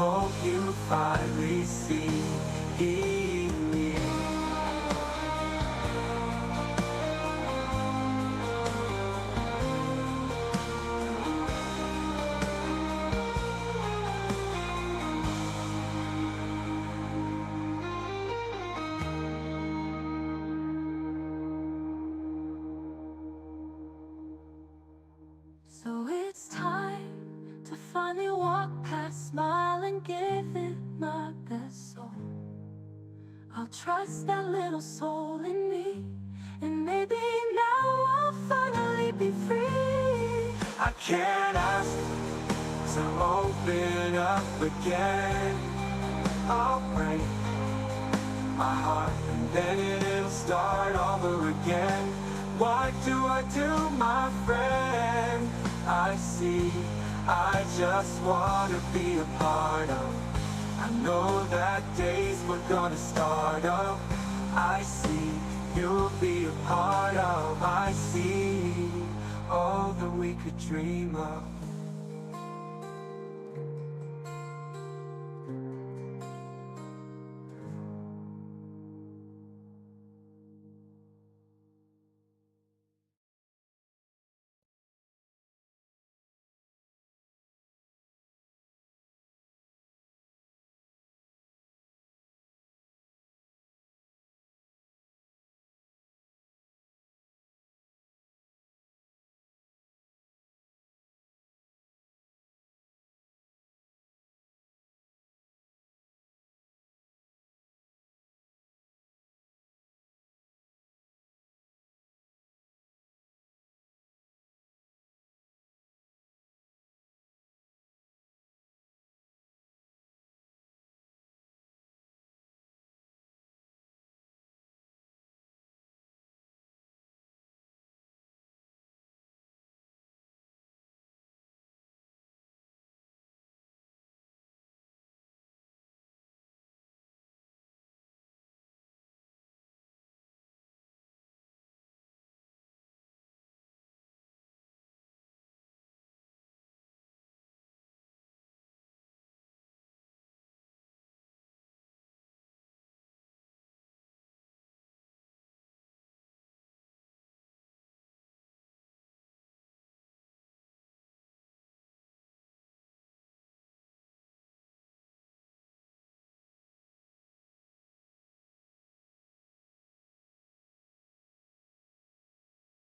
hope you finally see me. So it's time to finally walk past, smile and give it my best soul. I'll trust that little soul in me, and maybe now I'll finally be free. I can't ask to open up again. I'll break my heart and then it'll start over again. What do I do, my friend? I see, I just wanna be a part of. I know that days we're gonna start up. I see, you'll be a part of. I see all that we could dream of.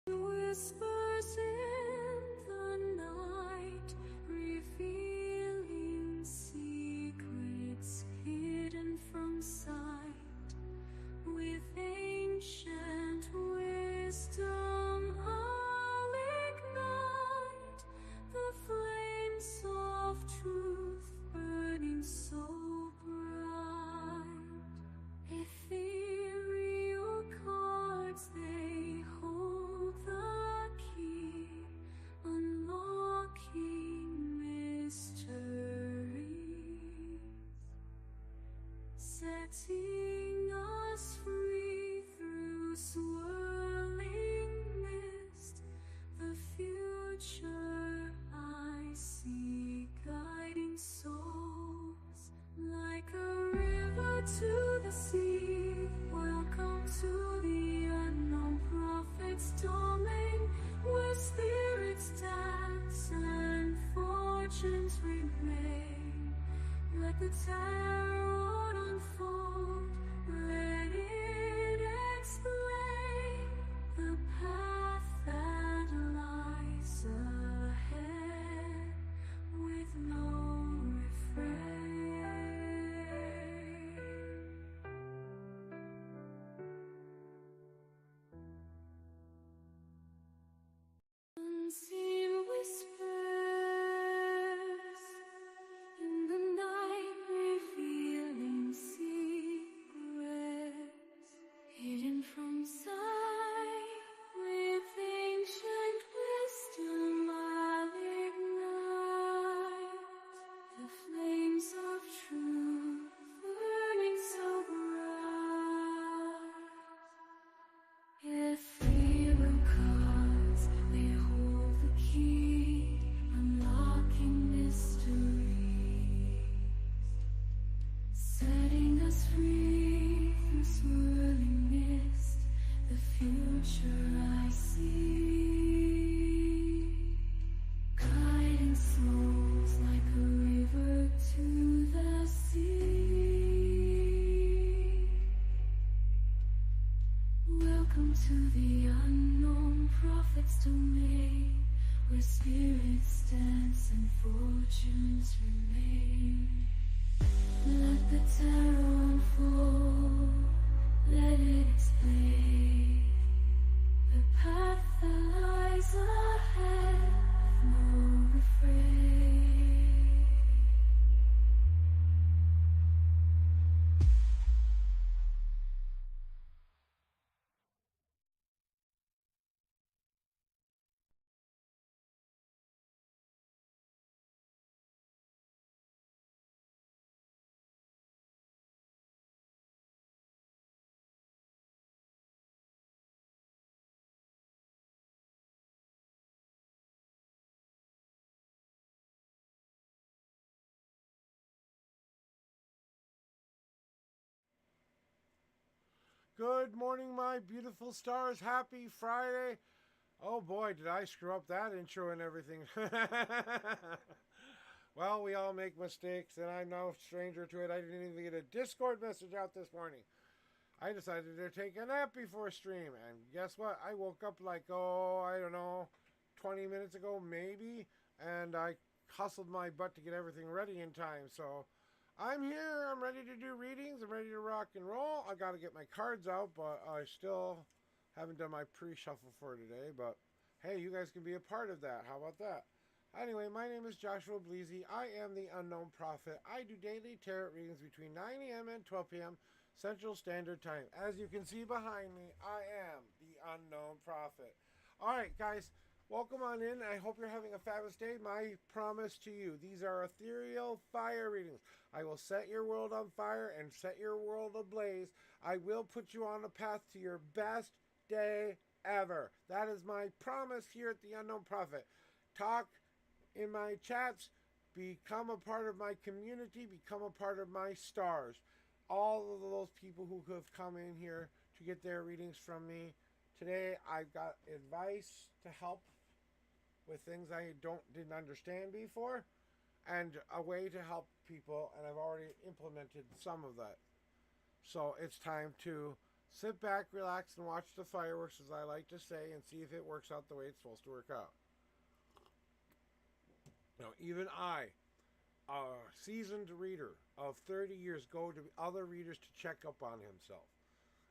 Whispers in the night, revealing secrets hidden from sight. With ancient wisdom I'll ignite the flames of truth burning so bright. Ethereal cards, they hold the key, unlocking mysteries, setting us free through swirling mist. The future I see, guiding souls like a river to the sea. Welcome to the unknown prophet's domain, where spirits dance and fortunes remain. Let the tarot unfold, let it explain the path that lies ahead with no refrain. Unseen whispers in the night, revealing future I see, guiding souls like a river to the sea. Welcome to the unknown prophet's domain, where spirits dance and fortunes remain. Let the tarot unfold, let it explain the path that lies ahead with no refrain. Good morning, my beautiful stars. Happy Friday. Oh boy, did I screw up that intro and everything. Well, we all make mistakes, and I'm no stranger to it. I didn't even get a Discord message out this morning. I decided to take a nap before stream, and guess what? I woke up like, I don't know, 20 minutes ago, maybe, and I hustled my butt to get everything ready in time, so I'm here. I'm ready to do readings. I'm ready to rock and roll. I got to get my cards out, but I still haven't done my pre-shuffle for today. But hey, you guys can be a part of that. How about that? Anyway, my name is Joshua Bleasy. I am the Unknown Prophet. I do daily tarot readings between 9 a.m. and 12 p.m. Central Standard Time. As you can see behind me, I am the Unknown Prophet. All right, guys. Welcome on in. I hope you're having a fabulous day. My promise to you, these are ethereal fire readings. I will set your world on fire and set your world ablaze. I will put you on a path to your best day ever. That is my promise here at the Unknown Prophet. Talk in my chats. Become a part of my community. Become a part of my stars. All of those people who have come in here to get their readings from me. Today, I've got advice to help with things I didn't understand before, and a way to help people, and I've already implemented some of that. So it's time to sit back, relax, and watch the fireworks, as I like to say, and see if it works out the way it's supposed to work out. Now, even I, a seasoned reader of 30 years, go to other readers to check up on himself.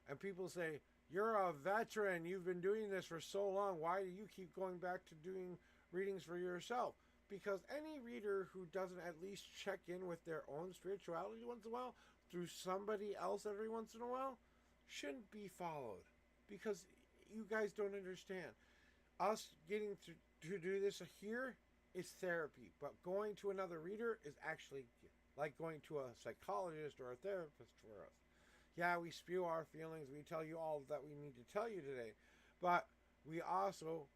And people say, you're a veteran. You've been doing this for so long. Why do you keep going back to doing readings for yourself? Because any reader who doesn't at least check in with their own spirituality once in a while, through somebody else every once in a while, shouldn't be followed. Because you guys don't understand. Us getting to do this here is therapy. But going to another reader is actually like going to a psychologist or a therapist for us. Yeah, we spew our feelings. We tell you all that we need to tell you today. But we also,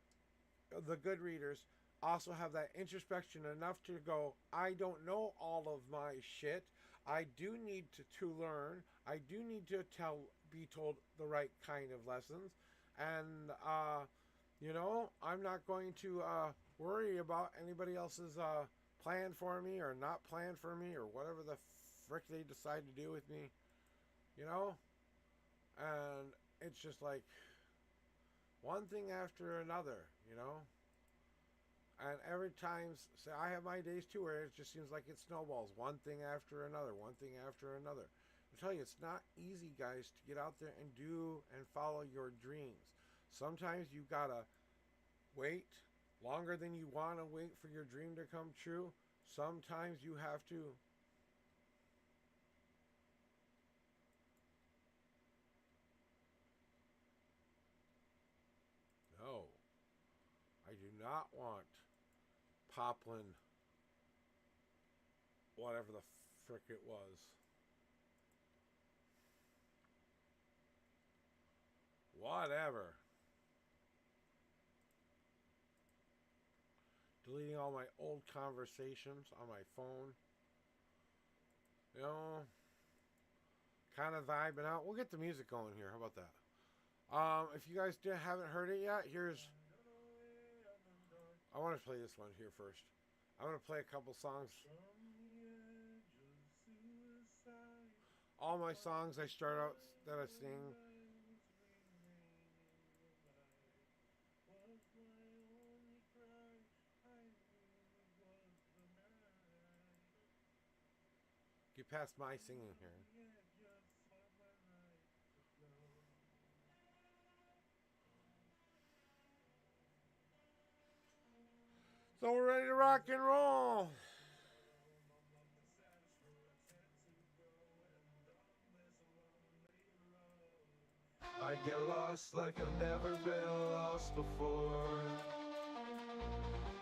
the good readers, also have that introspection enough to go, I don't know all of my shit. I do need to learn. I do need to be told the right kind of lessons. And, I'm not going to worry about anybody else's plan for me or not plan for me or whatever the frick they decide to do with me. And it's just like one thing after another, and every time, say, I have my days too where it just seems like it snowballs, one thing after another, one thing after another. I tell you, it's not easy, guys, to get out there and do and follow your dreams. Sometimes you gotta wait longer than you want to wait for your dream to come true. Sometimes you have to No, I do not want Poplin, whatever the frick it was. Whatever. Deleting all my old conversations on my phone. Kind of vibing out. We'll get the music going here. How about that? If you guys haven't heard it yet, I want to play this one here first. I want to play a couple songs. All my songs I start out that I sing. Get past my singing here. So we're ready to rock and roll. I get lost like I've never been lost before.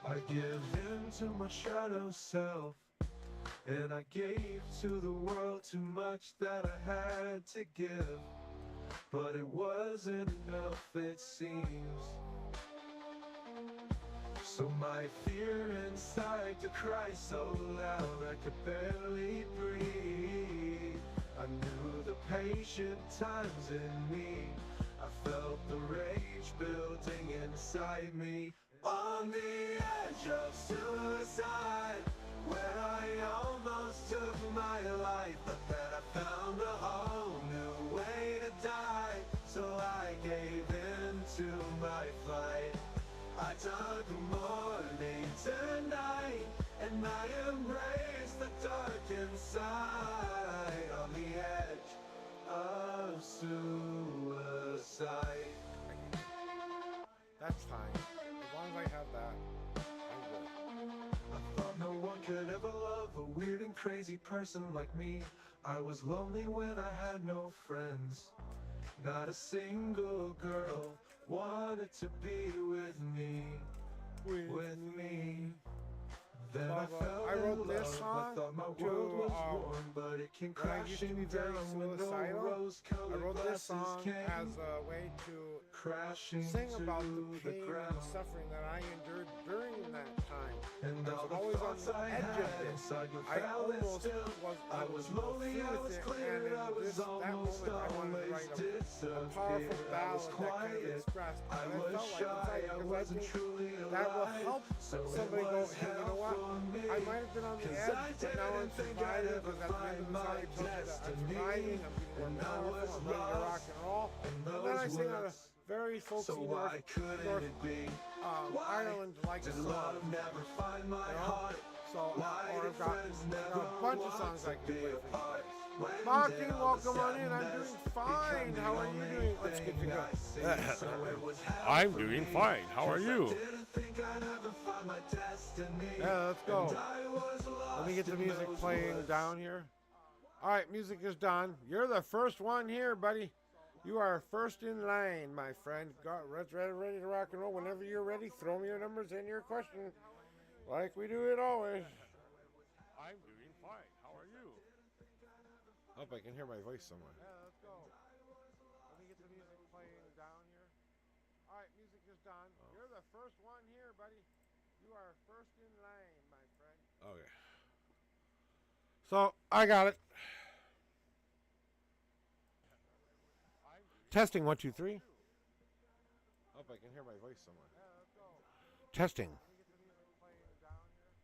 I give in to my shadow self, and I gave to the world too much that I had to give. But it wasn't enough, it seems. So my fear inside to cry so loud I could barely breathe. I knew the patient times in me. I felt the rage building inside me. On the edge of suicide, when I almost took my life, but then I found a whole new way to die. So I gave in to my fight. I took morning to night, and I embraced the dark inside. On the edge of suicide. That's fine. As long as I have that, I'm good. I thought no one could ever love a weird and crazy person like me. I was lonely when I had no friends. Not a single girl wanted to be with me. With me. Then I fell I wrote in this love. song I thought my to, world was warm, but it came when I used to be crashing very down when no suicidal. I rose-colored wrote this glasses song came as a way to crashing sing to about the the pain and the ground. suffering that I endured during that time. And I all was the always on thoughts the I edge had of it. inside were I fell and almost still. I was lonely, I was clear, and I was that moment I wanted to write a powerful ballad that kind of expressed what I felt like inside, because I think that will help somebody go, hey, you know what? I might have been on the edge, but now I'm surviving, because at the end of the song I told you that I'm surviving, I'm being more powerful, I'm ready to rock and roll. And then I sing on a very folksy North Ireland like song. Never find my heart. So, or I've got a bunch of songs I can play for you guys. Martin, welcome on in. I'm doing fine. How are you doing? Let's get to go. I'm doing fine. How are you? Yeah, let's go. Let me get the music playing down here. All right, music is done. You're the first one here, buddy. You are first in line, my friend. Ready to rock and roll. Whenever you're ready, throw me your numbers and your question, like we do it always. I'm doing fine. How are you? Hope I can hear my voice somewhere. Yeah, let's go. Let me get the music playing down here. All right, music is done. You're the first one here, buddy. You are first in line, my friend. Okay. So, I got it. Testing, 1, 2, 3. Hope I can hear my voice somewhere. Yeah, let's go. Testing. Let me get the music playing down here.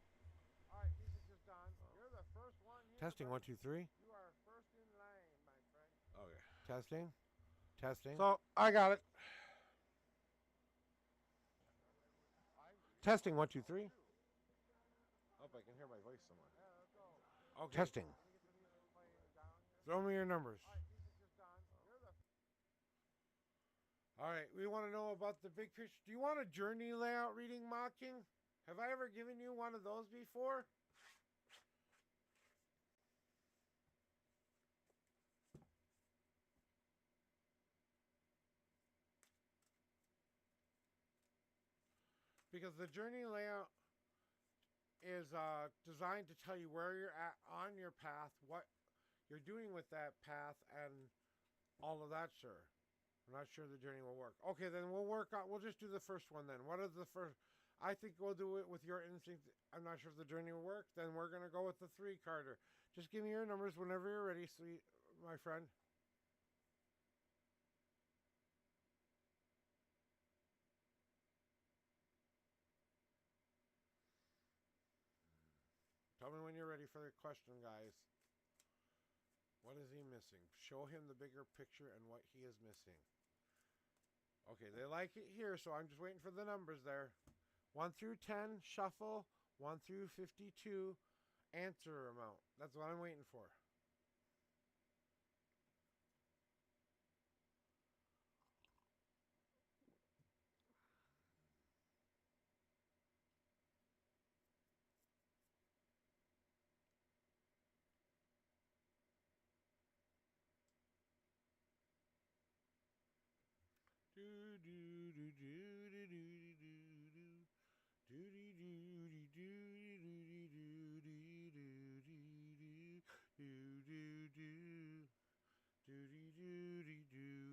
All right, music is done. You're the first one here. Testing, 1, 2, 3. You are first in line, my friend. Okay. Testing. Testing. So, I got it. Testing, 1, 2, 3. Hope I can hear my voice somewhere. Yeah, let's go. Okay. Testing. Let me get the music playing down here. Throw me your numbers. All right, music is done. You're the All right, we want to know about the big picture. Do you want a journey layout reading, Mocking? Have I ever given you one of those before? Because the journey layout is designed to tell you where you're at on your path, what you're doing with that path, and all of that, sir. I'm not sure the journey will work. Okay, then we'll just do the first one then. What is the first? I think we'll do it with your instinct. I'm not sure if the journey will work. Then we're going to go with the 3-carder. Just give me your numbers whenever you're ready, sweet my friend. Tell me when you're ready for the question, guys. What is he missing? Show him the bigger picture and what he is missing. Okay, they like it here, so I'm just waiting for the numbers there. 1 through 10, shuffle. 1 through 52, answer amount. That's what I'm waiting for. Do do do do do do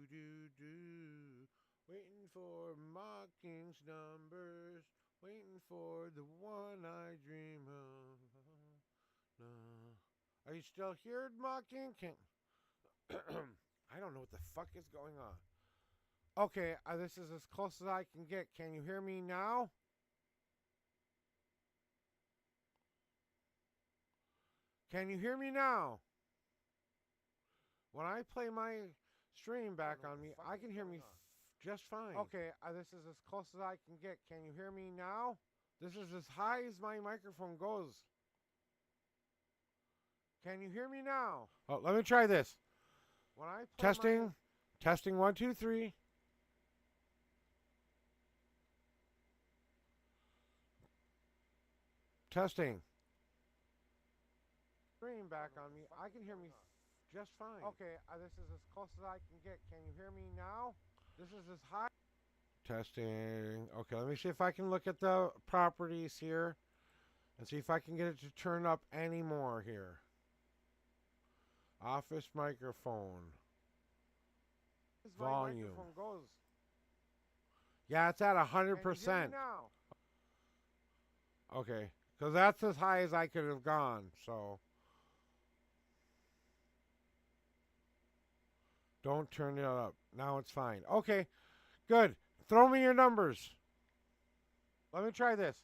do do. Waiting for Mocking's numbers, waiting for the one I dream of. No. Are you still here, Mocking? I don't know what the fuck is going on. Okay, this is as close as I can get. Can you hear me now? Can you hear me now? When I play my stream back on me, I can hear me just fine. Okay, this is as close as I can get. Can you hear me now? This is as high as my microphone goes. Can you hear me now? Oh, let me try this. When I play testing 1 2 3. Testing. Stream back on me. I can hear me just fine. Okay, this is as close as I can get. Can you hear me now? This is as high. Testing. Okay, let me see if I can look at the properties here and see if I can get it to turn up any more here. Office microphone. Volume. Microphone goes. Yeah, it's at 100%. Okay, because that's as high as I could have gone, so. Don't turn it up. Now it's fine. Okay, good. Throw me your numbers. Let me try this.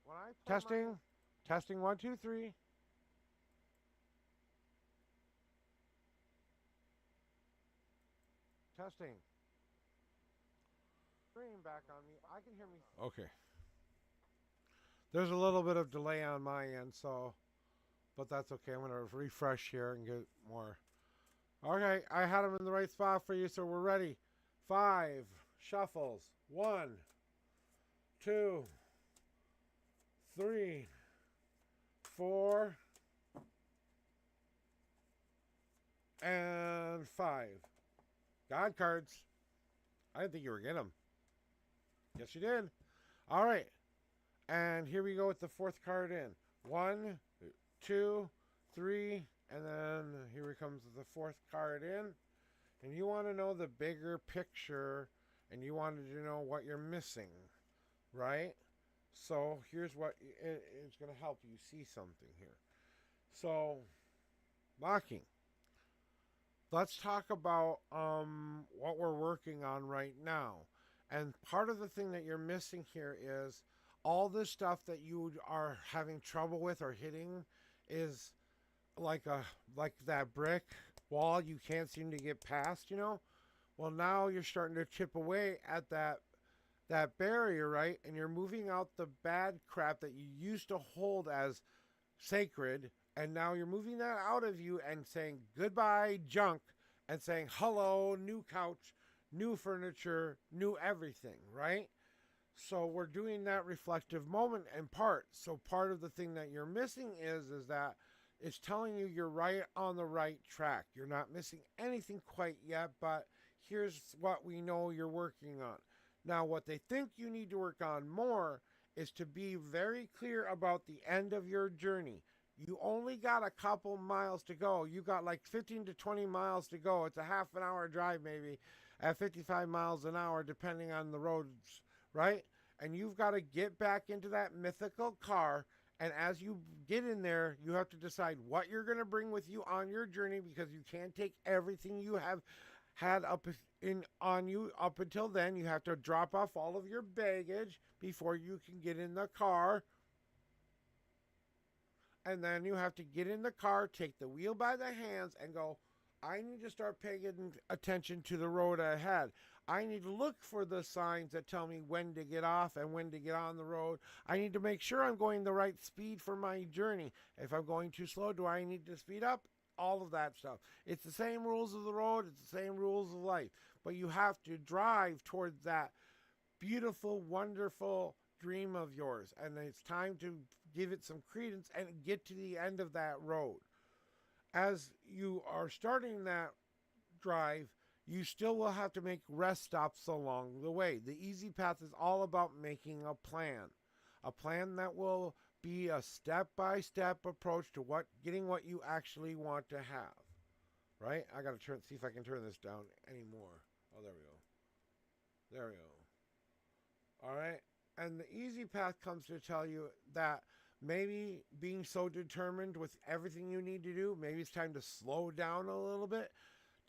When I testing 1 2 3. Testing. Stream back on me. I can hear me. Okay. There's a little bit of delay on my end, so, but that's okay. I'm going to refresh here and get more. Okay, I had them in the right spot for you, so we're ready. 5 shuffles. 1, 2, 3, 4, and 5. God cards. I didn't think you were getting them. Yes, you did. All right. And here we go with the 4th card in. 1, 2, 3, and then here comes the 4th card in. And you want to know the bigger picture, and you wanted to know what you're missing, right? So here's what it's going to help you see something here. So, Mocking. Let's talk about what we're working on right now. And part of the thing that you're missing here is all this stuff that you are having trouble with or hitting is like that brick wall you can't seem to get past, you know? Well, now you're starting to chip away at that barrier, right? And you're moving out the bad crap that you used to hold as sacred, and now you're moving that out of you and saying goodbye junk and saying hello new couch, new furniture, new everything, right? So we're doing that reflective moment in part. So part of the thing that you're missing is that it's telling you you're right on the right track. You're not missing anything quite yet, but here's what we know you're working on. Now, what they think you need to work on more is to be very clear about the end of your journey. You only got a couple miles to go. You got like 15 to 20 miles to go. It's a half an hour drive maybe at 55 miles an hour depending on the roads, right? And you've got to get back into that mythical car. And as you get in there, you have to decide what you're going to bring with you on your journey, because you can't take everything you have had on you up until then. You have to drop off all of your baggage before you can get in the car. And then you have to get in the car, take the wheel by the hands, and go, I need to start paying attention to the road ahead. I need to look for the signs that tell me when to get off and when to get on the road. I need to make sure I'm going the right speed for my journey. If I'm going too slow, do I need to speed up? All of that stuff. It's the same rules of the road. It's the same rules of life. But you have to drive towards that beautiful, wonderful dream of yours. And it's time to give it some credence and get to the end of that road. As you are starting that drive, you still will have to make rest stops along the way. The easy path is all about making a plan that will be a step-by-step approach to getting what you actually want to have. Right? I got to see if I can turn this down anymore. Oh, there we go. There we go. All right? And the easy path comes to tell you that maybe being so determined with everything you need to do, maybe it's time to slow down a little bit.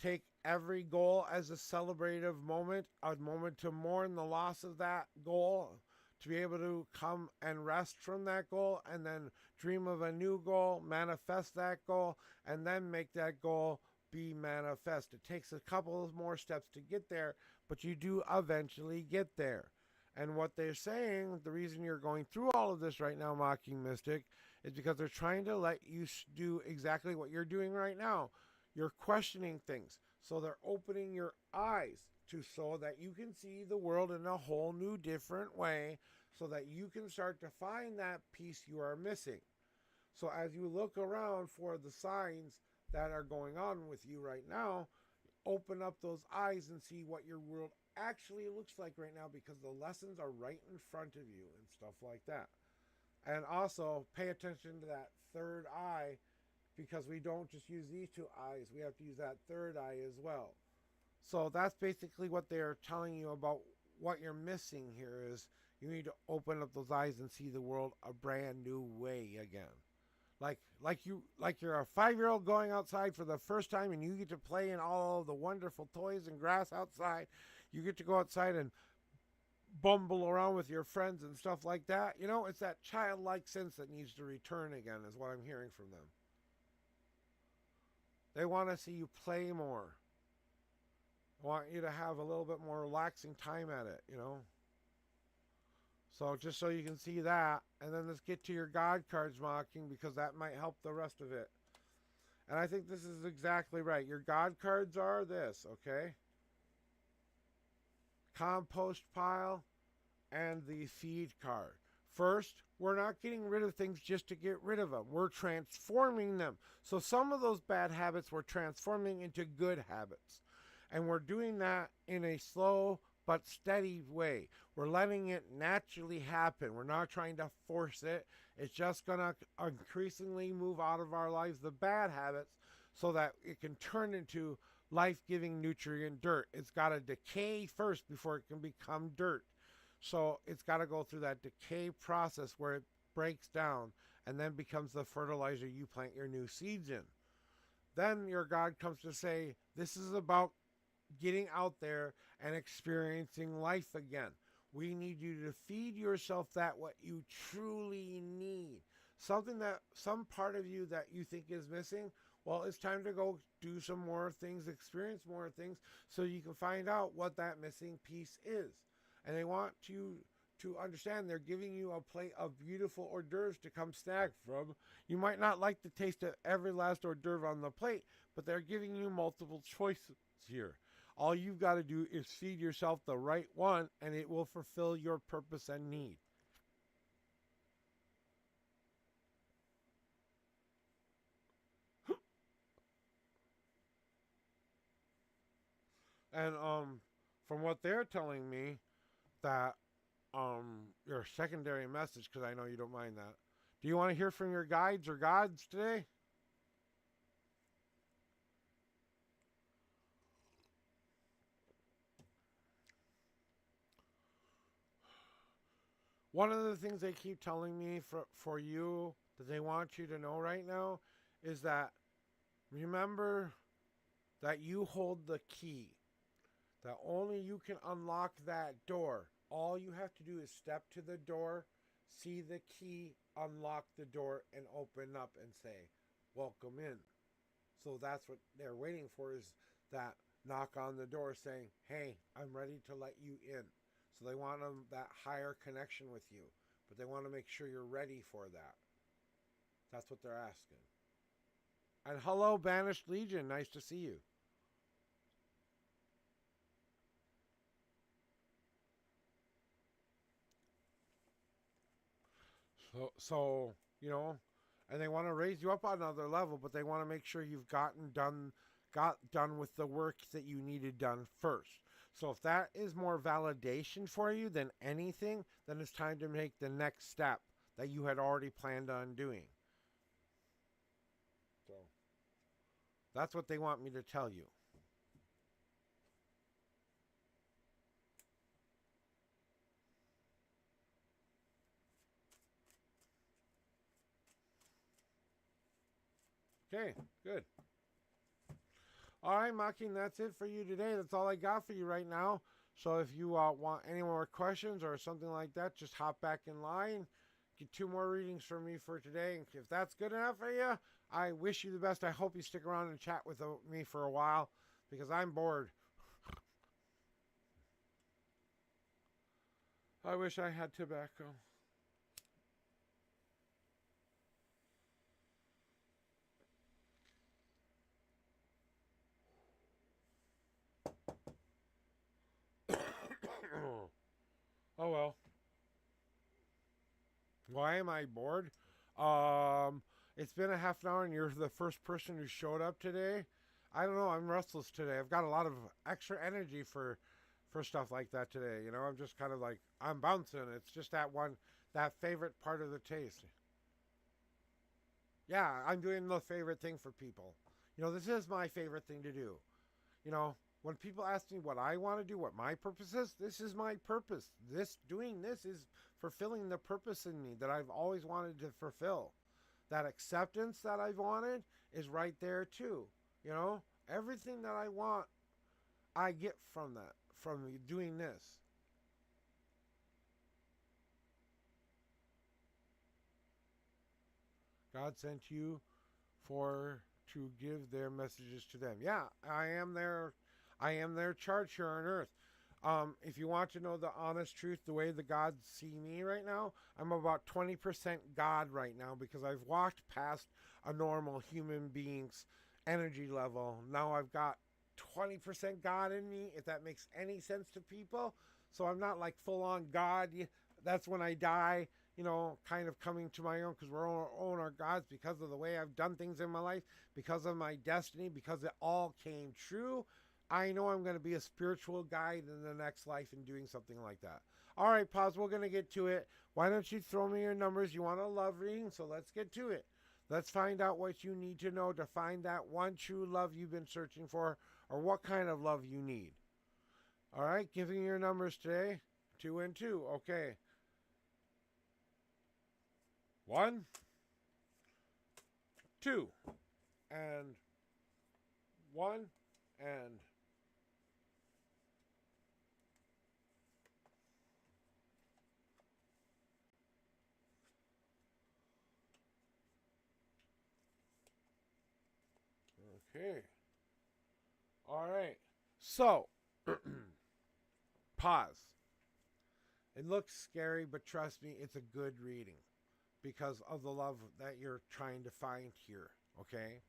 Take every goal as a celebrative moment, a moment to mourn the loss of that goal, to be able to come and rest from that goal, and then dream of a new goal, manifest that goal, and then make that goal be manifest. It takes a couple of more steps to get there, but you do eventually get there. And what they're saying, the reason you're going through all of this right now, Mocking Mystic, is because they're trying to let you do exactly what you're doing right now. You're questioning things. So they're opening your eyes so that you can see the world in a whole new different way, so that you can start to find that piece you are missing. So as you look around for the signs that are going on with you right now, open up those eyes and see what your world actually looks like right now, because the lessons are right in front of you and stuff like that. And also pay attention to that third eye, because we don't just use these two eyes, we have to use that third eye as well. So that's basically what they're telling you about what you're missing here, is you need to open up those eyes and see the world a brand new way again. Like you're a 5-year-old going outside for the first time, and you get to play in all of the wonderful toys and grass outside. You get to go outside and bumble around with your friends and stuff like that. You know, it's that childlike sense that needs to return again, is what I'm hearing from them. They want to see you play more. I want you to have a little bit more relaxing time at it, you know. So just so you can see that, and then let's get to your God cards, Mocking, because that might help the rest of it. And I think this is exactly right. Your God cards are this, okay? Compost pile and the feed card. First, we're not getting rid of things just to get rid of them. We're transforming them. So some of those bad habits we're transforming into good habits. And we're doing that in a slow but steady way. We're letting it naturally happen. We're not trying to force it. It's just going to increasingly move out of our lives the bad habits, so that it can turn into life-giving nutrient dirt. It's got to decay first before it can become dirt. So it's got to go through that decay process where it breaks down and then becomes the fertilizer you plant your new seeds in. Then your God comes to say, this is about getting out there and experiencing life again. We need you to feed yourself that what you truly need. Something that, some part of you that you think is missing, well, it's time to go do some more things, experience more things, so you can find out what that missing piece is. And they want you to understand they're giving you a plate of beautiful hors d'oeuvres to come snack from. You might not like the taste of every last hors d'oeuvre on the plate, but they're giving you multiple choices here. All you've got to do is feed yourself the right one, and it will fulfill your purpose and need. And from what they're telling me, that your secondary message, because I know you don't mind that. Do you want to hear from your guides or gods today? One of the things they keep telling me for you that they want you to know right now is that remember that you hold the key. That only you can unlock that door. All you have to do is step to the door, see the key, unlock the door, and open up and say, welcome in. So that's what they're waiting for, is that knock on the door saying, hey, I'm ready to let you in. So they want that higher connection with you, but they want to make sure you're ready for that. That's what they're asking. And hello, Banished Legion. Nice to see you. So you know, and they want to raise you up on another level, but they want to make sure you've got done with the work that you needed done first. So if that is more validation for you than anything, then it's time to make the next step that you had already planned on doing. So that's what they want me to tell you. Okay, good. All right, Mocking, that's it for you today. That's all I got for you right now. So if you want any more questions or something like that, just hop back in line. Get 2 more readings from me for today. And if that's good enough for you, I wish you the best. I hope you stick around and chat with me for a while, because I'm bored. I wish I had tobacco. Oh well. Why am I bored? It's been a half an hour and you're the first person who showed up today. I don't know, I'm restless today. I've got a lot of extra energy for stuff like that today. You know, I'm just kind of like, I'm bouncing. It's just that favorite part of the taste. Yeah, I'm doing the favorite thing for people. You know, this is my favorite thing to do. You know, when people ask me what I want to do, what my purpose is, this is my purpose. Doing this is fulfilling the purpose in me that I've always wanted to fulfill. That acceptance that I've wanted is right there too. You know, everything that I want, I get from that, from doing this. God sent you to give their messages to them. Yeah, I am their charge here on earth. If you want to know the honest truth, the way the gods see me right now, I'm about 20% God right now, because I've walked past a normal human being's energy level. Now I've got 20% God in me, if that makes any sense to people. So I'm not like full on God. That's when I die, you know, kind of coming to my own, because we're all our gods because of the way I've done things in my life, because of my destiny, because it all came true. I know I'm going to be a spiritual guide in the next life and doing something like that. All right, pause. We're going to get to it. Why don't you throw me your numbers? You want a love reading? So let's get to it. Let's find out what you need to know to find that one true love you've been searching for, or what kind of love you need. All right, giving your numbers today. 2 and 2. Okay. 1, 2, and 1, and okay. All right. So, pause. It looks scary, but trust me, it's a good reading because of the love that you're trying to find here, okay?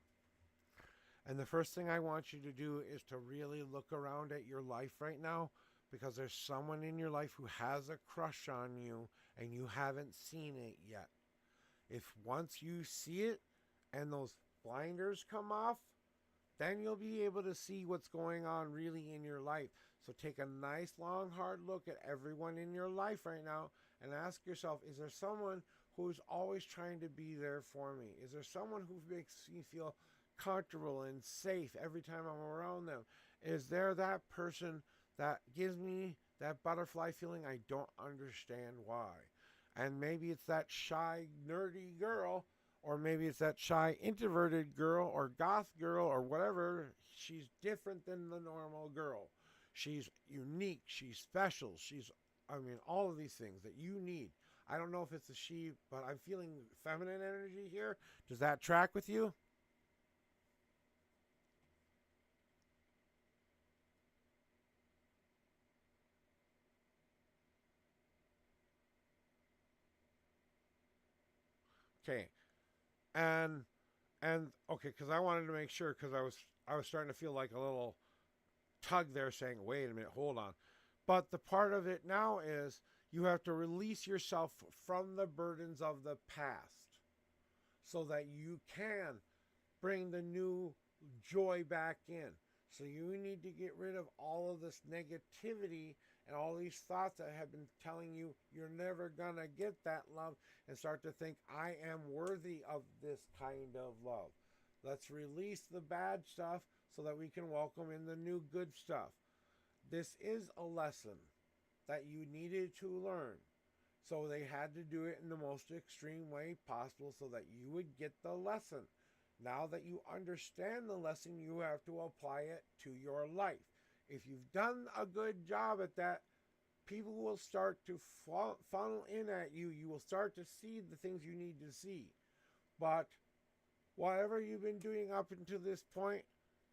And the first thing I want you to do is to really look around at your life right now, because there's someone in your life who has a crush on you and you haven't seen it yet. If once you see it and those blinders come off, then you'll be able to see what's going on really in your life. So take a nice long hard look at everyone in your life right now and ask yourself, is there someone who's always trying to be there for me? Is there someone who makes me feel comfortable and safe every time I'm around them? Is there that person that gives me that butterfly feeling I don't understand why? And maybe it's that shy, nerdy girl, or maybe it's that shy, introverted girl, or goth girl, or whatever. She's different than the normal girl. She's unique. She's special. All of these things that you need. I don't know if it's a she, but I'm feeling feminine energy here. Does that track with you? Okay. And okay, because I wanted to make sure, because I was starting to feel like a little tug there saying, wait a minute, hold on. But the part of it now is you have to release yourself from the burdens of the past so that you can bring the new joy back in. So you need to get rid of all of this negativity and all these thoughts that have been telling you you're never going to get that love, and start to think, I am worthy of this kind of love. Let's release the bad stuff so that we can welcome in the new good stuff. This is a lesson that you needed to learn. So they had to do it in the most extreme way possible so that you would get the lesson. Now that you understand the lesson, you have to apply it to your life. If you've done a good job at that, people will start to funnel in at you. You will start to see the things you need to see. But whatever you've been doing up until this point,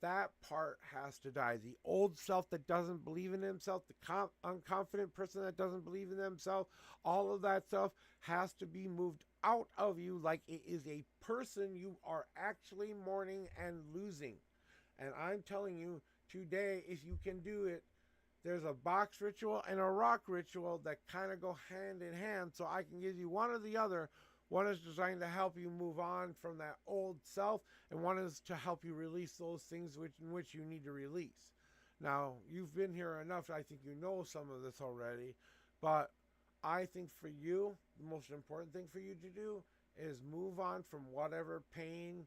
that part has to die. The old self that doesn't believe in himself, the unconfident person that doesn't believe in themselves, all of that stuff has to be moved out of you like it is a person you are actually mourning and losing. And I'm telling you, today, if you can do it, there's a box ritual and a rock ritual that kind of go hand in hand. So I can give you one or the other. One is designed to help you move on from that old self, and one is to help you release those things in which you need to release. Now, you've been here enough. I think you know some of this already. But I think for you, the most important thing for you to do is move on from whatever pain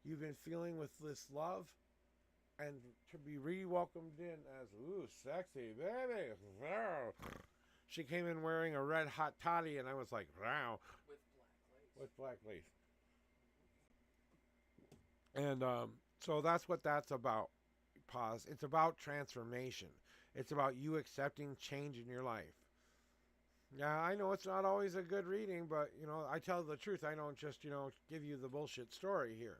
you've been feeling with this love, and to be re-welcomed in as, ooh, sexy, baby. Wow. She came in wearing a red hot toddy, and I was like, wow. With black lace. And so that's what that's about. Pause. It's about transformation. It's about you accepting change in your life. Yeah, I know it's not always a good reading, but, I tell the truth. I don't just, give you the bullshit story here.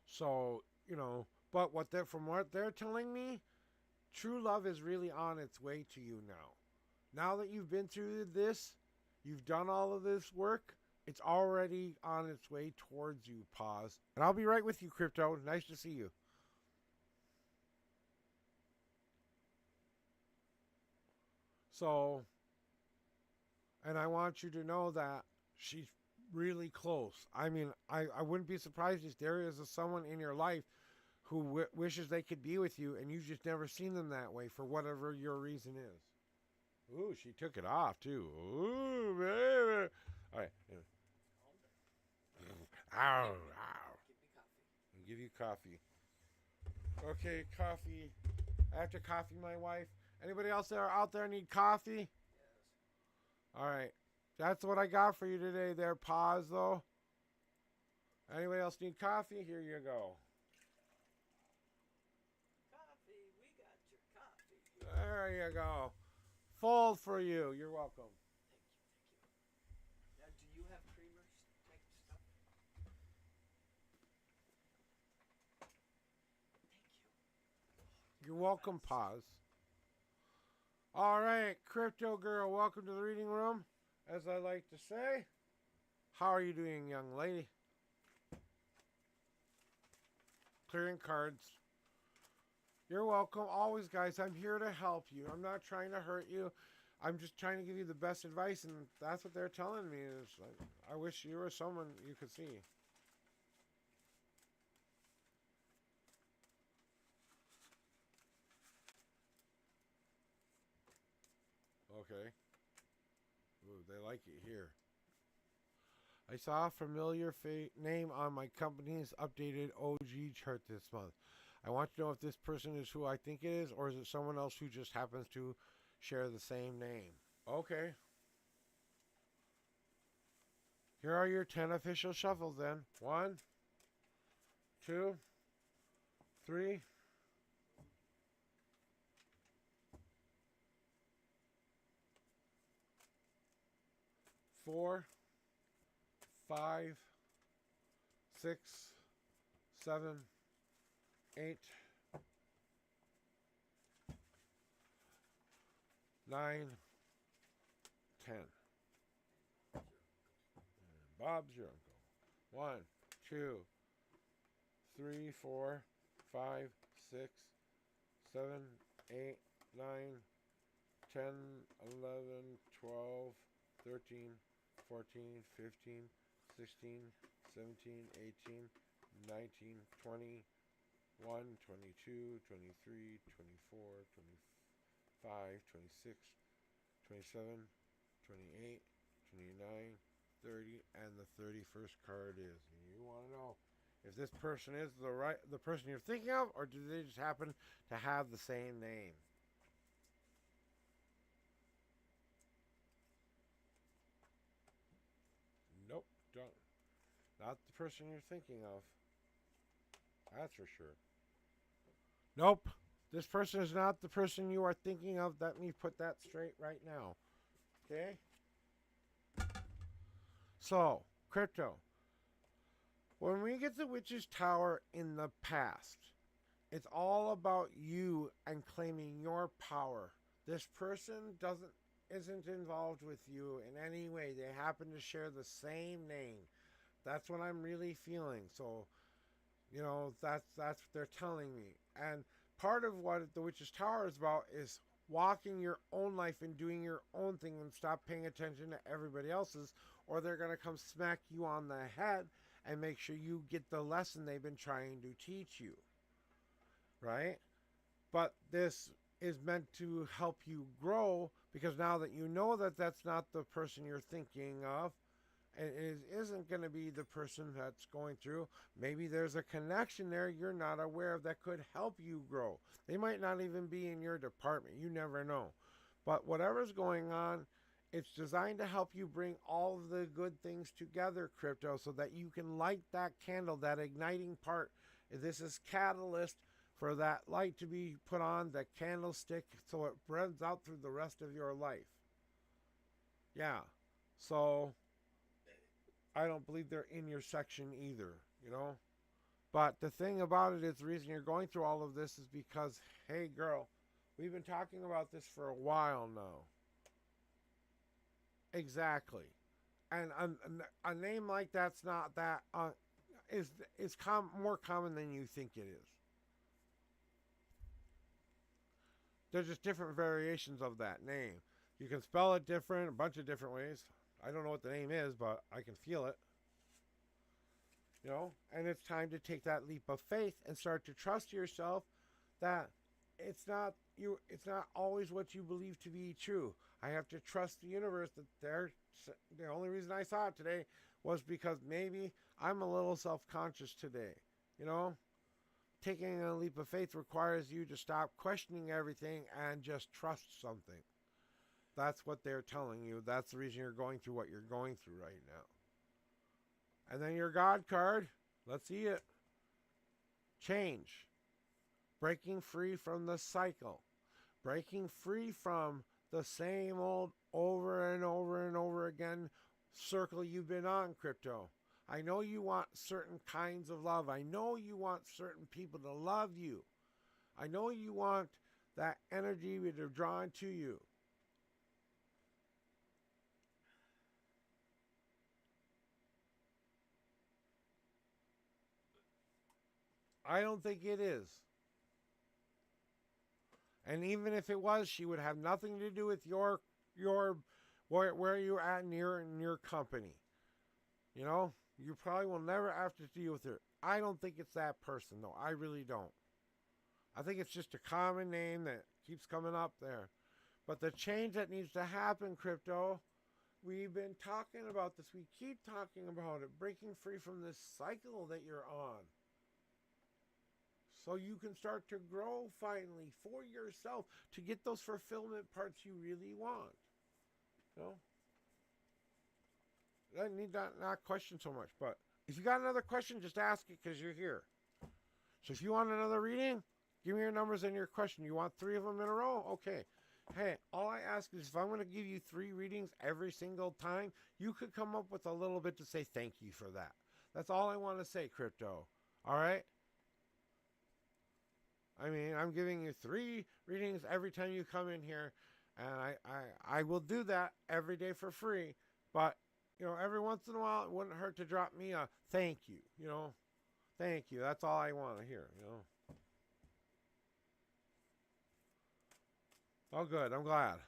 So, but from what they're telling me, true love is really on its way to you now. Now that you've been through this, you've done all of this work, it's already on its way towards you. Pause. And I'll be right with you, Crypto. Nice to see you. So, and I want you to know that she's really close. I mean, I wouldn't be surprised if there is someone in your life who wishes they could be with you, and you've just never seen them that way for whatever your reason is. Ooh, she took it off, too. Ooh, baby. All right. Ow, ow. Give you coffee. Okay, coffee. I have to coffee my wife. Anybody else out there need coffee? Yes. All right. That's what I got for you today there. Pause, though. Anybody else need coffee? Here you go. Coffee. We got your coffee. There you go. Full for you. You're welcome. Thank you. Now, do you have creamers type stuff? Thank you. You're welcome. Pause. All right, Crypto Girl, welcome to the reading room. As I like to say, how are you doing, young lady? Clearing cards. You're welcome. Always, guys, I'm here to help you. I'm not trying to hurt you. I'm just trying to give you the best advice, and that's what they're telling me. Is like, I wish you were someone you could see. Okay. Ooh, they like it here. I saw a familiar name on my company's updated OG chart this month. I want to know if this person is who I think it is, or is it someone else who just happens to share the same name. Okay. Here are your 10 official shuffles then. 1, 2, 3, 4, 5, 6, 7, 8, 9, 10. And Bob's your uncle. 1, 2, 3, 4, 5, 6, 7, 8, 9, 10, 11, 12, 13, 14, 15, 16, 17, 18, 19, 20, 21, 22, 23, 24, 25, 26, 27, 28, 29, 30, and the 31st card is. And you want to know if this person is the person you're thinking of, or do they just happen to have the same name? Nope, don't. Not the person you're thinking of. That's for sure. Nope. This person is not the person you are thinking of. Let me put that straight right now. Okay? So, crypto. When we get the Witch's Tower in the past, it's all about you and claiming your power. This person isn't involved with you in any way. They happen to share the same name. That's what I'm really feeling. So, that's what they're telling me. And part of what the Witch's Tower is about is walking your own life and doing your own thing and stop paying attention to everybody else's, or they're going to come smack you on the head and make sure you get the lesson they've been trying to teach you. Right? But this is meant to help you grow, because now that you know that that's not the person you're thinking of, and it isn't going to be the person that's going through, maybe there's a connection there you're not aware of that could help you grow. They might not even be in your department. You never know. But whatever's going on, it's designed to help you bring all of the good things together, crypto, so that you can light that candle, that igniting part. This is catalyst for that light to be put on, the candlestick, so it spreads out through the rest of your life. Yeah. So I don't believe they're in your section either, But the thing about it is, the reason you're going through all of this is because, hey girl, we've been talking about this for a while now. Exactly. And a name like that's not that, is more common than you think it is. There's just different variations of that name. You can spell it different, a bunch of different ways. I don't know what the name is, but I can feel it. And it's time to take that leap of faith and start to trust yourself that it's not always what you believe to be true. I have to trust the universe that the only reason I saw it today was because maybe I'm a little self-conscious today. Taking a leap of faith requires you to stop questioning everything and just trust something. That's what they're telling you. That's the reason you're going through what you're going through right now. And then your God card, let's see it. Change. Breaking free from the cycle. Breaking free from the same old over and over and over again circle you've been on, crypto. I know you want certain kinds of love. I know you want certain people to love you. I know you want that energy to be drawn to you. I don't think it is. And even if it was, she would have nothing to do with your where you're at in your company. You probably will never have to deal with her. I don't think it's that person, though. I really don't. I think it's just a common name that keeps coming up there. But the change that needs to happen, crypto, we've been talking about this. We keep talking about it. Breaking free from this cycle that you're on. So you can start to grow finally for yourself to get those fulfillment parts you really want. I need not question so much. But if you got another question, just ask it because you're here. So if you want another reading, give me your numbers and your question. You want 3 of them in a row? Okay. Hey, all I ask is if I'm going to give you 3 readings every single time, you could come up with a little bit to say thank you for that. That's all I want to say, Crypto. All right? I mean, I'm giving you 3 readings every time you come in here, and I will do that every day for free. But, every once in a while, it wouldn't hurt to drop me a thank you, Thank you. That's all I want to hear. Oh, good. I'm glad.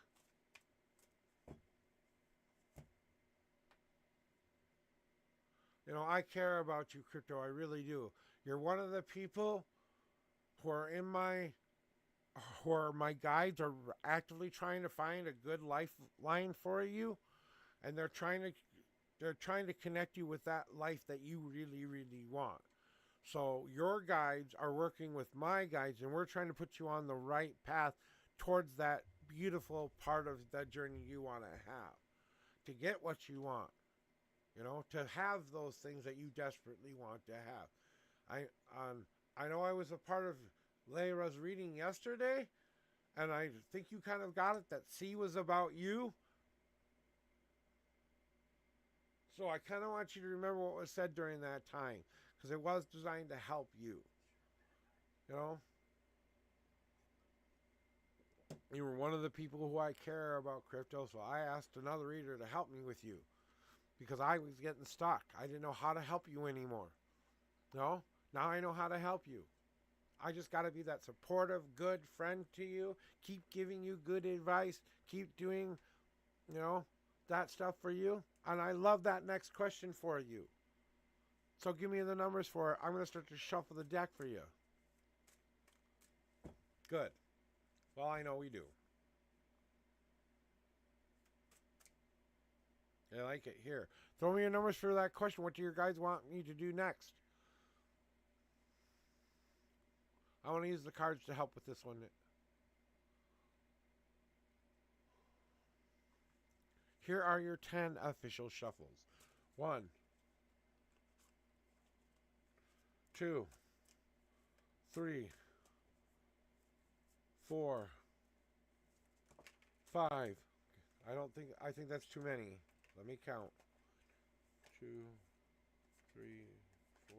I care about you, Crypto. I really do. You're one of the people who are who are my guides, are actively trying to find a good lifeline for you, and they're trying to connect you with that life that you really, really want. So your guides are working with my guides, and we're trying to put you on the right path towards that beautiful part of that journey you want to have, to get what you want, to have those things that you desperately want to have. I know I was a part of Layra's reading yesterday, and I think you kind of got it that C was about you. So I kind of want you to remember what was said during that time, because it was designed to help you. You were one of the people who I care about, Crypto, so I asked another reader to help me with you, because I was getting stuck. I didn't know how to help you anymore. Now I know how to help you. I just got to be that supportive, good friend to you. Keep giving you good advice. Keep doing, that stuff for you. And I love that next question for you. So give me the numbers for it. I'm going to start to shuffle the deck for you. Good. Well, I know we do. I like it. Here. Throw me your numbers for that question. What do your guys want me to do next? I want to use the cards to help with this one. Here are your 10 official shuffles. 1, 2, 3, 4, 5. I think that's too many. Let me count. 2, 3, 4,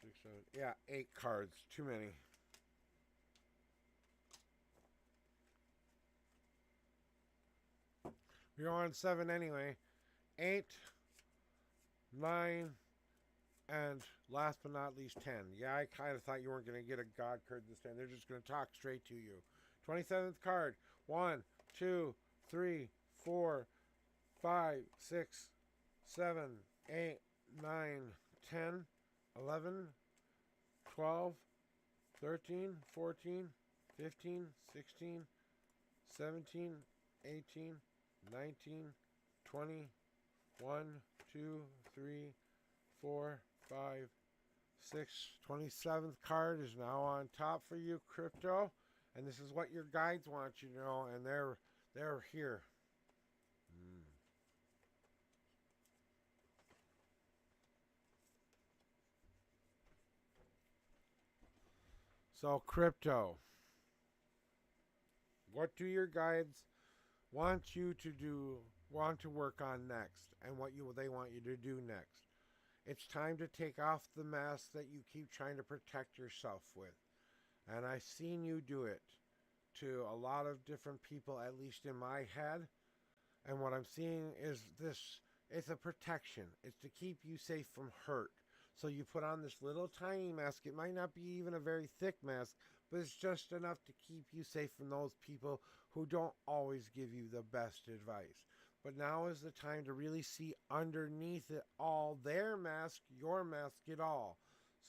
6, 7. Yeah, 8 cards. Too many. We're on 7 anyway. 8, 9, and last but not least 10. Yeah, I kind of thought you weren't going to get a God card this time. They're just going to talk straight to you. 27th card. 1, 2, 3, 4, 5, 6, 7, 8, 9, 10, 11, 12, 13, 14, 15, 16, 17, 18, 19, 20, 1, 2, 3, 4, 5, 6. 27th card is now on top for you, Crypto. And this is what your guides want you to know, and they're here. So, Crypto, what do your guides want you to do, want to work on next, and what they want you to do next? It's time to take off the mask that you keep trying to protect yourself with. And I've seen you do it to a lot of different people, at least in my head. And what I'm seeing is this, it's a protection. It's to keep you safe from hurt. So you put on this little tiny mask. It might not be even a very thick mask, but it's just enough to keep you safe from those people who don't always give you the best advice. But now is the time to really see underneath it all, their mask, your mask, it all.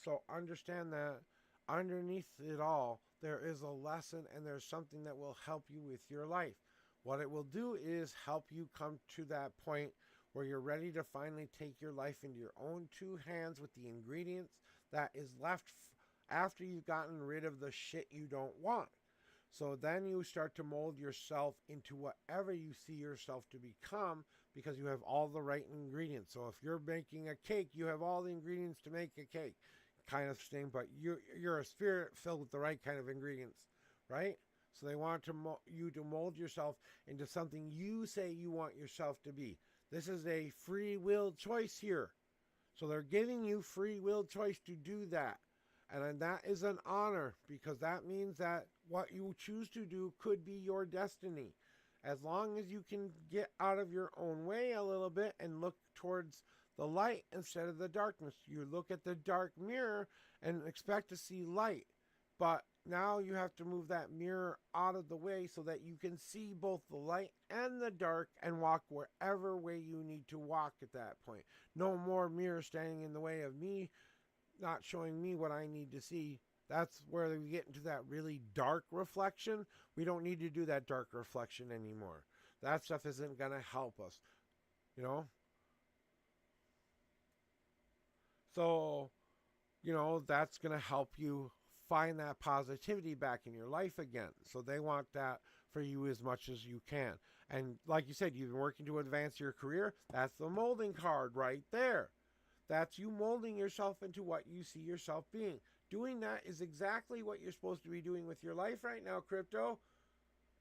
So understand that underneath it all, there is a lesson, and there's something that will help you with your life. What it will do is help you come to that point where you're ready to finally take your life into your own 2 hands with the ingredients that is left after you've gotten rid of the shit you don't want. So then you start to mold yourself into whatever you see yourself to become, because you have all the right ingredients. So if you're making a cake, you have all the ingredients to make a cake kind of thing, but you're a spirit filled with the right kind of ingredients, right? So they want you to mold yourself into something you say you want yourself to be. This is a free will choice here. So they're giving you free will choice to do that. And that is an honor, because that means that what you choose to do could be your destiny. As long as you can get out of your own way a little bit and look towards the light instead of the darkness. You look at the dark mirror and expect to see light. But now you have to move that mirror out of the way so that you can see both the light and the dark and walk wherever way you need to walk at that point. No more mirror standing in the way of me, not showing me what I need to see. That's where we get into that really dark reflection. We don't need to do that dark reflection anymore. That stuff isn't going to help us, you know? So, you know, that's going to help you find that positivity back in your life again. So they want that for you as much as you can. And like you said, you've been working to advance your career. That's the molding card right there. That's you molding yourself into what you see yourself being. Doing that is exactly what you're supposed to be doing with your life right now, Crypto.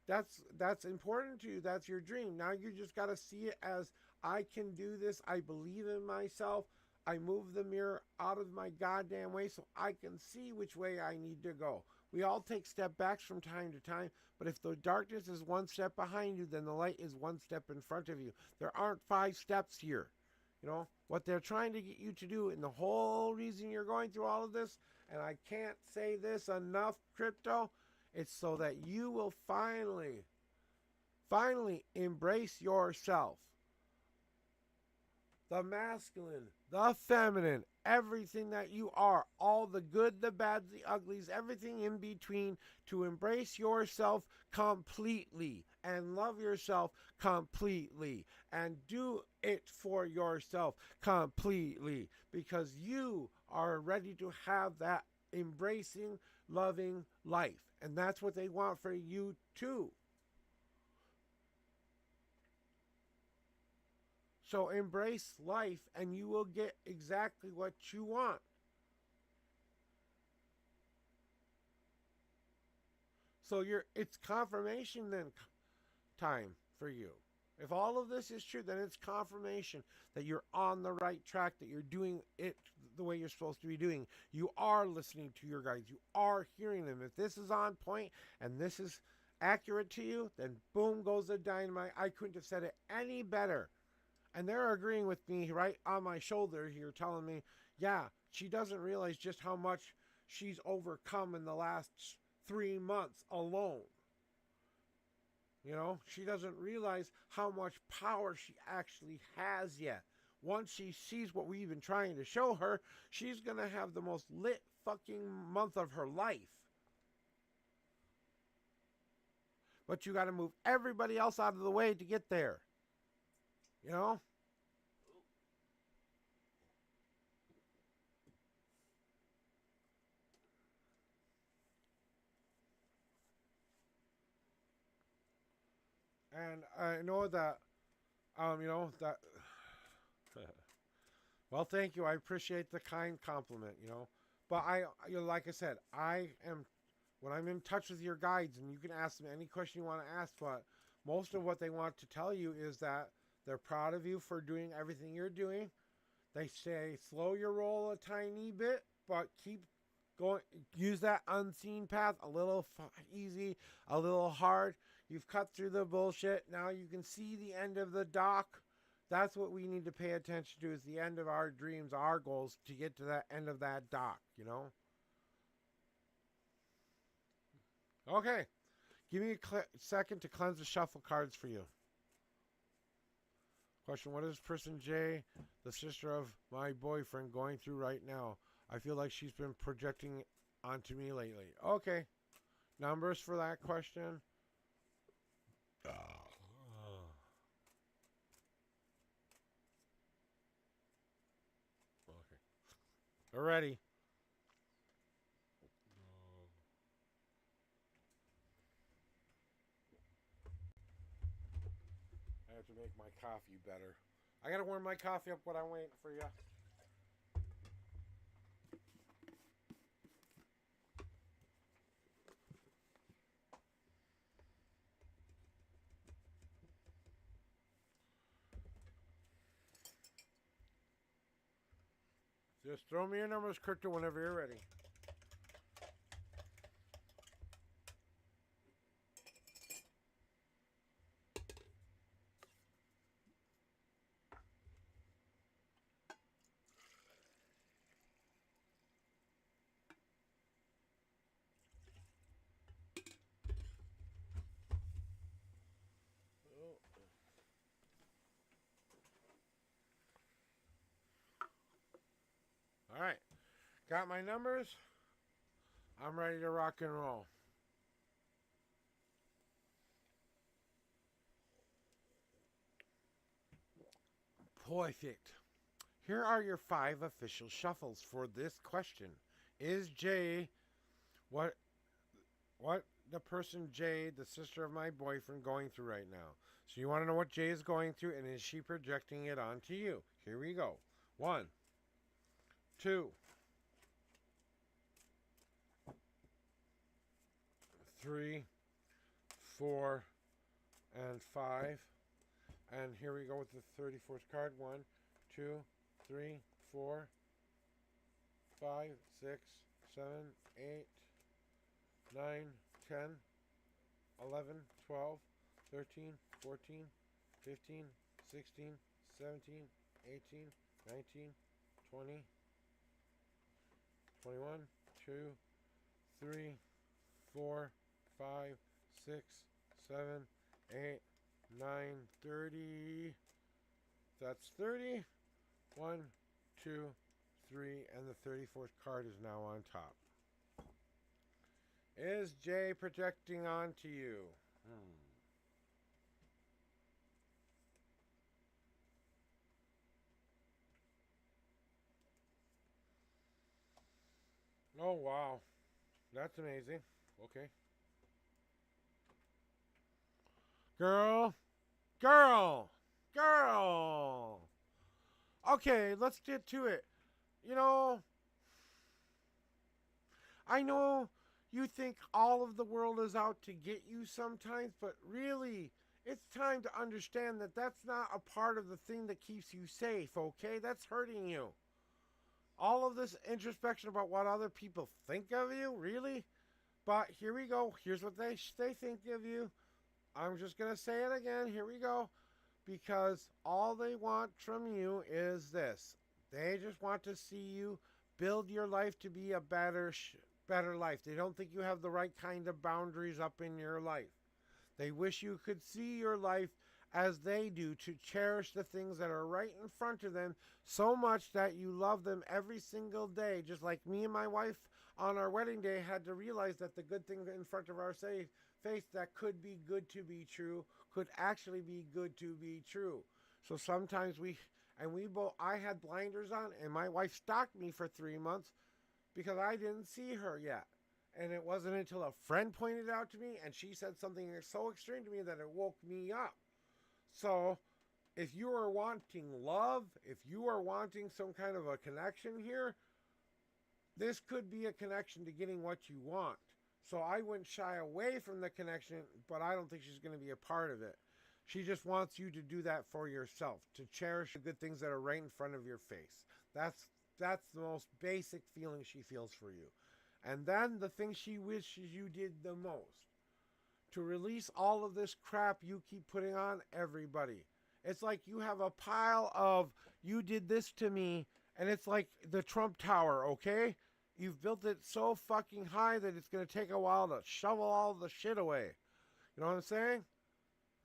That's important to you. That's your dream. Now you just got to see it as, I can do this. I believe in myself. I move the mirror out of my goddamn way so I can see which way I need to go. We all take step backs from time to time, but if the darkness is one step behind you, then the light is one step in front of you. There aren't 5 steps here. You know, what they're trying to get you to do, and the whole reason you're going through all of this, and I can't say this enough, Crypto, it's so that you will finally embrace yourself. The masculine, the feminine, everything that you are, all the good, the bad, the uglies, everything in between, to embrace yourself completely and love yourself completely and do it for yourself completely, because you are ready to have that embracing, loving life. And that's what they want for you too. So embrace life and you will get exactly what you want. So it's confirmation then time for you. If all of this is true, then it's confirmation that you're on the right track, that you're doing it the way you're supposed to be doing. You are listening to your guides. You are hearing them. If this is on point and this is accurate to you, then boom goes the dynamite. I couldn't have said it any better. And they're agreeing with me right on my shoulder here, telling me, yeah, she doesn't realize just how much she's overcome in the last 3 months alone. You know, she doesn't realize how much power she actually has yet. Once she sees what we've been trying to show her, she's going to have the most lit fucking month of her life. But you got to move everybody else out of the way to get there. You know? And I know that, that... Well, thank you. I appreciate the kind compliment, But like I said, when I'm in touch with your guides, and you can ask them any question you want to ask, but most of what they want to tell you is that they're proud of you for doing everything you're doing. They say, slow your roll a tiny bit, but keep going. Use that unseen path, a little easy, a little hard. You've cut through the bullshit. Now you can see the end of the dock. That's what we need to pay attention to, is the end of our dreams, our goals, to get to that end of that dock, Okay. Give me a second to cleanse the shuffle cards for you. Question: what is person J, the sister of my boyfriend, going through right now? I feel like she's been projecting onto me lately. Okay. Numbers for that question. Okay. We're ready. I have to make my coffee better. I gotta warm my coffee up while I'm waiting for you. Just throw me your numbers, Crypto, whenever you're ready. All right. Got my numbers. I'm ready to rock and roll. Perfect. Here are your 5 official shuffles for this question. Is Jay what the person Jay, the sister of my boyfriend, going through right now? So you want to know what Jay is going through, and is she projecting it onto you? Here we go. 1, 2, 3, 4, and 5. And here we go with the 34th card. 1, 2, 3, 4, 5, 6, 7, 8, 9, 10, 11, 12, 13, 14, 15, 16, 17, 18, 19, 20, 21, 2, 3, 4, 5, 6, 7, 8, 9, 30. That's 30. 1, 2, 3, and the 34th card is now on top. Is Jay projecting onto you? Oh, wow. That's amazing. Okay. Girl. Okay, let's get to it. You know, I know you think all of the world is out to get you sometimes, but really, it's time to understand that that's not a part of the thing that keeps you safe, okay? That's hurting you. All of this introspection about what other people think of you, really? But here we go. Here's what they think of you. I'm just going to say it again. Here we go. Because all they want from you is this. They just want to see you build your life to be a better life. They don't think you have the right kind of boundaries up in your life. They wish you could see your life as they do, to cherish the things that are right in front of them so much that you love them every single day. Just like me and my wife on our wedding day had to realize that the good thing in front of our face that could be good to be true could actually be good to be true. So sometimes I had blinders on, and my wife stalked me for 3 months because I didn't see her yet. And it wasn't until a friend pointed out to me and she said something so extreme to me that it woke me up. So if you are wanting love, if you are wanting some kind of a connection here, this could be a connection to getting what you want. So I wouldn't shy away from the connection, but I don't think she's going to be a part of it. She just wants you to do that for yourself, to cherish the good things that are right in front of your face. That's the most basic feeling she feels for you. And then the thing she wishes you did the most, to release all of this crap you keep putting on everybody. It's like you have a pile of, you did this to me, and it's like the Trump Tower, okay? You've built it so fucking high that it's going to take a while to shovel all the shit away. You know what I'm saying?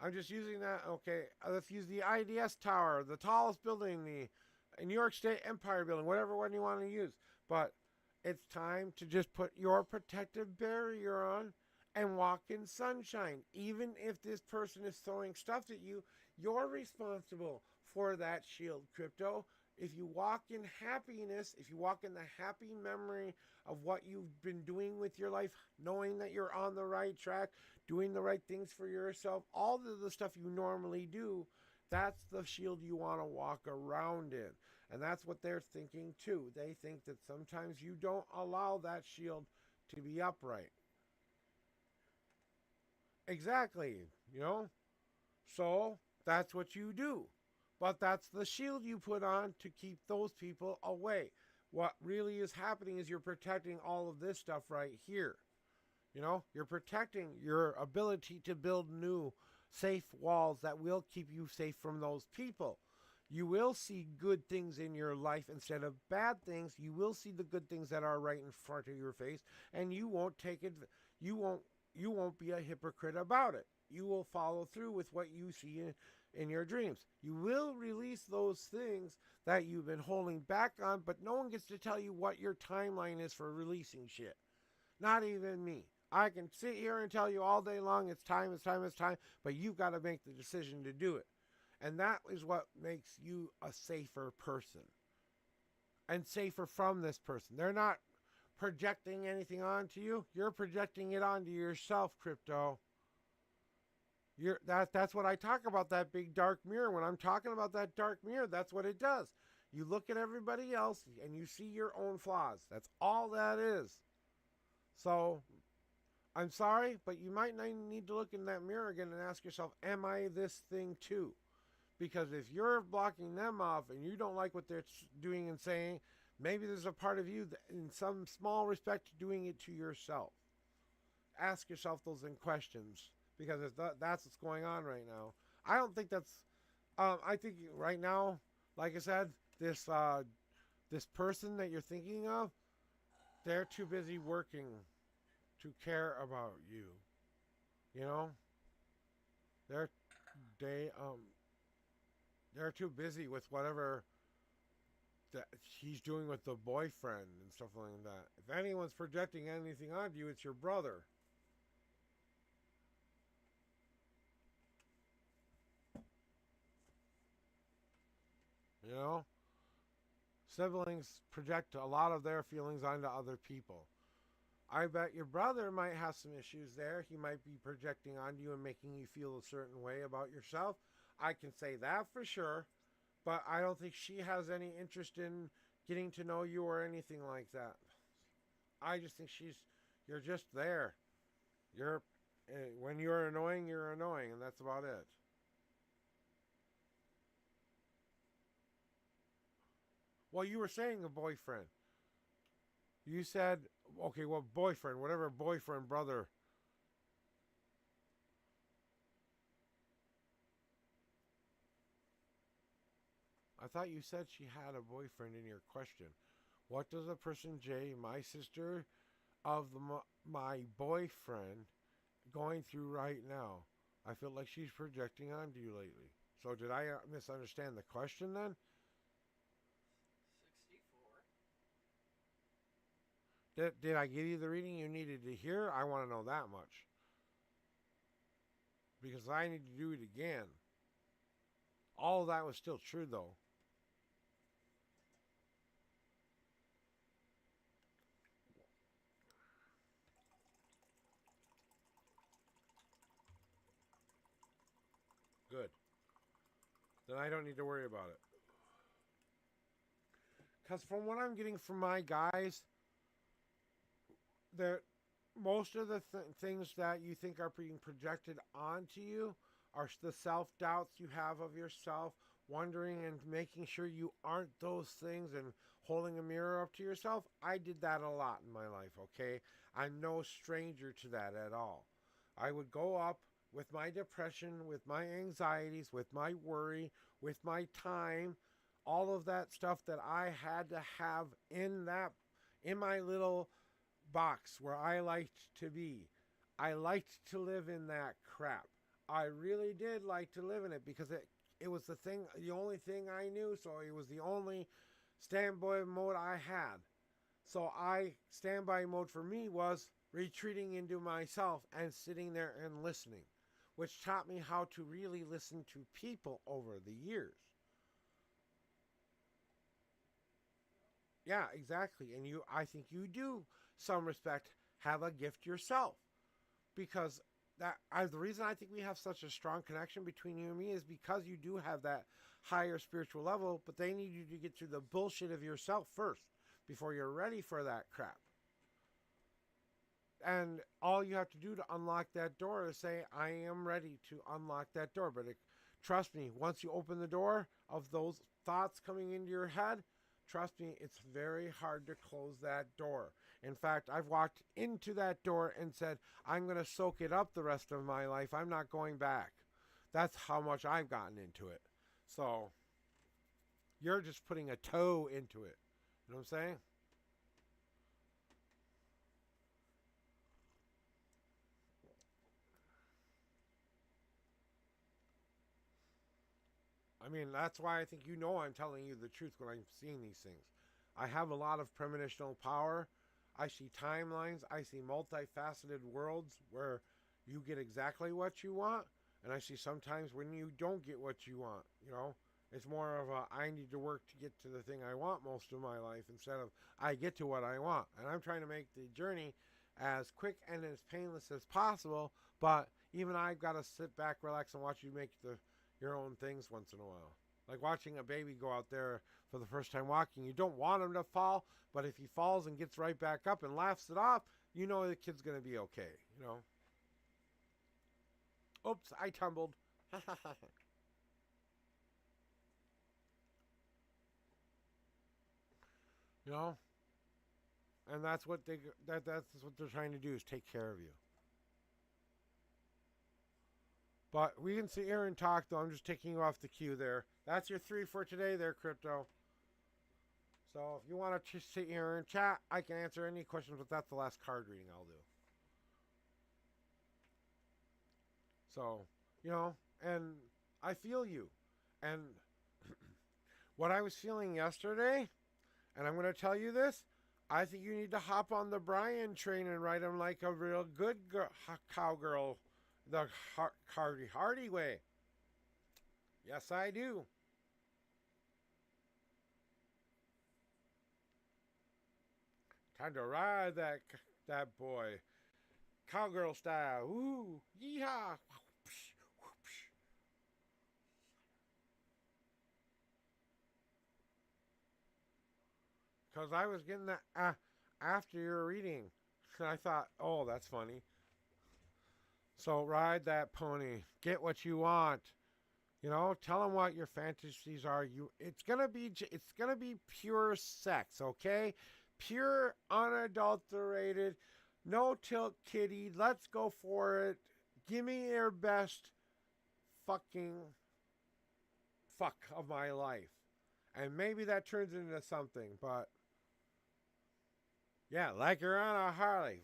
I'm just using that, okay? Let's use the IDS Tower, the tallest building, the New York State Empire Building, whatever one you want to use. But it's time to just put your protective barrier on and walk in sunshine. Even if this person is throwing stuff at you, you're responsible for that shield, Crypto. If you walk in happiness, if you walk in the happy memory of what you've been doing with your life, knowing that you're on the right track, doing the right things for yourself, all of the stuff you normally do, that's the shield you want to walk around in. And that's what they're thinking too. They think that sometimes you don't allow that shield to be upright. Exactly, you know? So that's what you do. But that's the shield you put on to keep those people away. what really is happening is you're protecting all of this stuff right here. You know, you're protecting your ability to build new safe walls that will keep you safe from those people. You will see good things in your life instead of bad things. You will see the good things that are right in front of your face, and you won't take it. You won't be a hypocrite about it. You will follow through with what you see in your dreams. You will release those things that you've been holding back on, but no one gets to tell you what your timeline is for releasing shit. Not even me. I can sit here and tell you all day long it's time, it's time, it's time, but you've got to make the decision to do it. And that is what makes you a safer person. And safer from this person. They're not projecting anything onto you. You're projecting it onto yourself, crypto. That's what I talk about, that big dark mirror. When I'm talking about that dark mirror, that's what it does. You look at everybody else and you see your own flaws. That's all that is. So, I'm sorry, but you might need to look in that mirror again and ask yourself, am I this thing too? Because if you're blocking them off and you don't like what they're doing and saying, maybe there's a part of you that in some small respect doing it to yourself. Ask yourself those questions, because that's what's going on right now. I don't think that's, I think right now, like I said, this person that you're thinking of, they're too busy working to care about you. You know? They're too busy with whatever that he's doing with the boyfriend and stuff like that. If anyone's projecting anything onto you, it's your brother. You know? Siblings project a lot of their feelings onto other people. I bet your brother might have some issues there. He might be projecting onto you and making you feel a certain way about yourself. I can say that for sure. But I don't think she has any interest in getting to know you or anything like that. I just think you're just there. When you're annoying, and that's about it. Well, you were saying a boyfriend. You said, okay, well, boyfriend, whatever boyfriend, brother. I thought you said she had a boyfriend in your question. What does a person J, my sister, of my boyfriend, going through right now? I feel like she's projecting onto you lately. So did I misunderstand the question then? 64. Did I give you the reading you needed to hear? I want to know that much. Because I need to do it again. All of that was still true, though. Good. Then I don't need to worry about it. Because from what I'm getting from my guys, most of the things that you think are being projected onto you are the self-doubts you have of yourself, wondering and making sure you aren't those things and holding a mirror up to yourself. I did that a lot in my life, okay? I'm no stranger to that at all. I would go up with my depression, with my anxieties, with my worry, with my time, all of that stuff that I had to have in my little box where I liked to be. I liked to live in that crap. I really did like to live in it because it was the only thing I knew, so it was the only standby mode I had. So standby mode for me was retreating into myself and sitting there and listening, which taught me how to really listen to people over the years. Yeah, exactly. And I think you do, some respect, have a gift yourself. Because the reason I think we have such a strong connection between you and me is because you do have that higher spiritual level, but they need you to get through the bullshit of yourself first before you're ready for that crap. And all you have to do to unlock that door is say, I am ready to unlock that door. But trust me, once you open the door of those thoughts coming into your head, trust me, it's very hard to close that door. In fact, I've walked into that door and said, I'm going to soak it up the rest of my life. I'm not going back. That's how much I've gotten into it. So, you're just putting a toe into it. You know what I'm saying? I mean, that's why I think you know I'm telling you the truth when I'm seeing these things. I have a lot of premonitional power. I see timelines. I see multifaceted worlds where you get exactly what you want. And I see sometimes when you don't get what you want, you know. It's more of a I need to work to get to the thing I want most of my life instead of I get to what I want. And I'm trying to make the journey as quick and as painless as possible. But even I've got to sit back, relax, and watch you make your own things once in a while. Like watching a baby go out there for the first time walking. You don't want him to fall, but if he falls and gets right back up and laughs it off, you know the kid's going to be okay, you know. Oops, I tumbled. You know? And that's what that's what they're trying to do is take care of you. But we can sit here and talk, though. I'm just taking you off the queue there. That's your 3 for today there, Crypto. So if you want to just sit here and chat, I can answer any questions, but that's the last card reading I'll do. So, you know, and I feel you. And what I was feeling yesterday, and I'm going to tell you this, I think you need to hop on the Brian train and ride him like a real good cowgirl. The Hardy way. Yes, I do. Time to ride that boy. Cowgirl style. Ooh, yeehaw. Because I was getting that after your reading. And I thought, oh, that's funny. So ride that pony. Get what you want. You know, tell them what your fantasies are. It's gonna be pure sex, okay? Pure, unadulterated, no tilt kitty. Let's go for it. Give me your best fucking fuck of my life. And maybe that turns into something, but yeah, like you're on a Harley.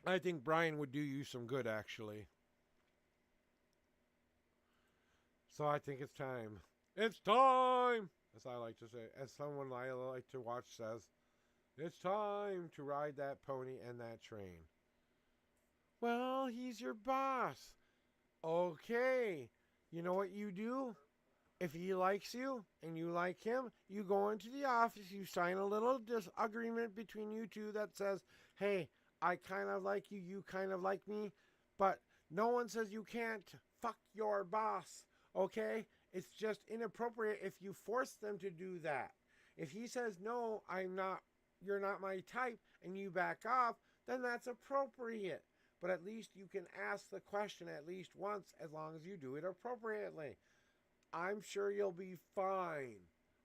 I think Brian would do you some good, actually. So I think it's time. It's time! As I like to say, as someone I like to watch says, it's time to ride that pony and that train. Well, he's your boss. Okay. You know what you do? If he likes you and you like him, you go into the office, you sign a little disagreement between you two that says, hey, I kind of like you, you kind of like me, but no one says you can't fuck your boss, okay? It's just inappropriate if you force them to do that. If he says, no, you're not my type, and you back off, then that's appropriate. But at least you can ask the question at least once as long as you do it appropriately. I'm sure you'll be fine.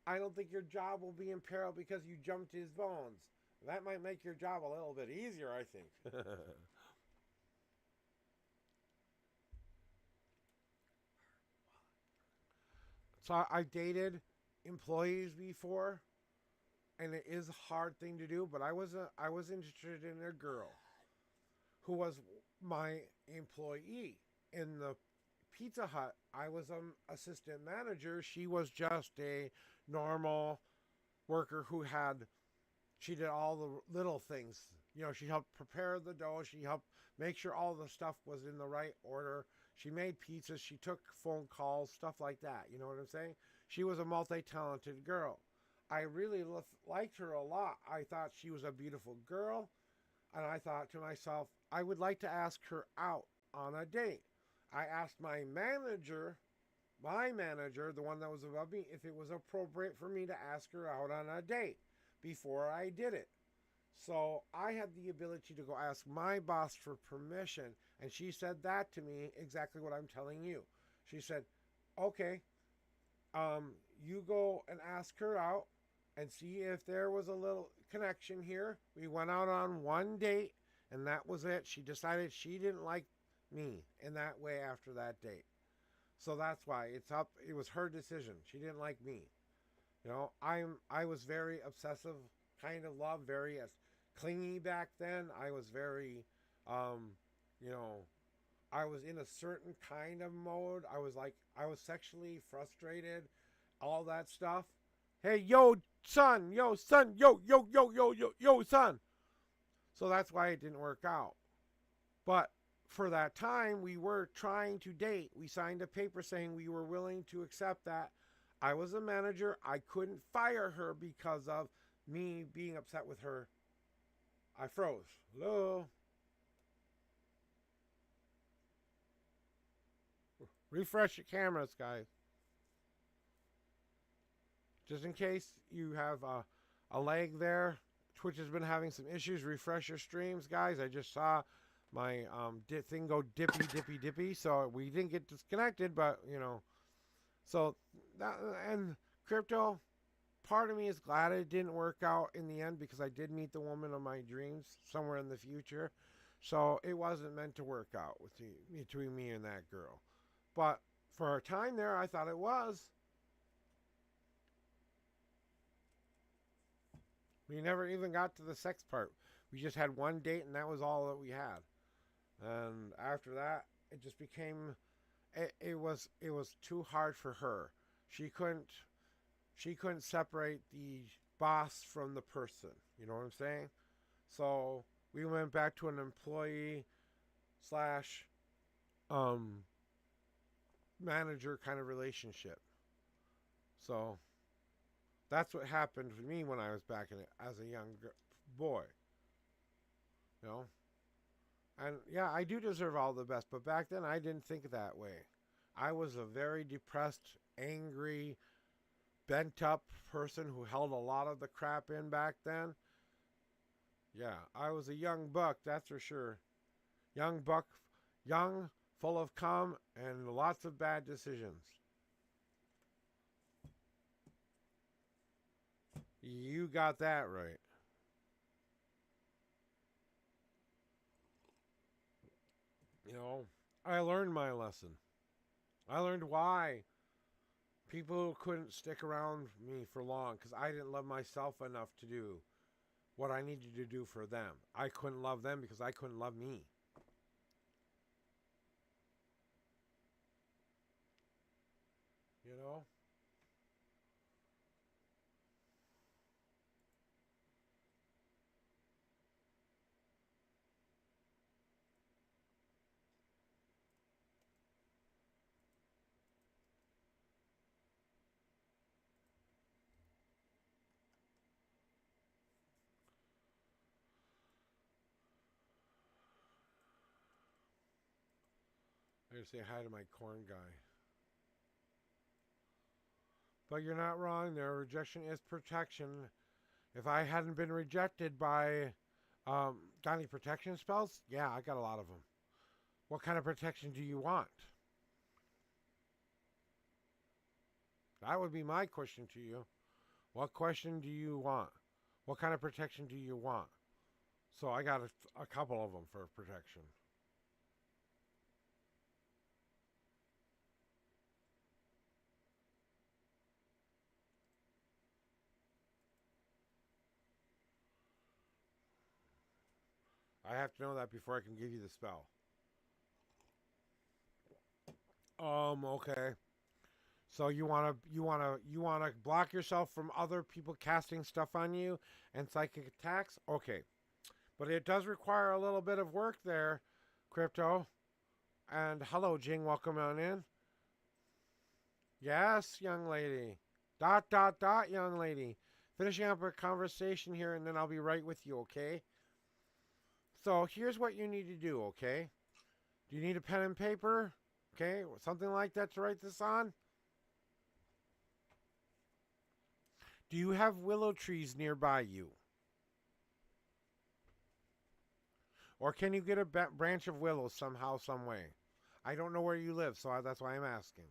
I don't think your job will be in peril because you jumped his bones. That might make your job a little bit easier, I think. So I dated employees before, and it is a hard thing to do, but I was interested in a girl who was my employee in the Pizza Hut. I was an assistant manager. She was just a normal worker she did all the little things. You know, she helped prepare the dough. She helped make sure all the stuff was in the right order. She made pizzas. She took phone calls, stuff like that. You know what I'm saying? She was a multi-talented girl. I really liked her a lot. I thought she was a beautiful girl. And I thought to myself, I would like to ask her out on a date. I asked my manager, the one that was above me, if it was appropriate for me to ask her out on a date before I did it. So I had the ability to go ask my boss for permission, And she said that to me, exactly what I'm telling you. She said, okay, you go and ask her out and see if there was a little connection here. We went out on one date, and that was it. She decided she didn't like me in that way after that date. So that's why it's up. It was her decision. She didn't like me. You know, I was very obsessive kind of love, very clingy back then. I was very, you know, I was in a certain kind of mode. I was sexually frustrated, all that stuff. Hey, yo, son, yo, son, yo, son. So that's why it didn't work out. But for that time, we were trying to date. We signed a paper saying we were willing to accept that. I was a manager. I couldn't fire her because of me being upset with her. I froze. Hello? Refresh your cameras, guys. Just in case you have a lag there. Twitch has been having some issues. Refresh your streams, guys. I just saw my thing go dippy. So we didn't get disconnected, but, you know. So, that, and crypto, part of me is glad it didn't work out in the end because I did meet the woman of my dreams somewhere in the future. So it wasn't meant to work out between me and that girl. But for a time there, I thought it was. We never even got to the sex part. We just had one date, and that was all that we had. And after that, it just became, it was too hard for her. She couldn't separate the boss from the person. You know what I'm saying? So we went back to an employee slash manager kind of relationship. So that's what happened to me when I was back in it as a young boy. You know? And yeah, I do deserve all the best, but back then I didn't think that way. I was a very depressed, angry, bent up person who held a lot of the crap in back then. Yeah, I was a young buck, that's for sure. Young buck, young, full of cum, and lots of bad decisions. You got that right. You know, I learned my lesson. I learned why people couldn't stick around me for long because I didn't love myself enough to do what I needed to do for them. I couldn't love them because I couldn't love me. You know? I gotta say hi to my corn guy. But you're not wrong there. Rejection is protection. If I hadn't been rejected by, got any protection spells? Yeah, I got a lot of them. What kind of protection do you want? That would be my question to you. What question do you want? What kind of protection do you want? So I got a couple of them for protection. I have to know that before I can give you the spell. Okay. So you wanna block yourself from other people casting stuff on you and psychic attacks? Okay. But it does require a little bit of work there, Crypto. And hello, Jing, welcome on in. Yes, young lady. ... young lady. Finishing up a conversation here and then I'll be right with you, okay? So here's what you need to do, okay? Do you need a pen and paper? Okay, something like that to write this on? Do you have willow trees nearby you? Or can you get a branch of willow somehow, some way? I don't know where you live, so that's why I'm asking.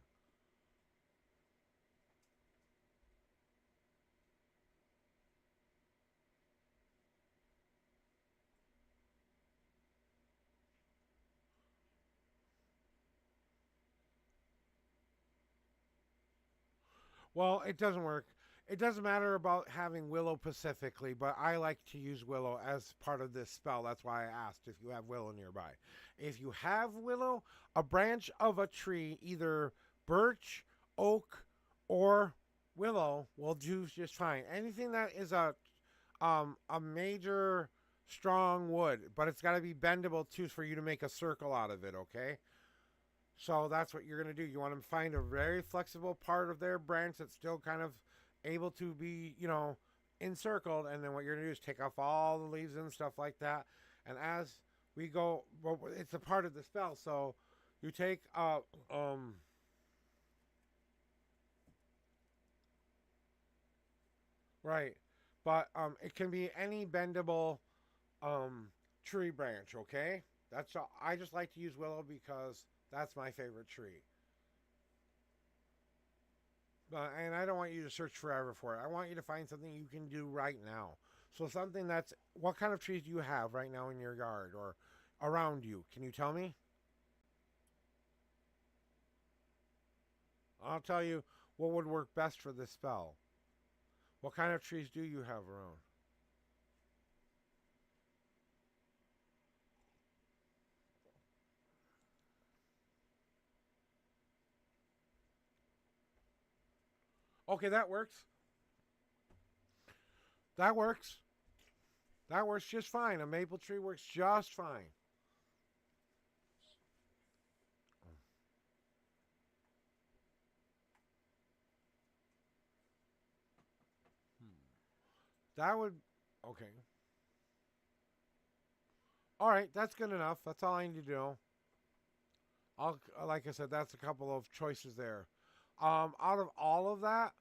Well, it doesn't work. It doesn't matter about having willow specifically, but I like to use willow as part of this spell. That's why I asked if you have willow nearby. If you have willow, a branch of a tree, either birch, oak, or willow, will do just fine. Anything that is a major strong wood, but it's got to be bendable too for you to make a circle out of it, okay? So that's what you're going to do. You want to find a very flexible part of their branch that's still kind of able to be, encircled. And then what you're going to do is take off all the leaves and stuff like that. And as we go, well, it's a part of the spell. So you take, right. But it can be any bendable tree branch, okay? That's all. I just like to use willow because that's my favorite tree. And I don't want you to search forever for it. I want you to find something you can do right now. So something that's, what kind of trees do you have right now in your yard or around you? Can you tell me? I'll tell you what would work best for this spell. What kind of trees do you have around? Okay, that works. That works. That works just fine. A maple tree works just fine. That would, okay. All right, that's good enough. That's all I need to do. Like I said, that's a couple of choices there. Out of all of that,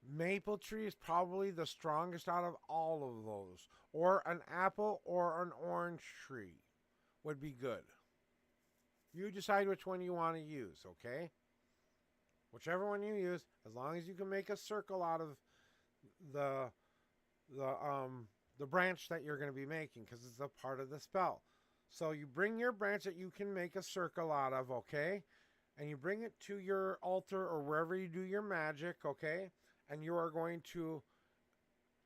maple tree is probably the strongest out of all of those. Or an apple or an orange tree would be good. You decide which one you want to use, okay? Whichever one you use, as long as you can make a circle out of the the branch that you're going to be making, because it's a part of the spell. So you bring your branch that you can make a circle out of, okay? And you bring it to your altar or wherever you do your magic, okay? And you are going to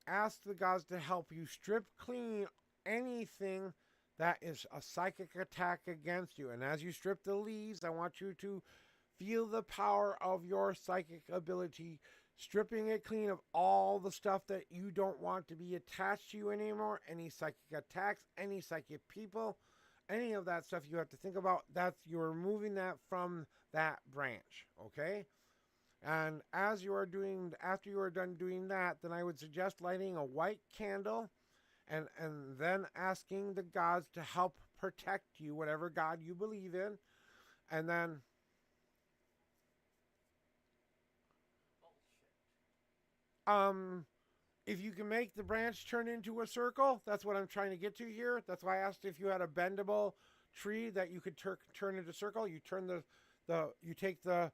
ask the gods to help you strip clean anything that is a psychic attack against you. And as you strip the leaves, I want you to feel the power of your psychic ability, stripping it clean of all the stuff that you don't want to be attached to you anymore, any psychic attacks, any psychic people, any of that stuff you have to think about. That's, you're removing that from that branch, okay? And as you are doing, after you are done doing that, then I would suggest lighting a white candle and then asking the gods to help protect you, whatever god you believe in. And then if you can make the branch turn into a circle, that's what I'm trying to get to here. That's why I asked if you had a bendable tree that you could turn into a circle. You turn you take the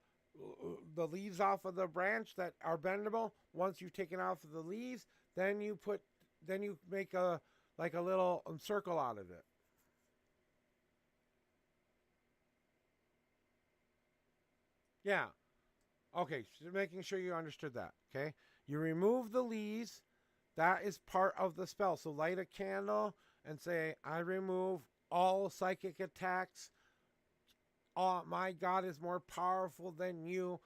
leaves off of the branch that are bendable. Once you've taken off the leaves, then you make a little circle out of it. Yeah. Okay, so making sure you understood that, okay? You remove the leaves. That is part of the spell. So light a candle and say, I remove all psychic attacks. My God is more powerful than you.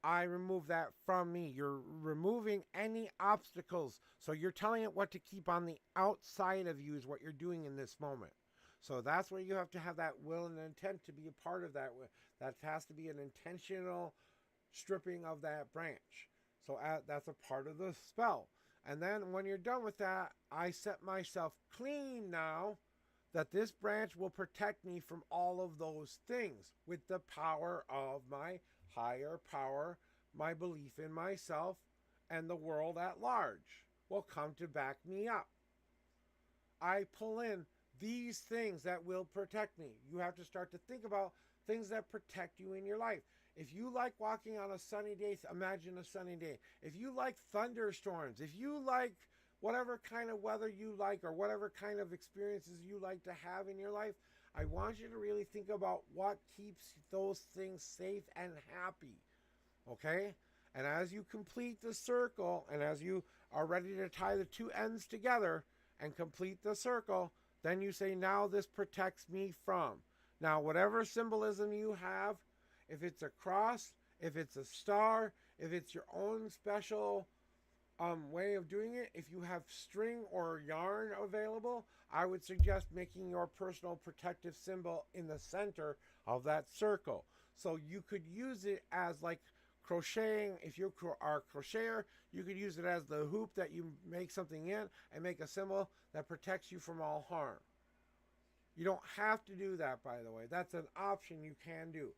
I remove that from me. You're removing any obstacles. So you're telling it what to keep on the outside of you is what you're doing in this moment. So that's where you have to have that will and intent to be a part of that. That has to be an intentional stripping of that branch. So that's a part of the spell. And then when you're done with that, I set myself clean now that this branch will protect me from all of those things with the power of my higher power, my belief in myself, and the world at large will come to back me up. I pull in these things that will protect me. You have to start to think about things that protect you in your life. If you like walking on a sunny day, imagine a sunny day. If you like thunderstorms, if you like whatever kind of weather you like or whatever kind of experiences you like to have in your life, I want you to really think about what keeps those things safe and happy. Okay? And as you complete the circle and as you are ready to tie the two ends together and complete the circle, then you say, now this protects me from. Now, whatever symbolism you have, if it's a cross, if it's a star, if it's your own special way of doing it, if you have string or yarn available, I would suggest making your personal protective symbol in the center of that circle. So you could use it as like crocheting. If you are a crocheter, you could use it as the hoop that you make something in and make a symbol that protects you from all harm. You don't have to do that, by the way. That's an option you can do.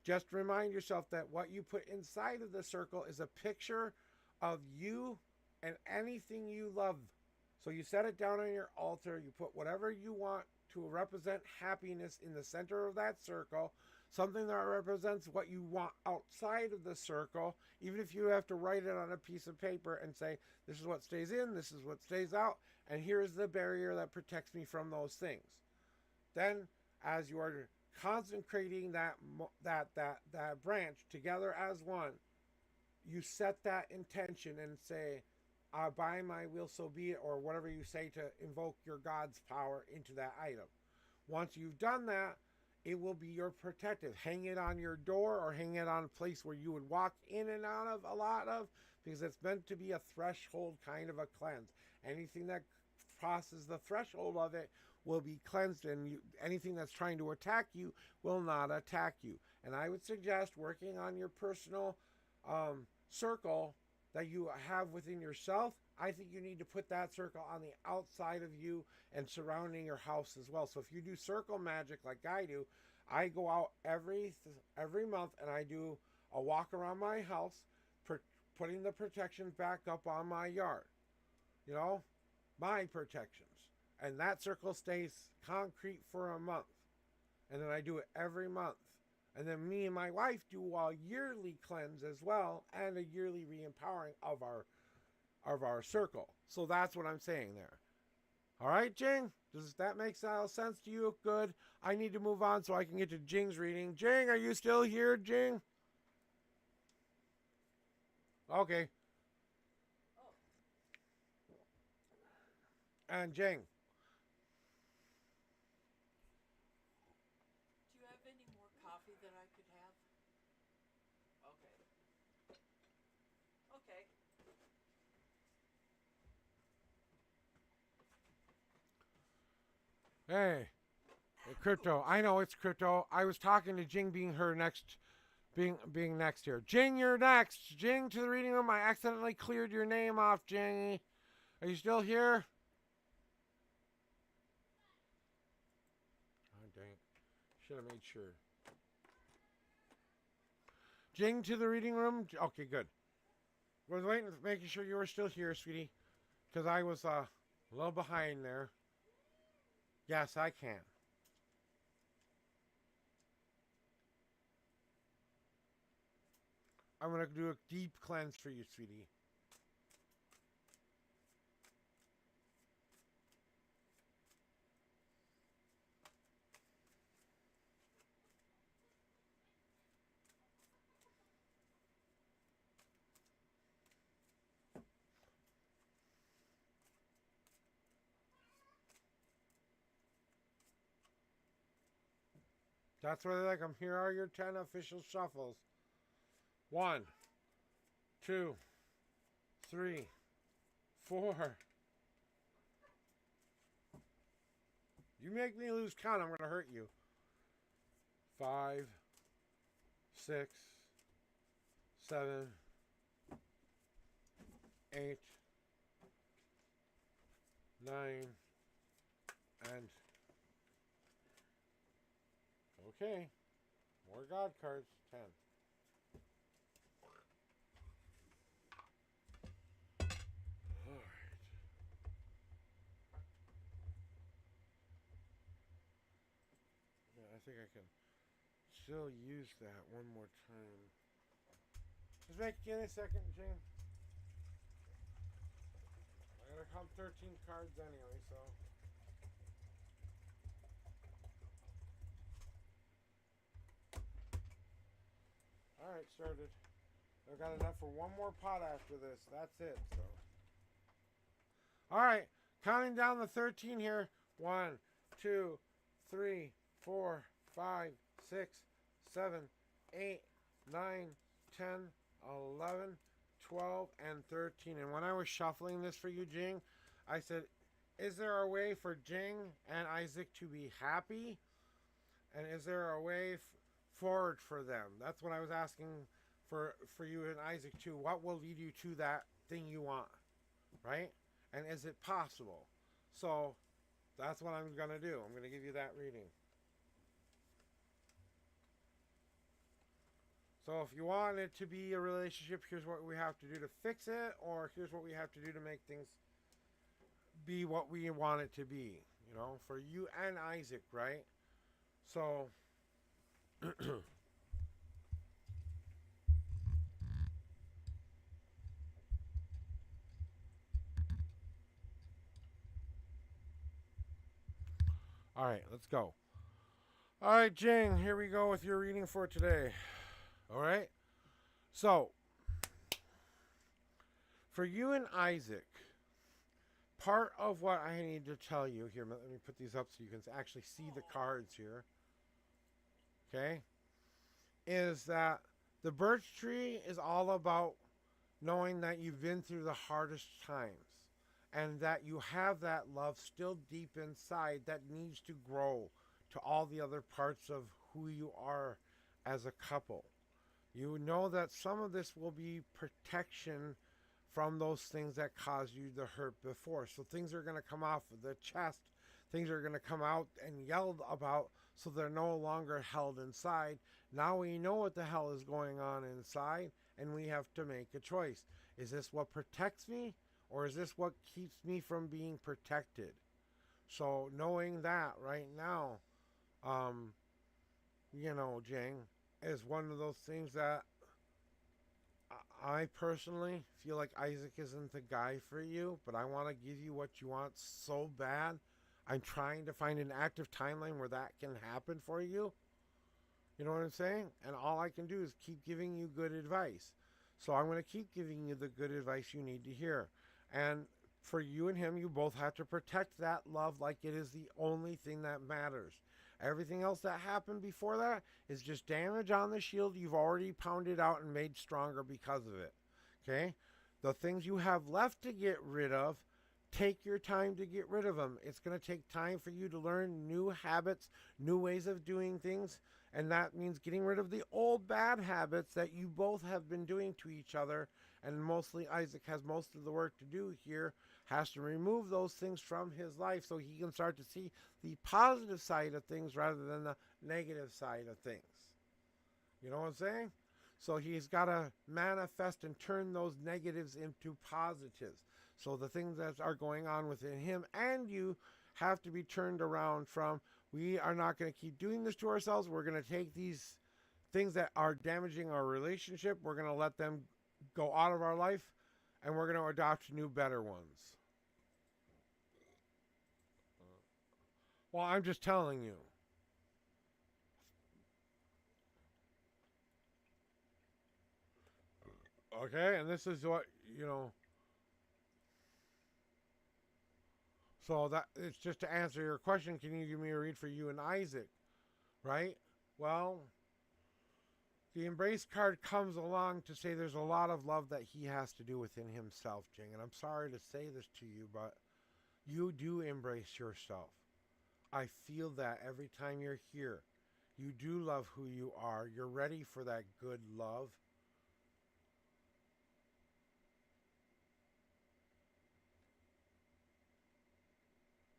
Just remind yourself that what you put inside of the circle is a picture of you and anything you love. So you set it down on your altar. You put whatever you want to represent happiness in the center of that circle. Something that represents what you want outside of the circle, even if you have to write it on a piece of paper and say, this is what stays in, this is what stays out, and here's the barrier that protects me from those things. Then, as you are consecrating that branch together as one, you set that intention and say, by my will so be it, or whatever you say to invoke your God's power into that item. Once you've done that, it will be your protective. Hang it on your door or hang it on a place where you would walk in and out of a lot of, because it's meant to be a threshold kind of a cleanse. Anything that crosses the threshold of it will be cleansed, and anything that's trying to attack you will not attack you. And I would suggest working on your personal circle that you have within yourself. I think you need to put that circle on the outside of you and surrounding your house as well. So if you do circle magic like I do, I go out every month and I do a walk around my house, putting the protections back up on my yard. You know, my protections. And that circle stays concrete for a month. And then I do it every month. And then me and my wife do a yearly cleanse as well, and a yearly re-empowering of our circle. So that's what I'm saying there. All right, Jing? Does that make sense to you? Good. I need to move on so I can get to Jing's reading. Jing, are you still here, Jing? Okay. And Jing. Do you have any more coffee that I could have? Okay. Hey, Crypto. I know it's Crypto. I was talking to Jing being next here. Jing, you're next. Jing, to the reading room. I accidentally cleared your name off, Jing. Are you still here? Oh, dang. Should have made sure. Jing, to the reading room. Okay, good. Was waiting, making sure you were still here, sweetie. Because I was a little behind there. Yes, I can. I'm going to do a deep cleanse for you, sweetie. That's where they like them. Here are your 10 official shuffles. 1, 2, 3, 4. You make me lose count, I'm going to hurt you. 5, 6, 7, 8, 9, and okay, more God cards, 10. Alright. think I can still use that one more time. Just give me a second, Jane. I gotta count 13 cards anyway, so. Alright, started. I've got enough for one more pot after this. That's it, so. Alright, counting down the 13 here. 1, 2, 3, 4, 5, 6, 7, 8, 9, 10, 11, 12, and 13. And when I was shuffling this for you, Jing, I said, is there a way for Jing and Isaac to be happy? And is there a way forward for them? That's what I was asking for you and Isaac too. What will lead you to that thing you want, right? And is it possible? So that's what I'm going to do. I'm going to give you that reading. So if you want it to be a relationship, here's what we have to do to fix it, or here's what we have to do to make things be what we want it to be, you know, for you and Isaac, right? So all right, let's go. All right, Jing, here we go with your reading for today. All right? So, for you and Isaac, part of what I need to tell you here, let me put these up so you can actually see the cards here. Okay? Is that the birch tree is all about knowing that you've been through the hardest times and that you have that love still deep inside that needs to grow to all the other parts of who you are as a couple. You know that some of this will be protection from those things that caused you the hurt before. So things are going to come off of the chest. Things are going to come out and yelled about, so they're no longer held inside. Now we know what the hell is going on inside, and we have to make a choice. Is this what protects me, or is this what keeps me from being protected? So knowing that right now, you know, Jing, is one of those things that I personally feel like Isaac isn't the guy for you, but I want to give you what you want so bad. I'm trying to find an active timeline where that can happen for you. You know what I'm saying? And all I can do is keep giving you good advice. So I'm going to keep giving you the good advice you need to hear. And for you and him, you both have to protect that love like it is the only thing that matters. Everything else that happened before that is just damage on the shield you've already pounded out and made stronger because of it. Okay? The things you have left to get rid of, take your time to get rid of them. It's going to take time for you to learn new habits, new ways of doing things, and that means getting rid of the old bad habits that you both have been doing to each other. And mostly Isaac has most of the work to do here, has to remove those things from his life so he can start to see the positive side of things rather than the negative side of things. You know what I'm saying? So he's got to manifest and turn those negatives into positives. So the things that are going on within him and you have to be turned around from, we are not going to keep doing this to ourselves. We're going to take these things that are damaging our relationship. We're going to let them go out of our life, and we're going to adopt new, better ones. Well, I'm just telling you. Okay, and this is what, you know. So that it's just to answer your question, can you give me a read for you and Isaac? Right? Well, the embrace card comes along to say there's a lot of love that he has to do within himself, Jing. And I'm sorry to say this to you, but you do embrace yourself. I feel that every time you're here. You do love who you are. You're ready for that good love.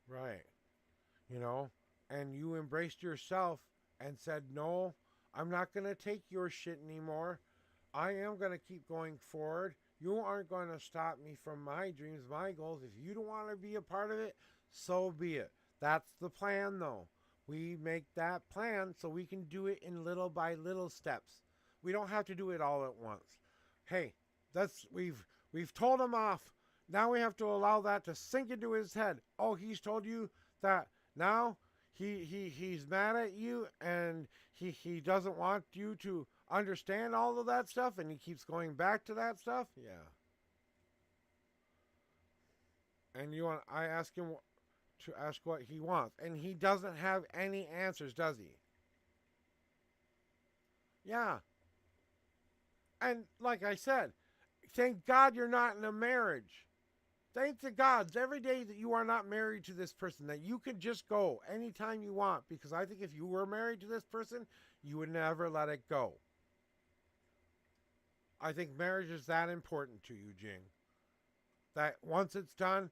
Right. You know, and you embraced yourself and said, no, I'm not going to take your shit anymore. I am going to keep going forward. You aren't going to stop me from my dreams, my goals. If you don't want to be a part of it, so be it. That's the plan, though. We make that plan so we can do it in little by little steps. We don't have to do it all at once. Hey, we've told him off. Now we have to allow that to sink into his head. Oh, he's told you that now he's mad at you and he doesn't want you to understand all of that stuff and he keeps going back to that stuff. Yeah. And I ask him to ask what he wants. And he doesn't have any answers, does he? Yeah. And like I said, thank God you're not in a marriage. Thank the gods every day that you are not married to this person, that you can just go anytime you want. Because I think if you were married to this person, you would never let it go. I think marriage is that important to you, Jing. That once it's done,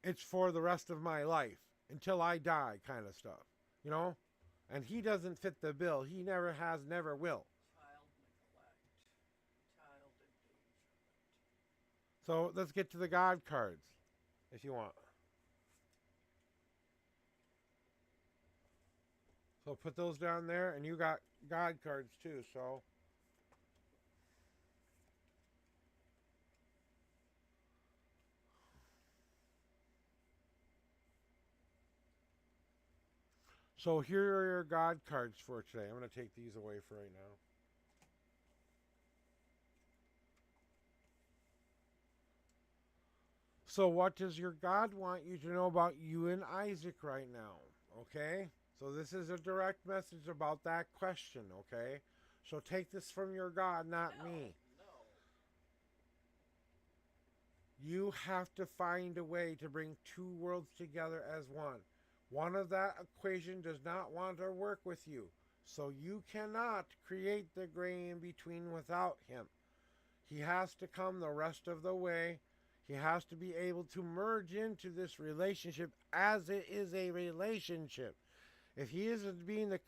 it's for the rest of my life. Until I die kind of stuff. You know? And he doesn't fit the bill. He never has, never will. Child neglect. Child endangerment. So let's get to the God cards, if you want. So put those down there, and you got God cards too, so. So here are your God cards for today. I'm going to take these away for right now. So what does your God want you to know about you and Isaac right now? Okay? So this is a direct message about that question, okay? So take this from your God, not me. No. You have to find a way to bring two worlds together as one. One of that equation does not want to work with you. So you cannot create the gray in between without him. He has to come the rest of the way. He has to be able to merge into this relationship as it is a relationship. If he isn't being the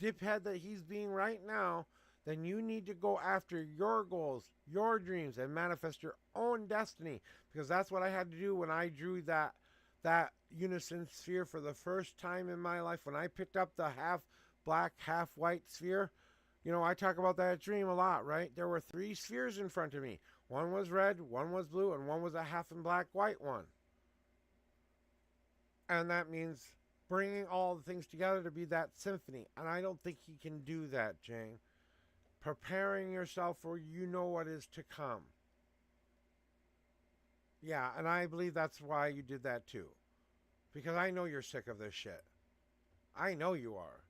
diphead that he's being right now, then you need to go after your goals, your dreams, and manifest your own destiny. Because that's what I had to do when I drew that unison sphere for the first time in my life. When I picked up the half black, half white sphere, you know, I talk about that dream a lot, right? There were 3 spheres in front of me. One was red, one was blue, and one was a half and black white one. And that means bringing all the things together to be that symphony. And I don't think he can do that, Jane. Preparing yourself for you know what is to come. Yeah, and I believe that's why you did that too. Because I know you're sick of this shit. I know you are.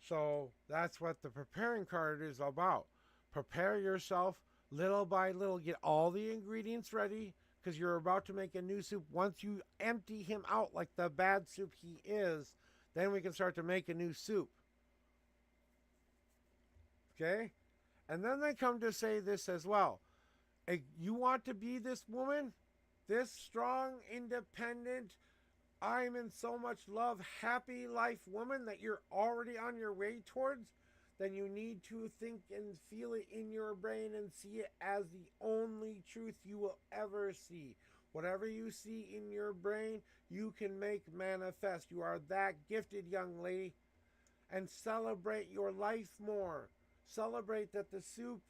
So that's what the preparing card is about. Prepare yourself little by little. Get all the ingredients ready because you're about to make a new soup. Once you empty him out like the bad soup he is, then we can start to make a new soup. Okay? And then they come to say this as well. You want to be this woman? This strong, independent, I'm in so much love, happy life woman that you're already on your way towards? Then you need to think and feel it in your brain and see it as the only truth you will ever see. Whatever you see in your brain, you can make manifest. You are that gifted, young lady. And celebrate your life more. Celebrate that the soup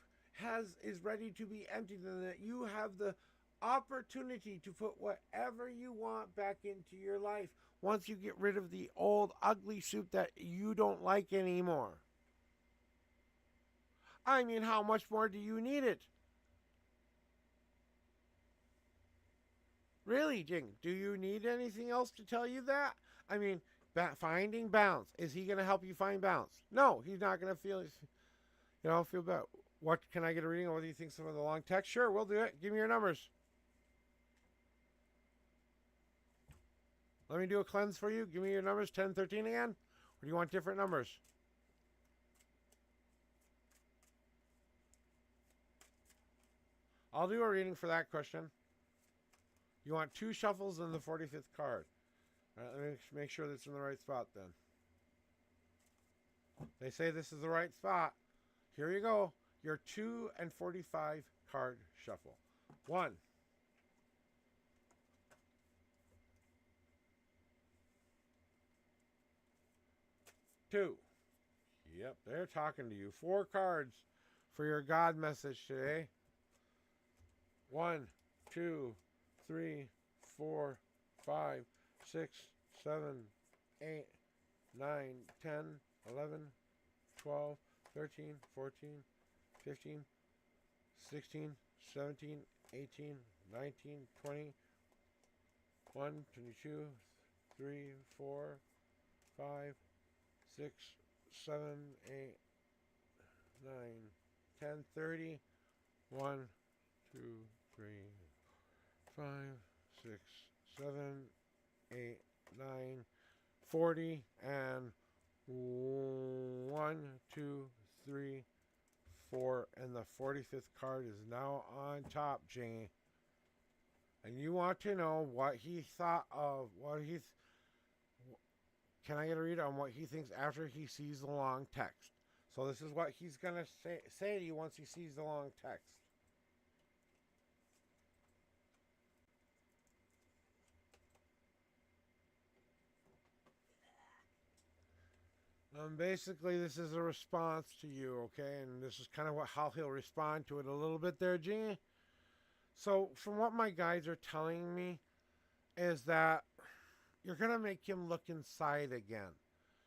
is ready to be emptied and that you have the opportunity to put whatever you want back into your life once you get rid of the old ugly soup that you don't like anymore. I mean, how much more do you need it? Really, Jing, do you need anything else to tell you that? I mean, finding balance. Is he going to help you find balance? No, he's not going to feel bad. What can I get a reading on? What do you think some of the long text? Sure, we'll do it. Give me your numbers. Let me do a cleanse for you. Give me your numbers, 10, 13 again. Or do you want different numbers? I'll do a reading for that question. You want 2 shuffles and the 45th card. All right, let me make sure that's in the right spot then. They say this is the right spot. Here you go. Your 2 and 45 card shuffle. 1. 2. Yep, they're talking to you. 4 cards for your God message today. 1, 2, 3, 4, 5, 6, 7, 8, 9, 10, 11, 12, 13, 14, 15, 16, 17, 18, 19, 20, 1, 22, 3, 4, 5, 6, 7, 8, 9, 10, 30, 1, 2, 3, 5, 6, 7, 8, 9, 40, and 1, 2, 3, 4, and the 45th card is now on top, Jingy. And you want to know what he thought of, can I get a read on what he thinks after he sees the long text? So this is what he's going to say to you once he sees the long text. Basically, this is a response to you, okay? And this is kind of how he'll respond to it a little bit there, Jingy. So, from what my guides are telling me, is that you're going to make him look inside again.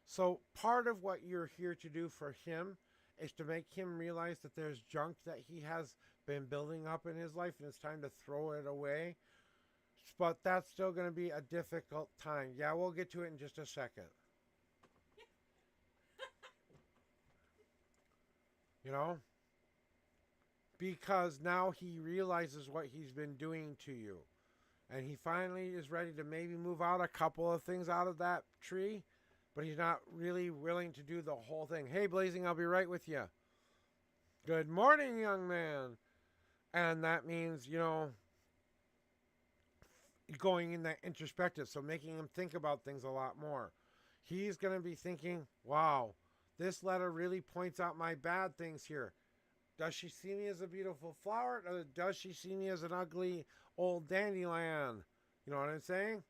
So, part of what you're here to do for him is to make him realize that there's junk that he has been building up in his life and it's time to throw it away. But that's still going to be a difficult time. Yeah, we'll get to it in just a second. You know? Because now he realizes what he's been doing to you. And he finally is ready to maybe move out a couple of things out of that tree. But he's not really willing to do the whole thing. Hey, Blazing, I'll be right with you. Good morning, young man. And that means, you know, going in that introspective. So making him think about things a lot more. He's going to be thinking, wow, this letter really points out my bad things here. Does she see me as a beautiful flower, or does she see me as an ugly old dandelion? You know what I'm saying?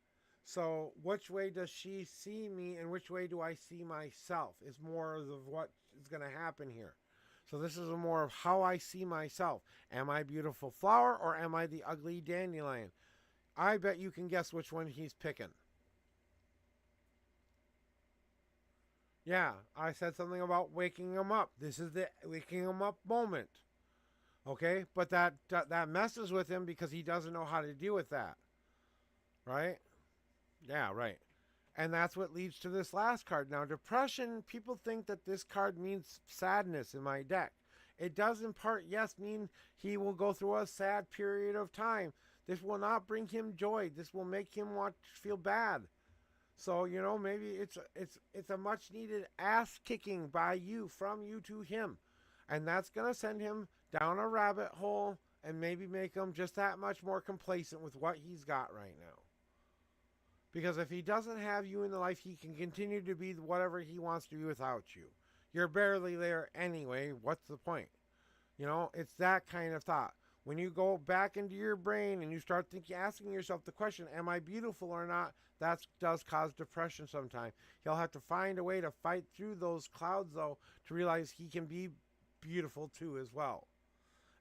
So which way does she see me and which way do I see myself is more of what is going to happen here. So this is more of how I see myself. Am I a beautiful flower or am I the ugly dandelion? I bet you can guess which one he's picking. Yeah, I said something about waking him up. This is the waking him up moment. Okay? But that messes with him because he doesn't know how to deal with that. Right? Yeah, right. And that's what leads to this last card. Now, depression, people think that this card means sadness in my deck. It does in part, yes, mean he will go through a sad period of time. This will not bring him joy. This will make him want to feel bad. So, you know, maybe it's a much needed ass kicking by you, from you to him. And that's going to send him down a rabbit hole and maybe make him just that much more complacent with what he's got right now. Because if he doesn't have you in the life, he can continue to be whatever he wants to be without you. You're barely there anyway. What's the point? You know, it's that kind of thought. When you go back into your brain and you start asking yourself the question, am I beautiful or not? That does cause depression sometimes. He'll have to find a way to fight through those clouds, though, to realize he can be beautiful, too, as well.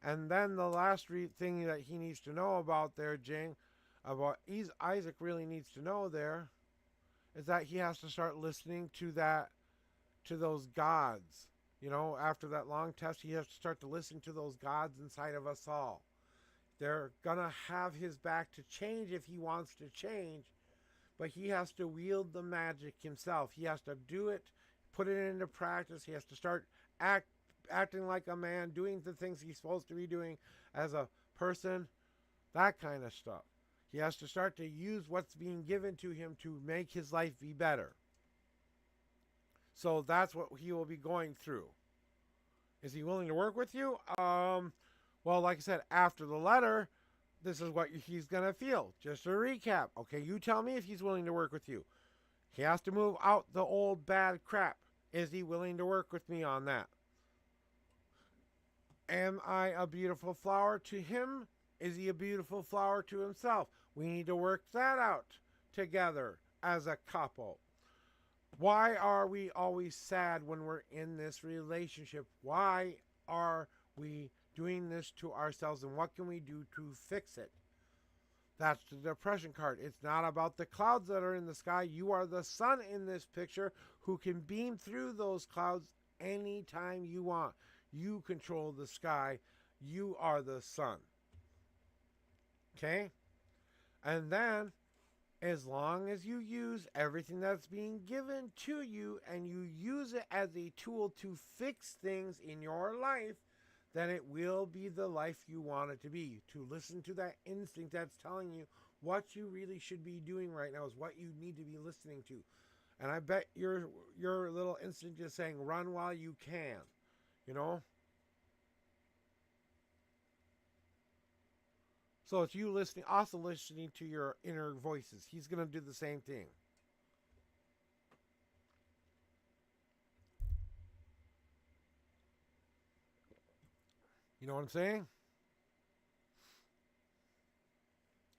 And then the last thing that he needs to know about there, Jing, about Isaac really needs to know there, is that he has to start listening to those gods. You know, after that long test, he has to start to listen to those gods inside of us all. They're going to have his back to change if he wants to change, but he has to wield the magic himself. He has to do it, put it into practice. He has to start acting like a man, doing the things he's supposed to be doing as a person, that kind of stuff. He has to start to use what's being given to him to make his life be better. So that's what he will be going through. Is he willing to work with you? Well, like I said, after the letter, this is what he's going to feel. Just to recap. Okay, you tell me if he's willing to work with you. He has to move out the old bad crap. Is he willing to work with me on that? Am I a beautiful flower to him? Is he a beautiful flower to himself? We need to work that out together as a couple. Why are we always sad when we're in this relationship? Why are we doing this to ourselves, and what can we do to fix it? That's the depression card. It's not about the clouds that are in the sky. You are the sun in this picture who can beam through those clouds anytime you want. You control the sky. You are the sun. Okay? And then, as long as you use everything that's being given to you and you use it as a tool to fix things in your life, then it will be the life you want it to be. To listen to that instinct that's telling you what you really should be doing right now is what you need to be listening to. And I bet your little instinct is saying, run while you can. You know? So it's you listening, also listening to your inner voices. He's going to do the same thing. You know what I'm saying?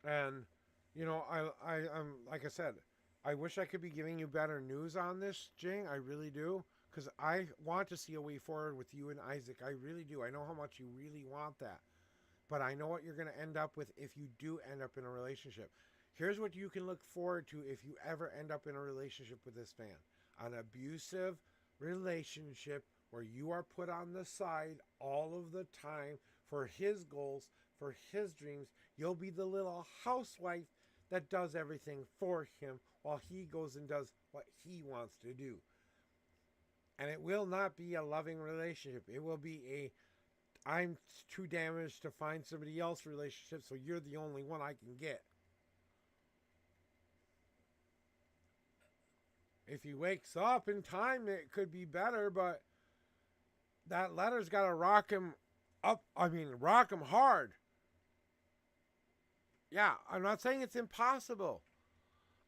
And, you know, I'm like I said, I wish I could be giving you better news on this, Jing. I really do. Because I want to see a way forward with you and Isaac. I really do. I know how much you really want that. But I know what you're going to end up with if you do end up in a relationship. Here's what you can look forward to if you ever end up in a relationship with this man. An abusive relationship where you are put on the side all of the time for his goals, for his dreams. You'll be the little housewife that does everything for him while he goes and does what he wants to do. And it will not be a loving relationship. It will be a I'm too damaged to find somebody else relationship, so you're the only one I can get. If he wakes up in time, it could be better, but that letter's got to rock him up. I mean, rock him hard. Yeah, I'm not saying it's impossible.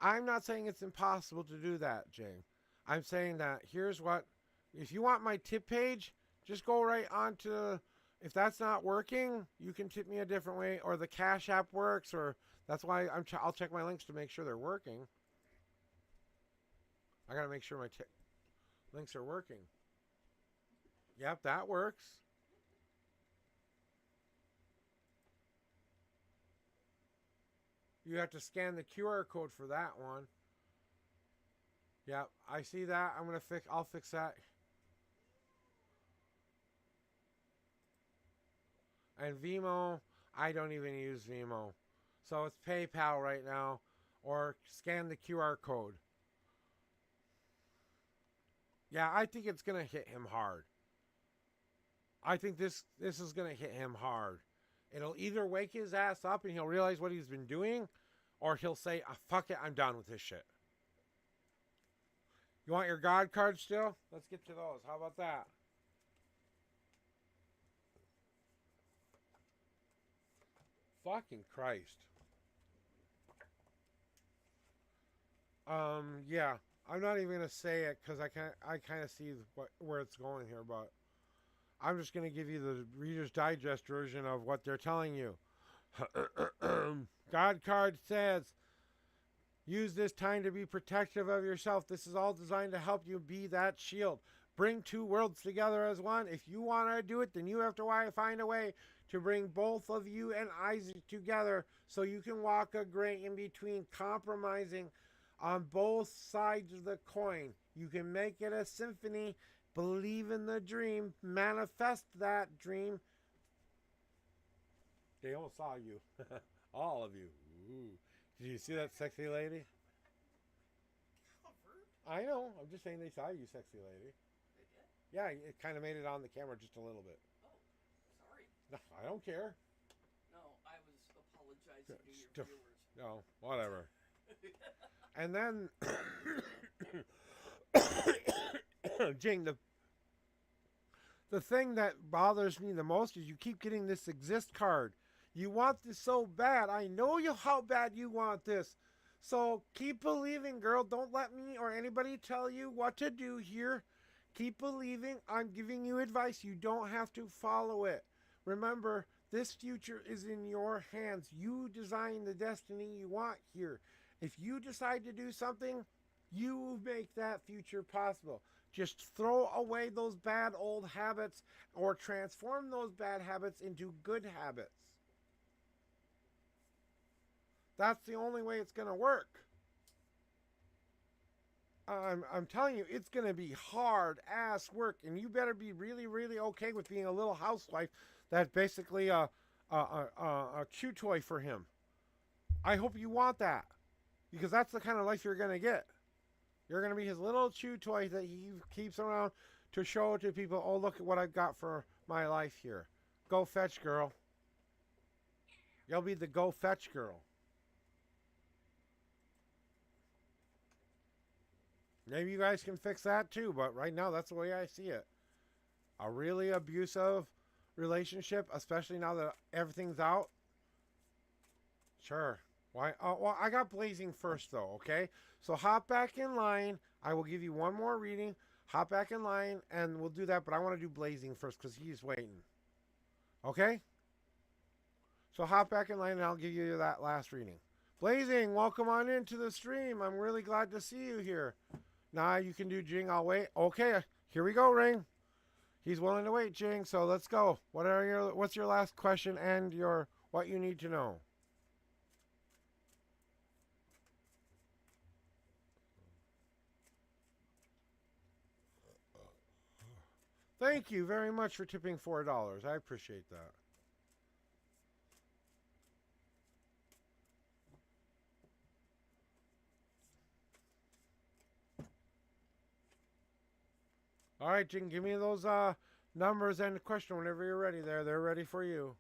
I'm not saying it's impossible to do that, Jane. I'm saying that here's what, if you want my tip page, just go right on to, if that's not working, you can tip me a different way, or the Cash App works, or that's why I'll check my links to make sure they're working. I got to make sure my links are working. Yep, that works. You have to scan the QR code for that one. Yep, I see that. I'll fix that. And Vimo, I don't even use Vimo. So it's PayPal right now, or scan the QR code. Yeah, I think it's going to hit him hard. I think this is going to hit him hard. It'll either wake his ass up and he'll realize what he's been doing, or he'll say, fuck it, I'm done with this shit. You want your God card still? Let's get to those. How about that? Fucking Christ. Yeah. I'm not even going to say it because I kind of see where it's going here, but I'm just going to give you the Reader's Digest version of what they're telling you. God card says, use this time to be protective of yourself. This is all designed to help you be that shield. Bring two worlds together as one. If you want to do it, then you have to find a way to bring both of you and Isaac together so you can walk a gray in between, compromising on both sides of the coin. You can make it a symphony. Believe in the dream. Manifest that dream. They all saw you. All of you. Ooh. Did you see that sexy lady? I know. I'm just saying they saw you, sexy lady. They did? Yeah, it kind of made it on the camera just a little bit. Oh, sorry. No, I don't care. No, I was apologizing to your viewers. No, whatever. And then, Jing, the thing that bothers me the most is you keep getting this exist card. You want this so bad. I know how bad you want this. So keep believing, girl. Don't let me or anybody tell you what to do here. Keep believing. I'm giving you advice. You don't have to follow it. Remember, this future is in your hands. You design the destiny you want here. If you decide to do something, You make that future possible. Just throw away those bad old habits or transform those bad habits into good habits. That's the only way it's going to work. I'm telling you, it's going to be hard ass work, and you better be really, really okay with being a little housewife that's basically a chew toy for him. I hope you want that, because that's the kind of life you're going to get. You're going to be his little chew toy that he keeps around to show to people, oh, look at what I've got for my life here. Go fetch, girl. You'll be the go fetch girl. Maybe you guys can fix that too, but right now that's the way I see it. A really abusive relationship, especially now that everything's out. Sure. Why? Well, I got Blazing first though, okay? So hop back in line. I will give you one more reading. Hop back in line and we'll do that, but I want to do Blazing first because he's waiting. Okay? So hop back in line and I'll give you that last reading. Blazing, welcome on into the stream. I'm really glad to see you here. Now you can do Jing, I'll wait. Okay, here we go, Ring. He's willing to wait, Jing, so let's go. What's your last question and what you need to know? Thank you very much for tipping $4. I appreciate that. All right, Jing, give me those numbers and the question whenever you're ready there. They're ready for you.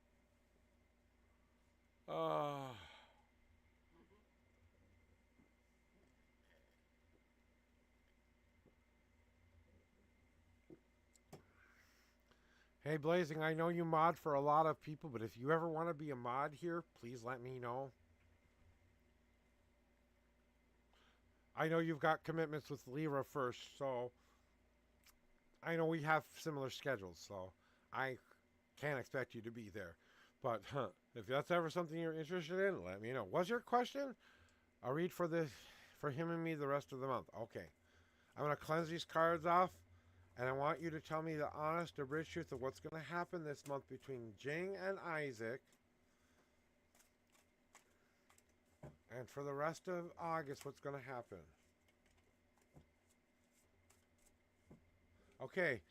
Hey, Blazing, I know you mod for a lot of people, but if you ever want to be a mod here, please let me know. I know you've got commitments with Lyra first, so I know we have similar schedules, so I can't expect you to be there. But if that's ever something you're interested in, let me know. What's your question? I'll read for him and me the rest of the month. Okay. I'm going to cleanse these cards off, and I want you to tell me the honest, abridged truth of what's going to happen this month between Jing and Isaac. And for the rest of August, what's going to happen? Okay,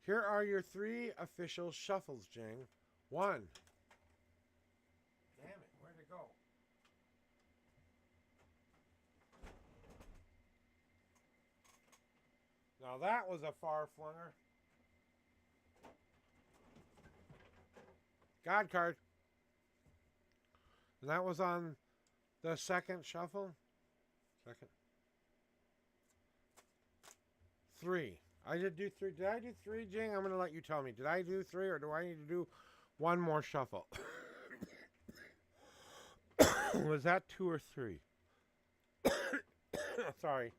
here are your 3 official shuffles, Jing. 1. Damn it, where'd it go? Now that was a far flunger. God card. And that was on the second shuffle. Second. 3. I did do 3. Did I do 3, Jing? I'm going to let you tell me. Did I do 3 or do I need to do one more shuffle? Was that 2 or 3? Sorry.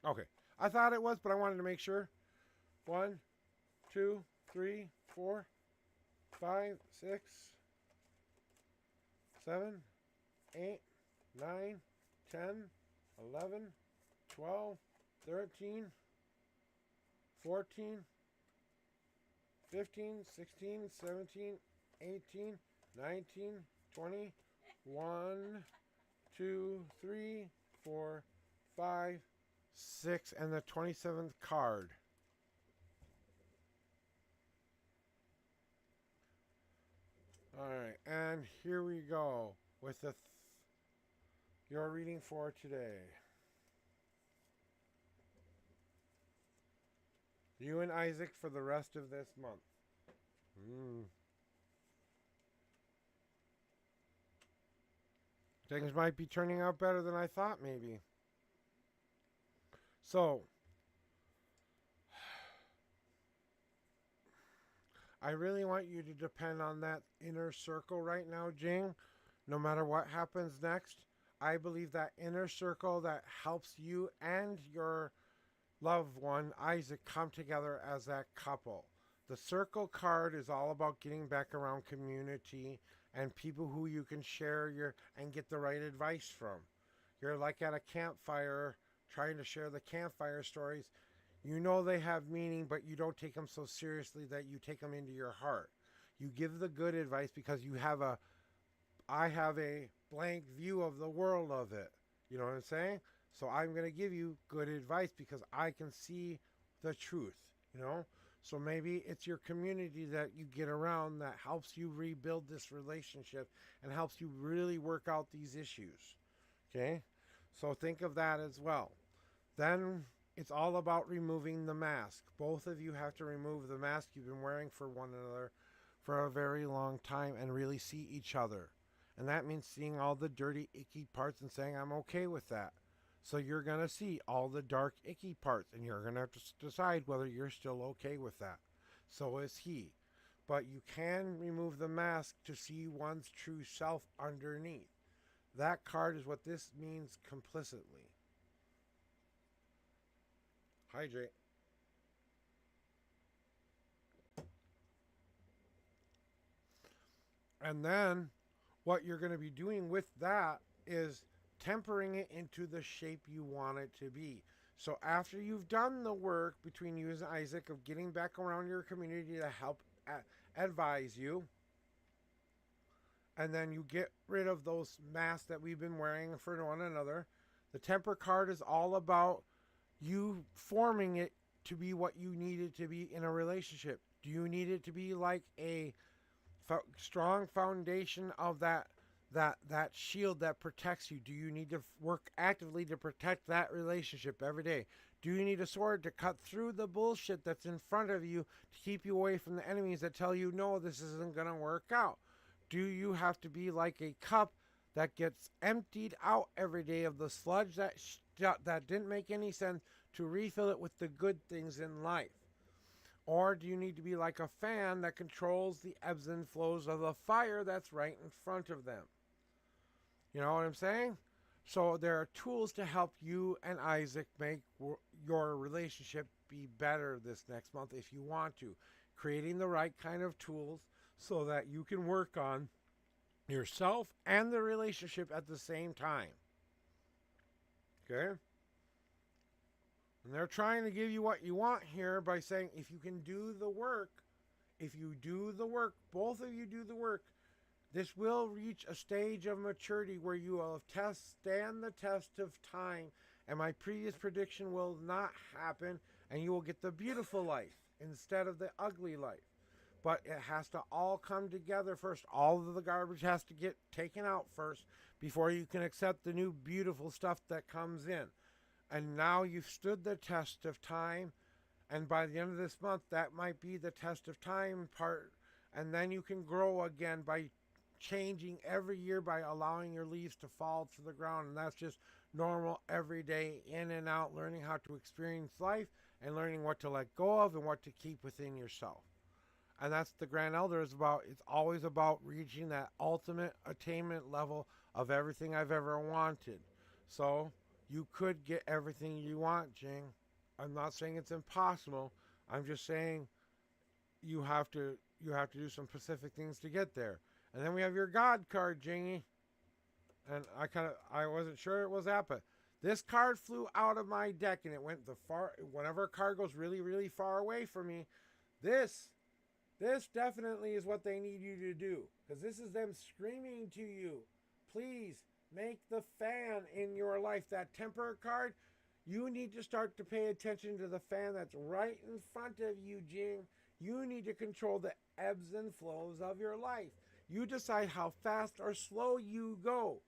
Okay. I thought it was, but I wanted to make sure. 1, 2, 3, 4, 5, 6, 7, 8, 9, 10, 11, 12, 13, 14, 15, 16, 17, 18, 19, 20, 1, 2, 3, 4, 5, 6, and the 27th card. All right, and here we go with your reading for today. You and Isaac for the rest of this month. Things might be turning out better than I thought, maybe. So, I really want you to depend on that inner circle right now, Jing. No matter what happens next, I believe that inner circle that helps you and your loved one, Isaac, come together as that couple. The circle card is all about getting back around community and people who you can share your and get the right advice from. You're like at a campfire trying to share the campfire stories. You know they have meaning, but you don't take them so seriously that you take them into your heart. You give the good advice because I have a blank view of the world of it. You know what I'm saying? So I'm going to give you good advice because I can see the truth, you know? So maybe it's your community that you get around that helps you rebuild this relationship and helps you really work out these issues. Okay? So think of that as well. Then it's all about removing the mask. Both of you have to remove the mask you've been wearing for one another for a very long time and really see each other. And that means seeing all the dirty, icky parts and saying, I'm okay with that. So you're going to see all the dark, icky parts, and you're going to have to decide whether you're still okay with that. So is he. But you can remove the mask to see one's true self underneath. That card is what this means complicitly. Hydrate. And then what you're going to be doing with that is tempering it into the shape you want it to be. So after you've done the work between you and Isaac of getting back around your community to help advise you, and then you get rid of those masks that we've been wearing for one another, the temper card is all about you forming it to be what you need it to be in a relationship. Do you need it to be like a strong foundation of that shield that protects you? Do you need to work actively to protect that relationship every day? Do you need a sword to cut through the bullshit that's in front of you to keep you away from the enemies that tell you, no, this isn't going to work out? Do you have to be like a cup that gets emptied out every day of the sludge that didn't make any sense to refill it with the good things in life? Or do you need to be like a fan that controls the ebbs and flows of the fire that's right in front of them? You know what I'm saying? So there are tools to help you and Isaac make your relationship be better this next month if you want to. Creating the right kind of tools so that you can work on yourself and the relationship at the same time. Okay? And they're trying to give you what you want here by saying if you can do the work, both of you do the work, this will reach a stage of maturity where you will stand the test of time, and my previous prediction will not happen, and you will get the beautiful life instead of the ugly life. But it has to all come together first. All of the garbage has to get taken out first before you can accept the new beautiful stuff that comes in. And now you've stood the test of time, and by the end of this month, that might be the test of time part, and then you can grow again by changing every year, by allowing your leaves to fall to the ground. And that's just normal, everyday, in and out, learning how to experience life and learning what to let go of and what to keep within yourself. And that's the Grand Elder is about. It's always about reaching that ultimate attainment level of everything I've ever wanted. So you could get everything you want, Jing. I'm not saying it's impossible. I'm just saying you have to do some specific things to get there. And then we have your God card, Jingy. And I wasn't sure it was that, but this card flew out of my deck and it went whenever a card goes really, really far away from me, this definitely is what they need you to do. Because this is them screaming to you, please make the fan in your life. That temper card, you need to start to pay attention to the fan that's right in front of you, Jing. You need to control the ebbs and flows of your life. You decide how fast or slow you go.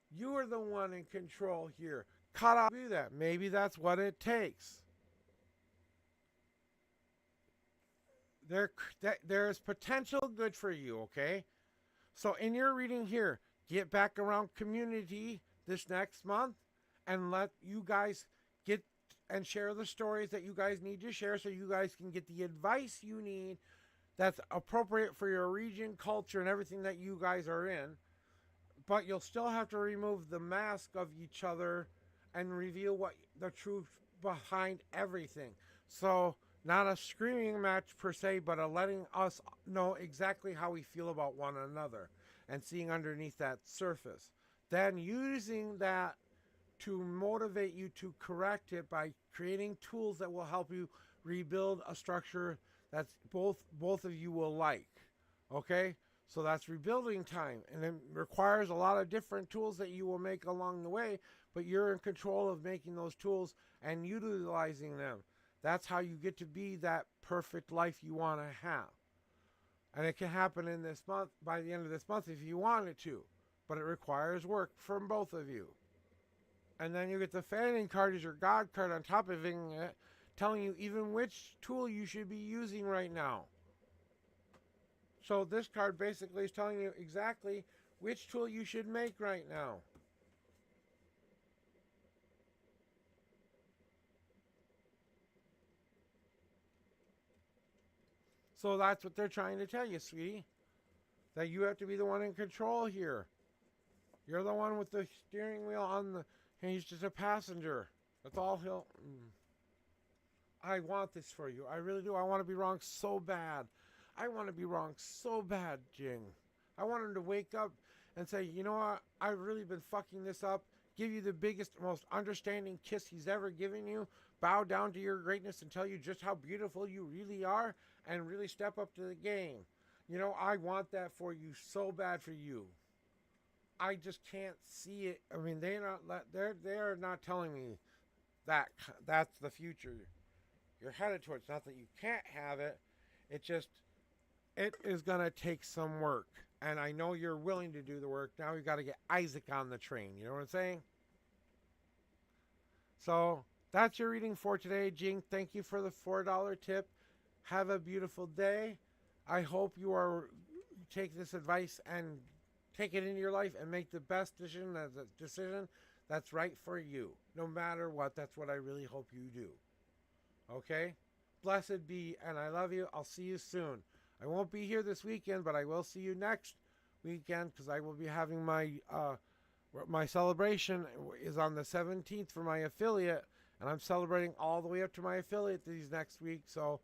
You are the one in control here. Cut off, do that. Maybe that's what it takes. There is potential good for you, okay? So in your reading here, get back around community this next month and let you guys get and share the stories that you guys need to share so you guys can get the advice you need that's appropriate for your region, culture, and everything that you guys are in. But you'll still have to remove the mask of each other and reveal what the truth behind everything. So Not a screaming match per se, but a letting us know exactly how we feel about one another and seeing underneath that surface. Then using that to motivate you to correct it by creating tools that will help you rebuild a structure that's both of you will like. Okay? So that's rebuilding time, and it requires a lot of different tools that you will make along the way, but you're in control of making those tools and utilizing them. That's how you get to be that perfect life you want to have. And it can happen in this month, by the end of this month if you want it to, but it requires work from both of you. And then you get the Fanning card as your God card on top of it, telling you even which tool you should be using right now. So this card basically is telling you exactly which tool you should make right now. So that's what they're trying to tell you, sweetie. That you have to be the one in control here. You're the one with the steering wheel on the... And he's just a passenger. That's all he'll... I want this for you. I really do. I want to be wrong so bad. I want to be wrong so bad, Jing. I want him to wake up and say, you know what? I've really been fucking this up. Give you the biggest, most understanding kiss he's ever given you. Bow down to your greatness and tell you just how beautiful you really are. And really step up to the game. You know, I want that for you so bad for you. I just can't see it. I mean, they're not telling me that that's the future you're headed towards. Not that you can't have it. It is gonna take some work, and I know you're willing to do the work. Now we got to get Isaac on the train. You know what I'm saying? So that's your reading for today, Jing. Thank you for the $4 tip. Have a beautiful day. I hope you are take this advice and take it into your life and make the best decision that's right for you. No matter what, that's what I really hope you do. Okay? Blessed be, and I love you. I'll see you soon. I won't be here this weekend, but I will see you next weekend because I will be having my celebration is on the 17th for my affiliate, and I'm celebrating all the way up to my affiliate these next week. So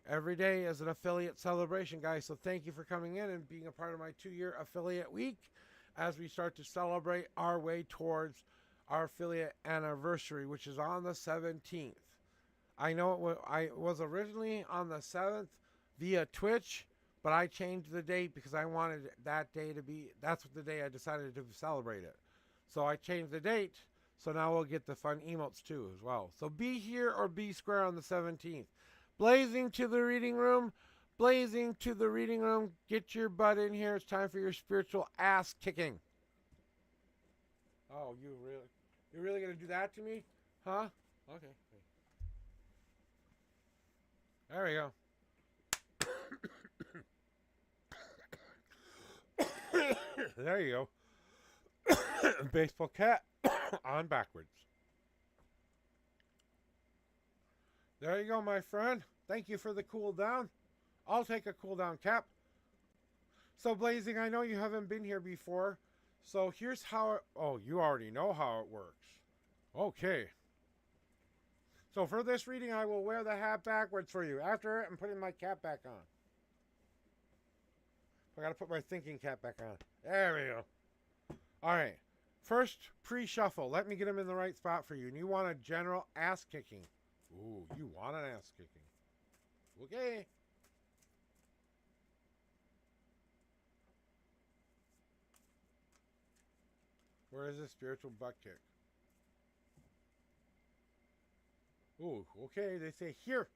every day is an affiliate celebration, guys. So thank you for coming in and being a part of my 2-year affiliate week as we start to celebrate our way towards our affiliate anniversary, which is on the 17th. I know I was originally on the 7th via Twitch, but I changed the date because I wanted that day to be, that's what the day I decided to celebrate it. So I changed the date, so now we'll get the fun emotes too as well. So be here or be square on the 17th. Blazing to the reading room. Blazing to the reading room. Get your butt in here. It's time for your spiritual ass kicking. Oh, you're really going to do that to me? Huh? Okay. There we go. There you go. Baseball cat on backwards. There you go, my friend. Thank you for the cool down. I'll take a cool down cap. So, Blazing, I know you haven't been here before. So, here's how it... Oh, you already know how it works. Okay. So, for this reading, I will wear the hat backwards for you. After it, I'm putting my cap back on. I gotta put my thinking cap back on. There we go. Alright. First, pre-shuffle. Let me get him in the right spot for you. And you want a general ass kicking. Ooh, you want an ass kicking. Okay. Where is this spiritual butt kick? Ooh, okay, they say here.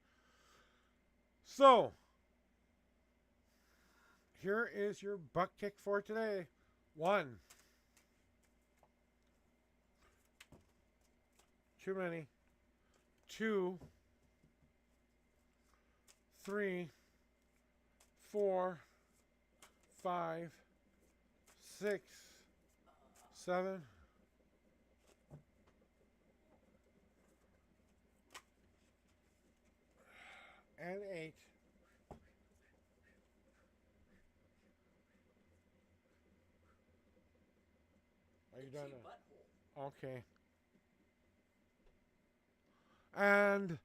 So, here is your butt kick for today. 1. Too many. 2, 3, 4, 5, 6, 7, and 8. Are you done? Okay. And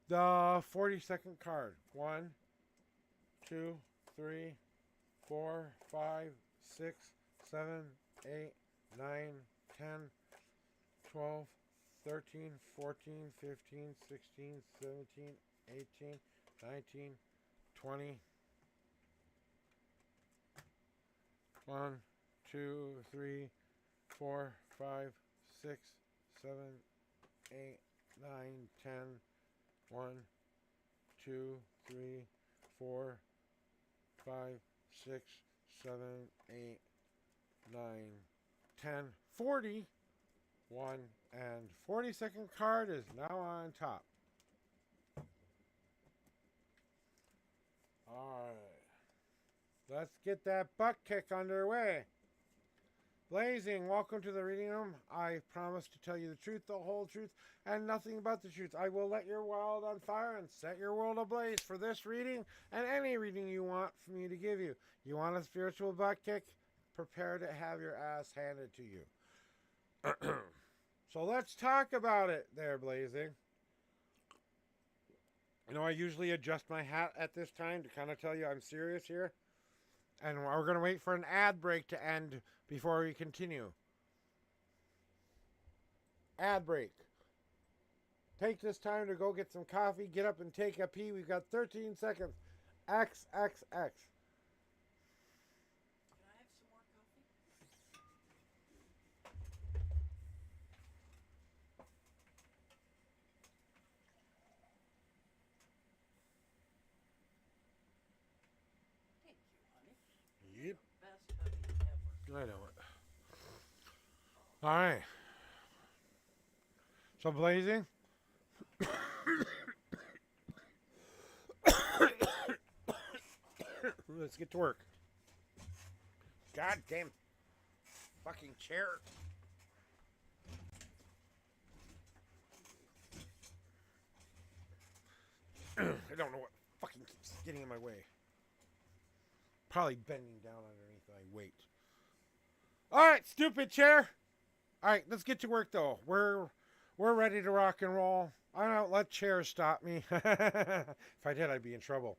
The 40-second card. 1, 2, 3, 4, 5, 6, 7, 8, 9, 10, 12, 13, 14, 15, 16, 17, 18, 19, 20. 1, 2, 3, 4, 5, 6, 7, 8, 9, 10. 1, 2, 3, 4, 5, 6, 7, 8, 9, 10, 40. 1 and 42nd card is now on top. Alright. Let's get that butt kick underway. Blazing, welcome to the reading room. I promise to tell you the truth, the whole truth, and nothing but the truth. I will let your world on fire and set your world ablaze for this reading and any reading you want for me to give you. You want a spiritual butt kick? Prepare to have your ass handed to you. So let's talk about it there, Blazing. You know, I usually adjust my hat at this time to kind of tell you I'm serious here. And we're going to wait for an ad break to end before we continue. Ad break. Take this time to go get some coffee, get up and take a pee. We've got 13 seconds. XXX. Can I have some more coffee? Thank you, honey. Yep. Best honey ever. I know it. All right. So, Blazing. Let's get to work. God damn fucking chair. I don't know what fucking keeps getting in my way. Probably bending down underneath my weight. Alright, stupid chair. Alright, let's get to work though. We're ready to rock and roll. I don't let chairs stop me. If I did, I'd be in trouble.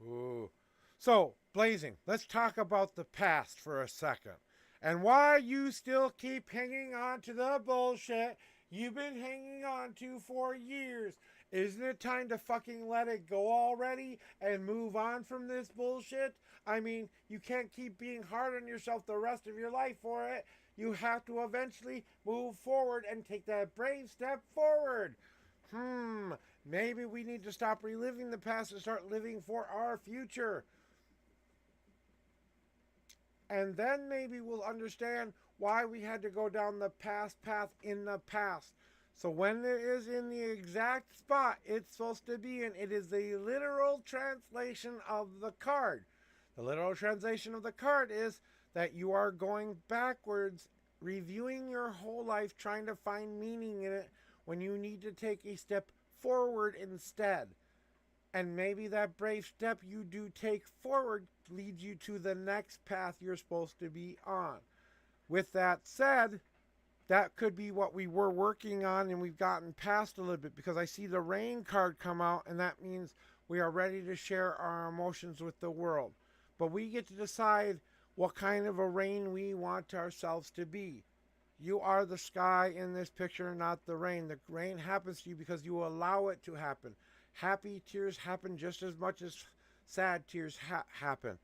Ooh. So, Blazing, let's talk about the past for a second. And why you still keep hanging on to the bullshit you've been hanging on to for years. Isn't it time to fucking let it go already and move on from this bullshit? I mean, you can't keep being hard on yourself the rest of your life for it. You have to eventually move forward and take that brave step forward. Maybe we need to stop reliving the past and start living for our future. And then maybe we'll understand why we had to go down the past path in the past. So when it is in the exact spot it's supposed to be in, it is the literal translation of the card. The literal translation of the card is that you are going backwards, reviewing your whole life, trying to find meaning in it when you need to take a step forward instead. And maybe that brave step you do take forward leads you to the next path you're supposed to be on. With that said, that could be what we were working on and we've gotten past a little bit, because I see the rain card come out and that means we are ready to share our emotions with the world. But we get to decide what kind of a rain we want ourselves to be. You are the sky in this picture, not the rain. The rain happens to you because you allow it to happen. Happy tears happen just as much as sad tears happen.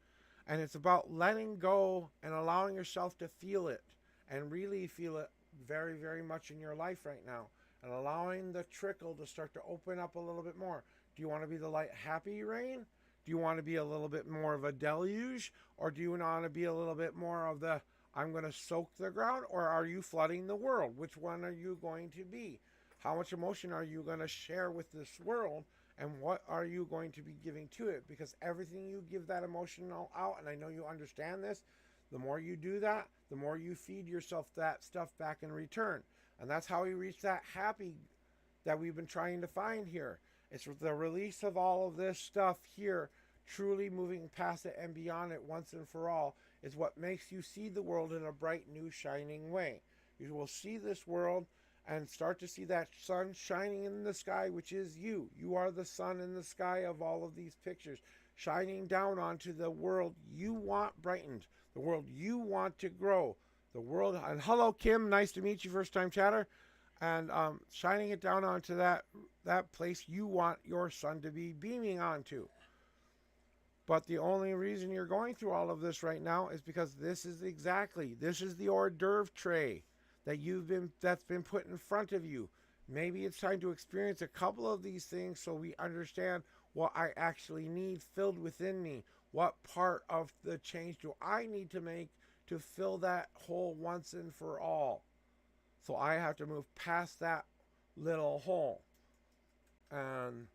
And it's about letting go and allowing yourself to feel it and really feel it very, very much in your life right now, and allowing the trickle to start to open up a little bit more. Do you want to be the light, happy rain? Do you want to be a little bit more of a deluge? Or do you want to be a little bit more of the, I'm going to soak the ground? Or are you flooding the world? Which one are you going to be? How much emotion are you going to share with this world? And what are you going to be giving to it? Because everything you give that emotional out, and I know you understand this, the more you do that, the more you feed yourself that stuff back in return. And that's how we reach that happy that we've been trying to find here. It's the release of all of this stuff here, truly moving past it and beyond it once and for all, is what makes you see the world in a bright, new, shining way. You will see this world and start to see that sun shining in the sky, which is you. You are the sun in the sky of all of these pictures, shining down onto the world you want brightened, the world you want to grow, the world. And hello, Kim. Nice to meet you, first time chatter. And shining it down onto that place you want your sun to be beaming onto. But the only reason you're going through all of this right now is because this is the hors d'oeuvre tray that's been put in front of you. Maybe it's time to experience a couple of these things so we understand what I actually need filled within me. What part of the change do I need to make to fill that hole once and for all? So I have to move past that little hole. And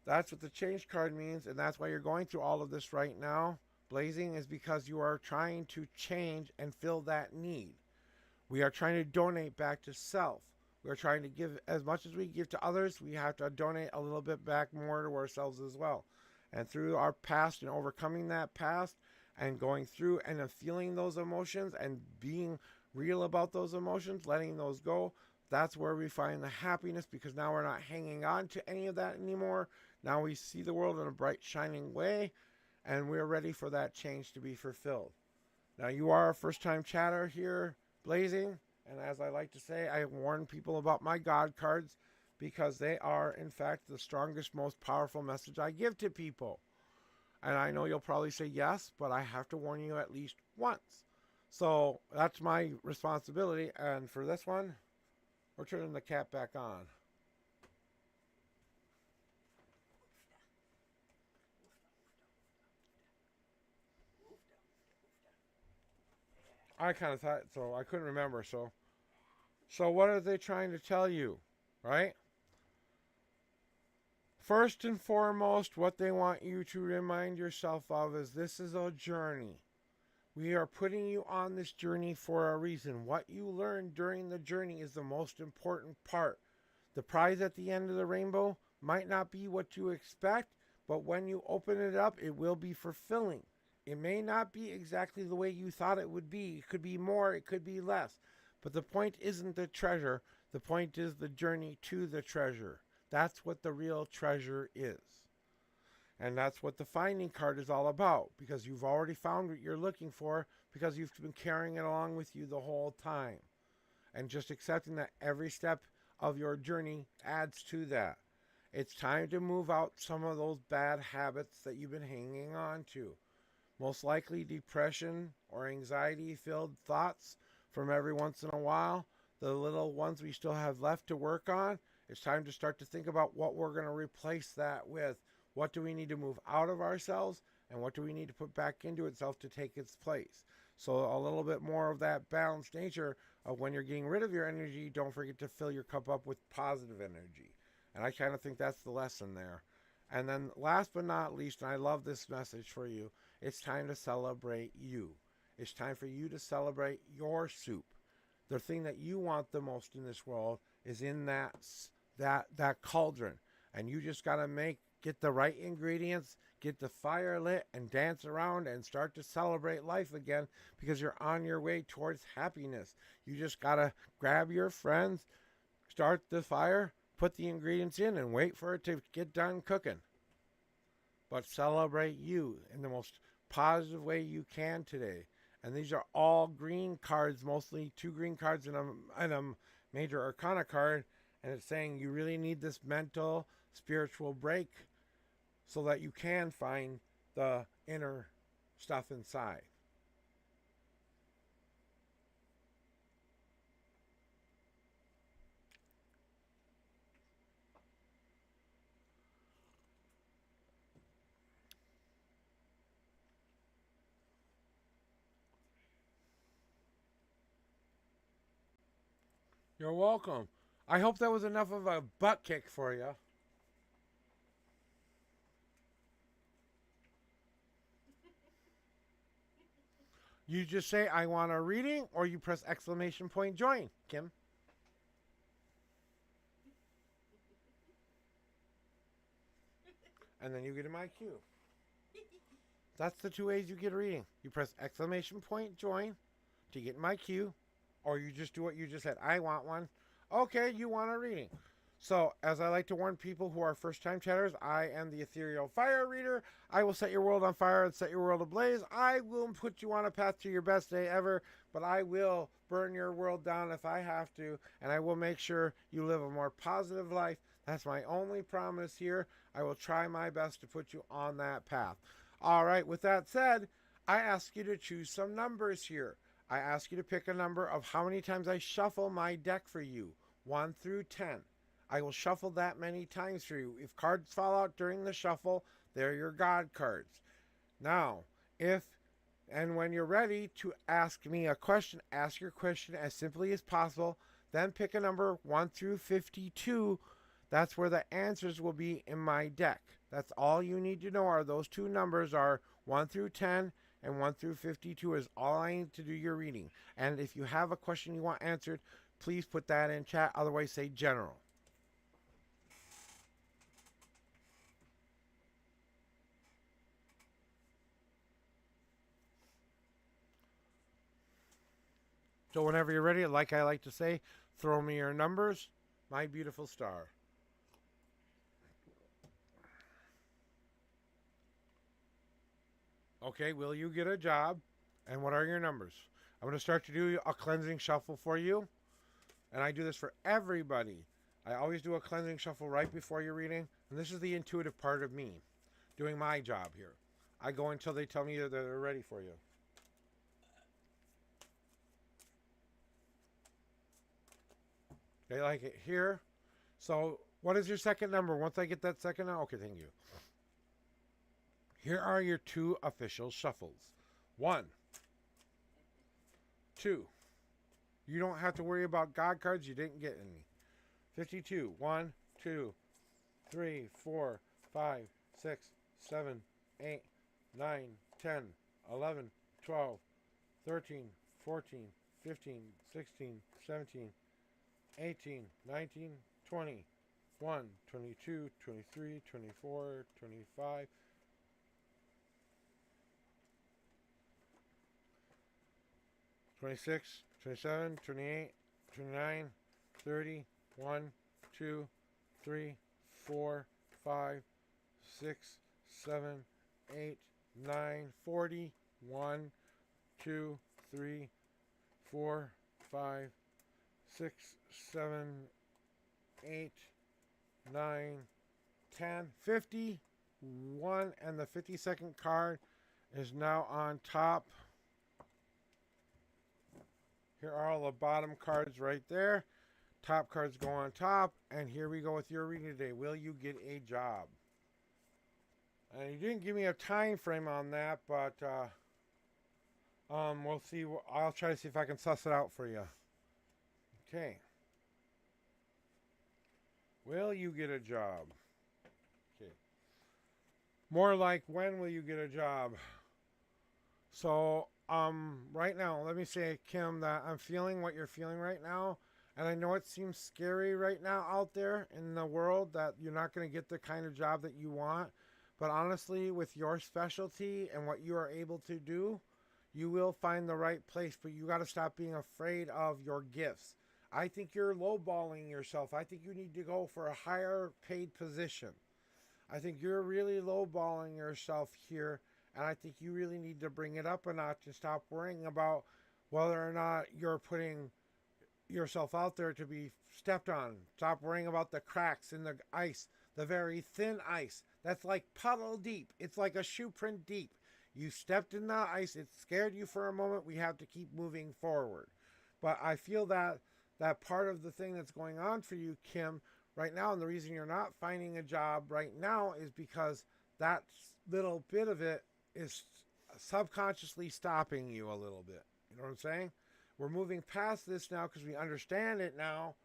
that's what the change card means, and that's why you're going through all of this right now. Blazing is because you are trying to change and fill that need. We are trying to donate back to self. We are trying to give as much as we give to others. We have to donate a little bit back more to ourselves as well. And through our past and overcoming that past and going through and feeling those emotions and being real about those emotions, letting those go, that's where we find the happiness, because now we're not hanging on to any of that anymore. Now we see the world in a bright, shining way, and we're ready for that change to be fulfilled. Now, you are a first-time chatter here, Blazing, and as I like to say, I warn people about my God cards because they are, in fact, the strongest, most powerful message I give to people. And I know you'll probably say yes, but I have to warn you at least once. So that's my responsibility, and for this one, we're turning the cat back on. I kind of thought so. I couldn't remember. So what are they trying to tell you, right? First and foremost, what they want you to remind yourself of is this is a journey. We are putting you on this journey for a reason. What you learn during the journey is the most important part. The prize at the end of the rainbow might not be what you expect, but when you open it up, it will be fulfilling. It may not be exactly the way you thought it would be. It could be more, it could be less. But the point isn't the treasure. The point is the journey to the treasure. That's what the real treasure is. And that's what the finding card is all about, because you've already found what you're looking for, because you've been carrying it along with you the whole time. And just accepting that every step of your journey adds to that. It's time to move out some of those bad habits that you've been hanging on to. Most likely depression or anxiety-filled thoughts from every once in a while. The little ones we still have left to work on. It's time to start to think about what we're going to replace that with. What do we need to move out of ourselves, and what do we need to put back into itself to take its place? So a little bit more of that balanced nature of when you're getting rid of your energy, don't forget to fill your cup up with positive energy. And I kind of think that's the lesson there. And then last but not least, and I love this message for you, it's time to celebrate you. It's time for you to celebrate your soup. The thing that you want the most in this world is in that cauldron. And you just got to get the right ingredients, get the fire lit, and dance around and start to celebrate life again, because you're on your way towards happiness. You just got to grab your friends, start the fire, put the ingredients in, and wait for it to get done cooking. But celebrate you in the most positive way you can today. And these are all green cards, mostly 2 green cards and a major arcana card. And it's saying you really need this mental, spiritual break so that you can find the inner stuff inside. You're welcome. I hope that was enough of a butt kick for you. You just say, I want a reading, or you press exclamation point join, Kim. And then you get in my queue. That's the 2 ways you get a reading. You press exclamation point join to get in my queue, or you just do what you just said. I want one. Okay, you want a reading. So, as I like to warn people who are first-time chatters, I am the Ethereal Fire Reader. I will set your world on fire and set your world ablaze. I will put you on a path to your best day ever, but I will burn your world down if I have to, and I will make sure you live a more positive life. That's my only promise here. I will try my best to put you on that path. All right, with that said, I ask you to choose some numbers here. I ask you to pick a number of how many times I shuffle my deck for you, 1 through 10. I will shuffle that many times for you. If cards fall out during the shuffle, they're your God cards. Now, when you're ready to ask me a question, ask your question as simply as possible. Then pick a number 1 through 52. That's where the answers will be in my deck. That's all you need to know are those two numbers are 1 through 10 and 1 through 52 is all I need to do your reading. And if you have a question you want answered, please put that in chat. Otherwise, say general. So whenever you're ready, like I like to say, throw me your numbers, my beautiful star. Okay, will you get a job? And what are your numbers? I'm going to start to do a cleansing shuffle for you. And I do this for everybody. I always do a cleansing shuffle right before your reading. And this is the intuitive part of me doing my job here. I go until they tell me that they're ready for you. They like it here. So what is your second number? Once I get that second number, okay, thank you. Here are your two official shuffles. 1, 2. You don't have to worry about God cards. You didn't get any. 52. 1, 2, 3, 4, 5, 6, 7, 8, 9, 10, 11, 12, 13, 14, 15, 16, 17, 18, 19, 20, 1, 22, 23, 24, 25, 26, 27, 28, 29, 30, 1, 2, 3, 4, 5, 6, 7, 8, 9, 40, 1, 2, 3, 4, 5, 6, 7, 8, 9, 10, 50, 1, and the 52nd card is now on top. Here are all the bottom cards right there. Top cards go on top. And here we go with your reading today. Will you get a job? And you didn't give me a time frame on that, but we'll see. I'll try to see if I can suss it out for you. Okay. Will you get a job? Okay. More like, when will you get a job? So, right now, let me say, Kim, that I'm feeling what you're feeling right now. And I know it seems scary right now out there in the world that you're not going to get the kind of job that you want. But honestly, with your specialty and what you are able to do, you will find the right place. But you got to stop being afraid of your gifts. I think you're lowballing yourself. I think you need to go for a higher paid position. I think you're really lowballing yourself here. And I think you really need to bring it up a notch and stop worrying about whether or not you're putting yourself out there to be stepped on. Stop worrying about the cracks in the ice, the very thin ice. That's like puddle deep. It's like a shoe print deep. You stepped in the ice. It scared you for a moment. We have to keep moving forward. But I feel that part of the thing that's going on for you, Kim, right now, and the reason you're not finding a job right now is because that little bit of it is subconsciously stopping you a little bit. You know what I'm saying? We're moving past this now because we understand it now,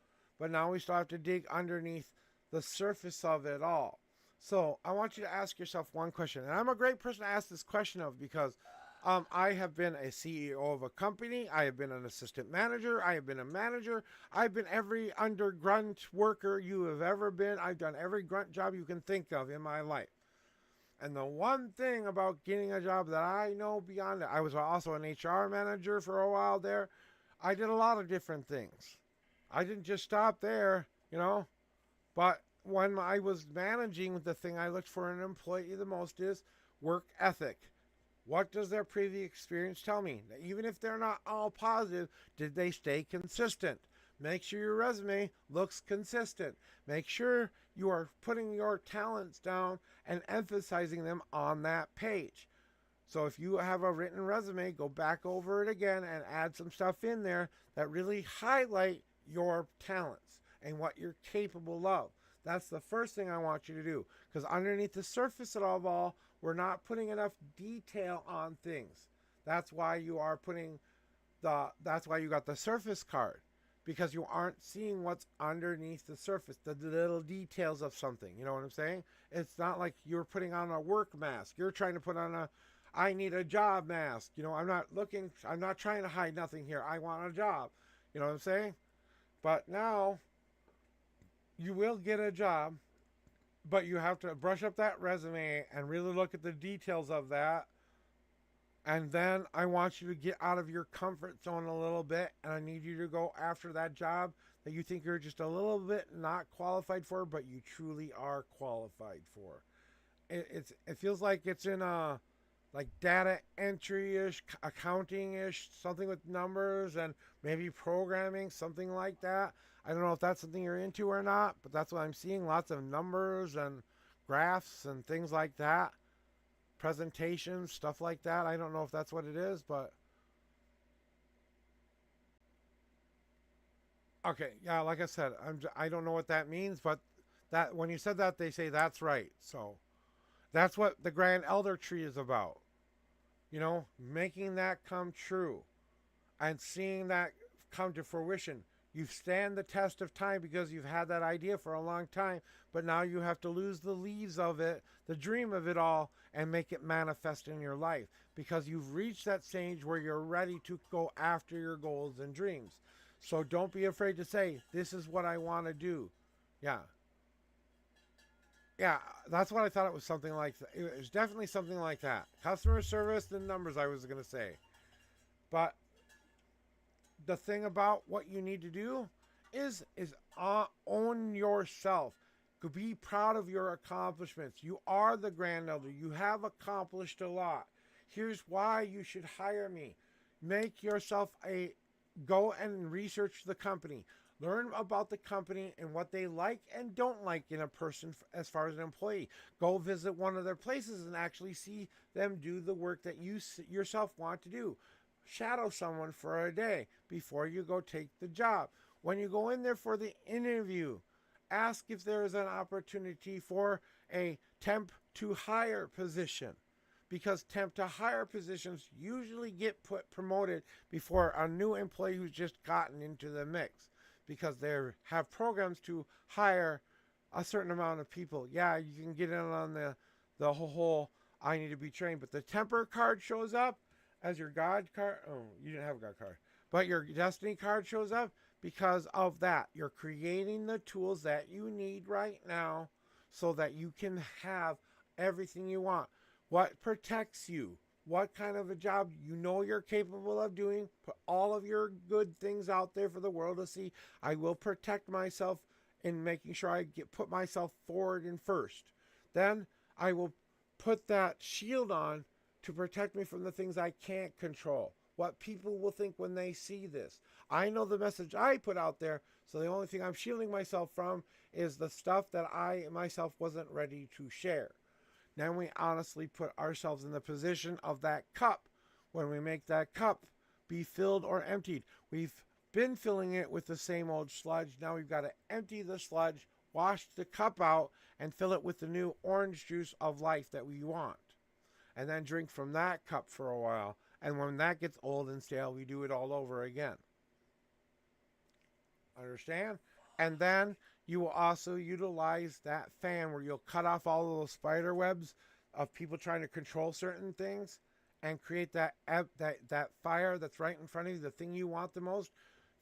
but now we still have to dig underneath the surface of it all. So I want you to ask yourself one question, and I'm a great person to ask this question of because I have been a CEO of a company. I have been an assistant manager. I have been a manager. I've been every undergrunt worker you have ever been. I've done every grunt job you can think of in my life. And the one thing about getting a job that I know beyond it, I was also an HR manager for a while there. I did a lot of different things. I didn't just stop there, you know. But when I was managing, the thing I looked for in an employee the most is work ethic. What does their previous experience tell me? Even if they're not all positive, did they stay consistent? Make sure your resume looks consistent. Make sure you are putting your talents down and emphasizing them on that page. So if you have a written resume, go back over it again and add some stuff in there that really highlight your talents and what you're capable of. That's the first thing I want you to do. Because underneath the surface of all, we're not putting enough detail on things. That's why you are putting that's why you got the surface card. Because you aren't seeing what's underneath the surface, the little details of something. You know what I'm saying? It's not like you're putting on a work mask. You're trying to put on a I need a job mask. You know, I'm not trying to hide nothing here. I want a job. You know what I'm saying? But now you will get a job, but you have to brush up that resume and really look at the details of that. And then I want you to get out of your comfort zone a little bit, and I need you to go after that job that you think you're just a little bit not qualified for, but you truly are qualified for. It feels like it's in a like data entry-ish, accounting-ish, something with numbers and maybe programming, something like that. I don't know if that's something you're into or not, but that's what I'm seeing. Lots of numbers and graphs and things like that. Presentations, stuff like that. I don't know if that's what it is, but okay, yeah, like I said, I don't know what that means, but that when you said that, they say that's right. So that's what the Grand Elder Tree is about. You know, making that come true and seeing that come to fruition. You stand the test of time because you've had that idea for a long time, but now you have to lose the leaves of it, the dream of it all, and make it manifest in your life because you've reached that stage where you're ready to go after your goals and dreams. So don't be afraid to say, this is what I want to do. Yeah. Yeah, that's what I thought it was something like that. It was definitely something like that. Customer service and numbers, I was going to say. But the thing about what you need to do is own yourself. Be proud of your accomplishments. You are the Grand Elder. You have accomplished a lot. Here's why you should hire me. Make yourself go and research the company. Learn about the company and what they like and don't like in a person as far as an employee. Go visit one of their places and actually see them do the work that you yourself want to do. Shadow someone for a day before you go take the job. When you go in there for the interview, ask if there is an opportunity for a temp to hire position. Because temp to hire positions usually get promoted before a new employee who's just gotten into the mix. Because they have programs to hire a certain amount of people. Yeah, you can get in on the whole I need to be trained. But the temper card shows up as your God card. Oh, you didn't have a God card. But your Destiny card shows up because of that. You're creating the tools that you need right now so that you can have everything you want. What protects you? What kind of a job you know you're capable of doing? Put all of your good things out there for the world to see. I will protect myself in making sure I put myself forward and first. Then I will put that shield on to protect me from the things I can't control. What people will think when they see this. I know the message I put out there, so the only thing I'm shielding myself from is the stuff that I myself wasn't ready to share. Then we honestly put ourselves in the position of that cup. When we make that cup be filled or emptied. We've been filling it with the same old sludge. Now we've got to empty the sludge, wash the cup out, and fill it with the new orange juice of life that we want. And then drink from that cup for a while. And when that gets old and stale, we do it all over again. Understand? And then you will also utilize that fan where you'll cut off all of those spider webs of people trying to control certain things and create that fire that's right in front of you, the thing you want the most.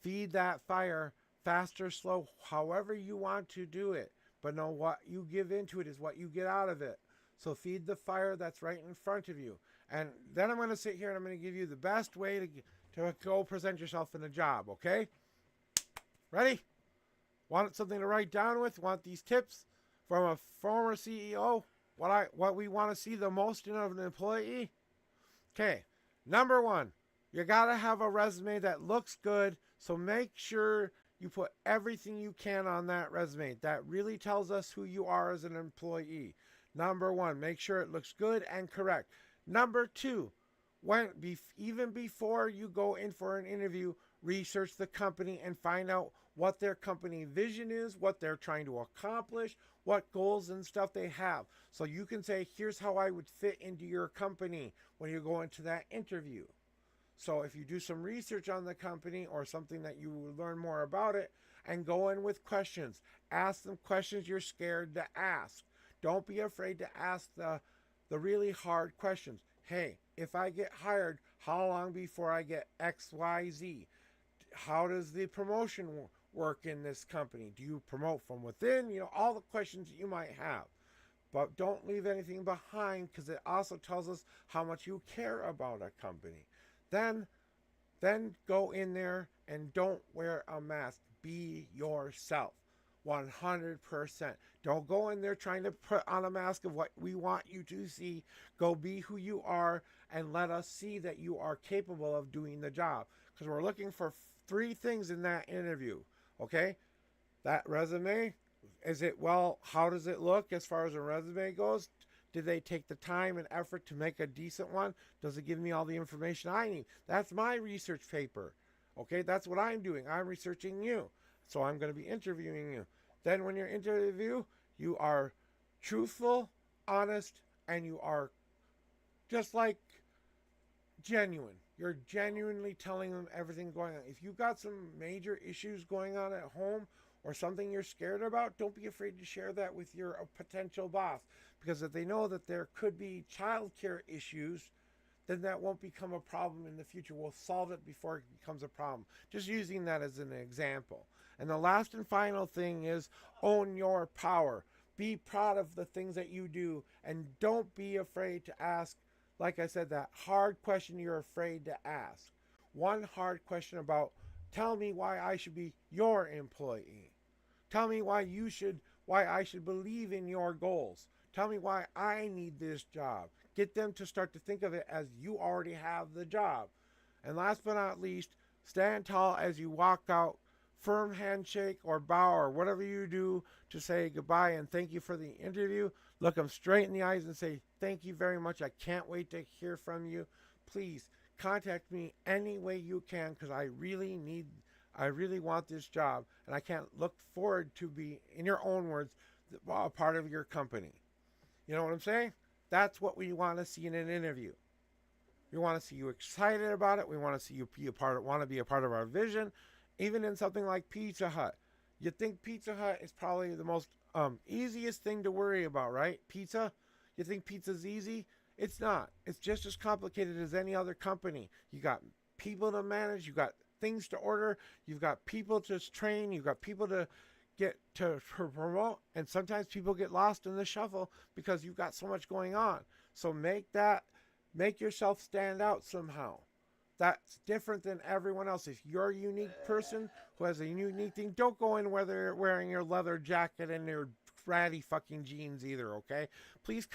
Feed that fire fast or slow, however you want to do it. But know what you give into it is what you get out of it. So feed the fire that's right in front of you. And then I'm going to sit here and I'm going to give you the best way to go present yourself in a job, okay? Ready? Want something to write down with? Want these tips from a former CEO? What we want to see the most in an employee? Okay, number one, you gotta have a resume that looks good. So make sure you put everything you can on that resume. That really tells us who you are as an employee. Number one, make sure it looks good and correct. Number two, even before you go in for an interview, research the company and find out what their company vision is, what they're trying to accomplish, what goals and stuff they have. So you can say, here's how I would fit into your company when you go into that interview. So if you do some research on the company or something that you learn more about it, and go in with questions, ask them questions you're scared to ask. Don't be afraid to ask the really hard questions. Hey, if I get hired, how long before I get XYZ? How does the promotion work in this company? Do you promote from within? You know, all the questions that you might have. But don't leave anything behind, because it also tells us how much you care about a company. Then go in there and don't wear a mask. Be yourself. 100%. Don't go in there trying to put on a mask of what we want you to see. Go be who you are and let us see that you are capable of doing the job. Because we're looking for 3 things in that interview. Okay? That resume, how does it look as far as a resume goes? Did they take the time and effort to make a decent one? Does it give me all the information I need? That's my research paper. Okay, that's what I'm doing. I'm researching you. So I'm going to be interviewing you. Then when you're interviewing, you are truthful, honest, and you are just like genuine. You're genuinely telling them everything going on. If you've got some major issues going on at home or something you're scared about, don't be afraid to share that with your potential boss. Because if they know that there could be childcare issues, then that won't become a problem in the future. We'll solve it before it becomes a problem. Just using that as an example. And the last and final thing is own your power. Be proud of the things that you do, and don't be afraid to ask, like I said, that hard question you're afraid to ask. One hard question about, tell me why I should be your employee. Tell me why I should believe in your goals. Tell me why I need this job. Get them to start to think of it as you already have the job. And last but not least, stand tall as you walk out. Firm handshake or bow or whatever you do to say goodbye and thank you for the interview. Look them straight in the eyes and say, thank you very much. I can't wait to hear from you. Please contact me any way you can, because I really want this job, and I can't look forward to be, in your own words, a part of your company. You know what I'm saying? That's what we want to see in an interview. We want to see you excited about it. We want to see you be a part of our vision. Even in something like Pizza Hut. You think Pizza Hut is probably the most easiest thing to worry about, right? Pizza? You think pizza's easy? It's not. It's just as complicated as any other company. You got people to manage. You got things to order. You've got people to train. You've got people to get to promote. And sometimes people get lost in the shuffle because you've got so much going on. So make yourself stand out somehow. That's different than everyone else. If you're a unique person who has a unique thing, don't go in wearing your leather jacket and your ratty fucking jeans either, okay? Please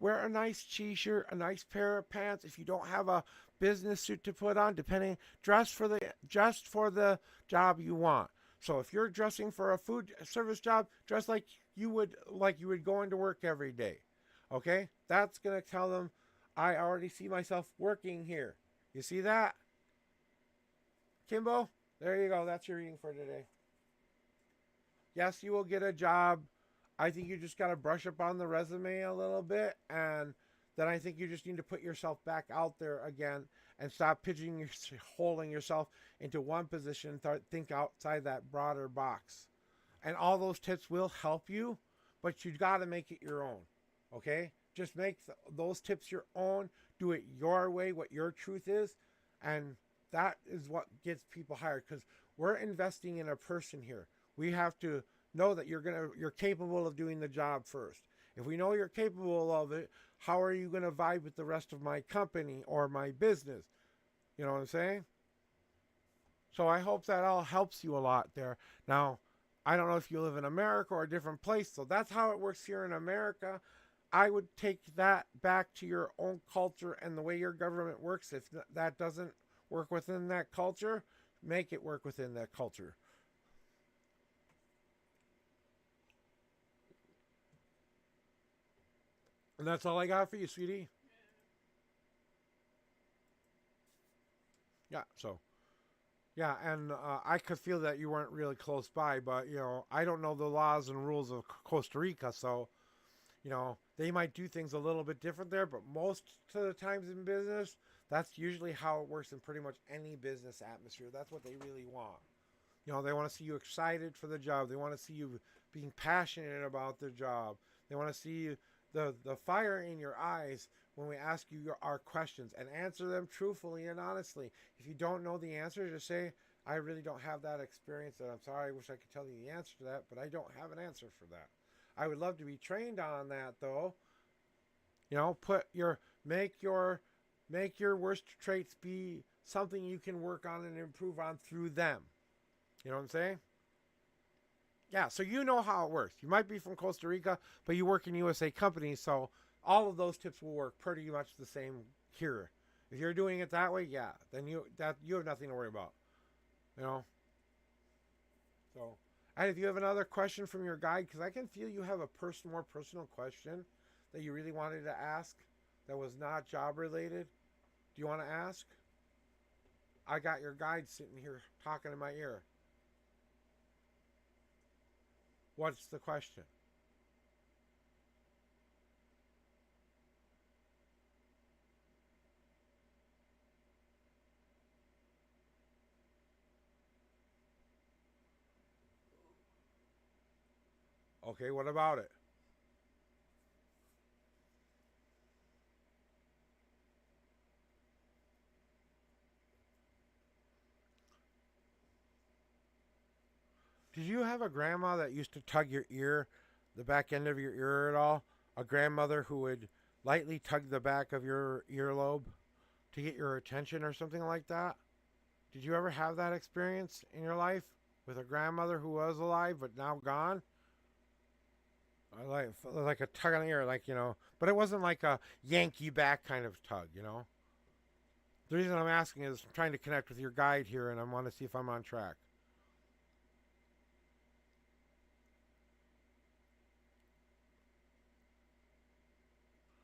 wear a nice t-shirt, a nice pair of pants. If you don't have a business suit to put on, dress for the job you want. So if you're dressing for a food service job, dress like you would go into work every day, okay? That's going to tell them, I already see myself working here. You see that? Kimbo, there you go. That's your reading for today. Yes, you will get a job. I think you just got to brush up on the resume a little bit. And then I think you just need to put yourself back out there again and stop holding yourself into one position. Think outside that broader box. And all those tips will help you, but you got to make it your own. Okay? Just make those tips your own. Do it your way, what your truth is, and that is what gets people hired, because we're investing in a person here. We have to know that you're capable of doing the job first. If we know you're capable of it, how are you going to vibe with the rest of my company or my business? You know what I'm saying? So I hope that all helps you a lot there. Now, I don't know if you live in America or a different place, so that's how it works here in America. I would take that back to your own culture and the way your government works. If that doesn't work within that culture, make it work within that culture. And that's all I got for you, sweetie. Yeah, so. Yeah, and I could feel that you weren't really close by, but, I don't know the laws and rules of Costa Rica, so, they might do things a little bit different there, but most of the times in business, that's usually how it works in pretty much any business atmosphere. That's what they really want. They want to see you excited for the job. They want to see you being passionate about the job. They want to see you, the fire in your eyes when we ask you our questions, and answer them truthfully and honestly. If you don't know the answer, just say, I really don't have that experience, and I'm sorry, I wish I could tell you the answer to that, but I don't have an answer for that. I would love to be trained on that, though. Make your worst traits be something you can work on and improve on through them. You know what I'm saying? Yeah, so you know how it works. You might be from Costa Rica, but you work in USA companies, so all of those tips will work pretty much the same here. If you're doing it that way, yeah, then you have nothing to worry about. So, and if you have another question from your guide, because I can feel you have a more personal question that you really wanted to ask that was not job related. Do you want to ask? I got your guide sitting here talking in my ear. What's the question? Okay, what about it? Did you have a grandma that used to tug your ear, the back end of your ear at all? A grandmother who would lightly tug the back of your earlobe to get your attention or something like that? Did you ever have that experience in your life with a grandmother who was alive but now gone? Like a tug on the ear, but it wasn't like a yank you back kind of tug. The reason I'm asking is I'm trying to connect with your guide here, and I want to see if I'm on track.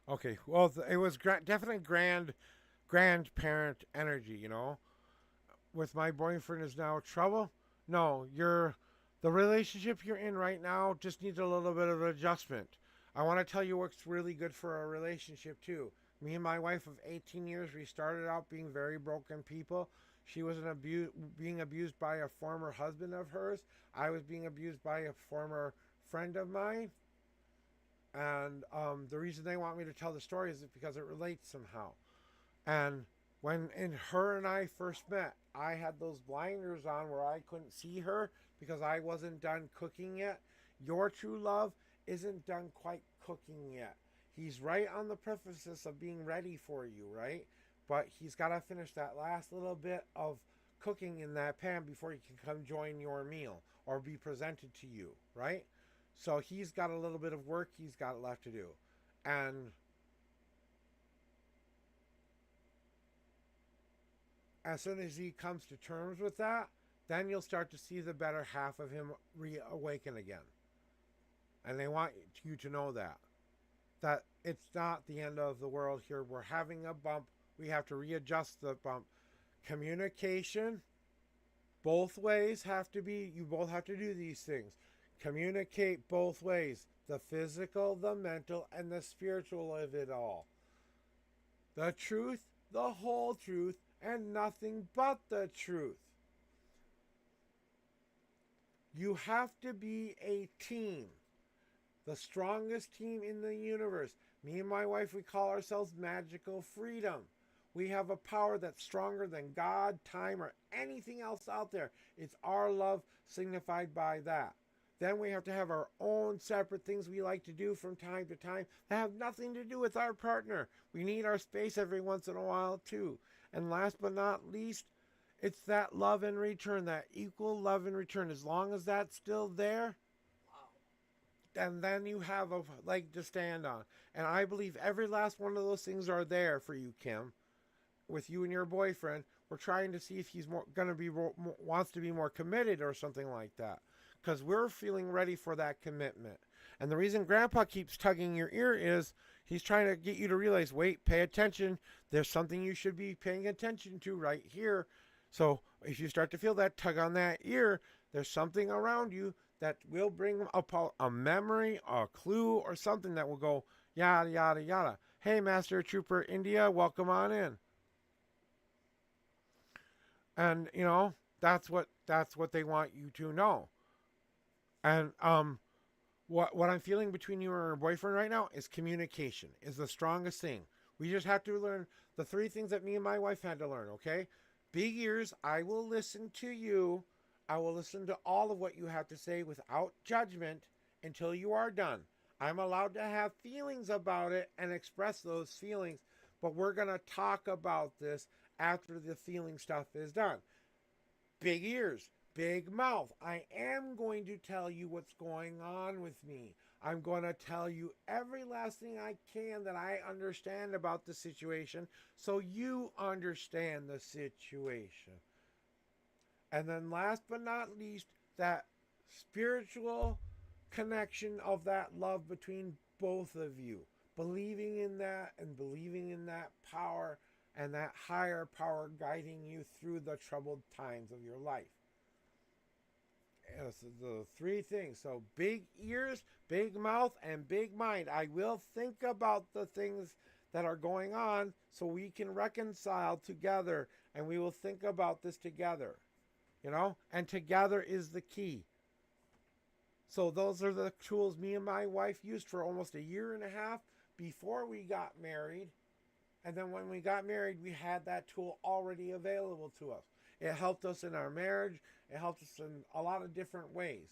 Okay, well, it was definitely grandparent energy. With my boyfriend is now trouble. No, the relationship you're in right now just needs a little bit of adjustment. I want to tell you what's really good for a relationship too. Me and my wife of 18 years, we started out being very broken people. She was being abused by a former husband of hers. I was being abused by a former friend of mine. And the reason they want me to tell the story is because it relates somehow. And when her and I first met, I had those blinders on where I couldn't see her because I wasn't done cooking yet. Your true love isn't done quite cooking yet. He's right on the precipice of being ready for you, right? But he's got to finish that last little bit of cooking in that pan before he can come join your meal or be presented to you, right? So he's got a little bit of work he's got left to do. And as soon as he comes to terms with that, then you'll start to see the better half of him reawaken again. And they want you to know that it's not the end of the world here. We're having a bump. We have to readjust the bump. Communication, both ways you both have to do these things. Communicate both ways. The physical, the mental, and the spiritual of it all. The truth, the whole truth, and nothing but the truth. You have to be a team. The strongest team in the universe. Me and my wife, we call ourselves Magical Freedom. We have a power that's stronger than God, time, or anything else out there. It's our love signified by that. Then we have to have our own separate things we like to do from time to time that have nothing to do with our partner. We need our space every once in a while too. And last but not least, It's that love in return, that equal love in return. As long as that's still there, and then you have a leg to stand on. And I believe every last one of those things are there for you, Kim. With you and your boyfriend, we're trying to see if he's wants to be more committed or something like that. Because we're feeling ready for that commitment. And the reason Grandpa keeps tugging your ear is he's trying to get you to realize, wait, pay attention. There's something you should be paying attention to right here. So if you start to feel that tug on that ear, there's something around you that will bring up a memory, a clue, or something that will go yada, yada, yada. Hey, Master Trooper India, welcome on in. And, you know, that's what they want you to know. And what I'm feeling between you and your boyfriend right now is communication is the strongest thing. We just have to learn the 3 things that me and my wife had to learn, okay? Big ears, I will listen to you. I will listen to all of what you have to say without judgment until you are done. I'm allowed to have feelings about it and express those feelings, but we're going to talk about this after the feeling stuff is done. Big ears, big mouth. I am going to tell you what's going on with me. I'm going to tell you every last thing I can that I understand about the situation so you understand the situation. And then last but not least, that spiritual connection of that love between both of you. Believing in that and believing in that power and that higher power guiding you through the troubled times of your life. So the 3 things. So big ears, big mouth, and big mind. I will think about the things that are going on so we can reconcile together, and we will think about this together. You know, and together is the key. So those are the tools me and my wife used for almost a year and a half before we got married. And then when we got married, we had that tool already available to us. It helped us in our marriage. It helped us in a lot of different ways.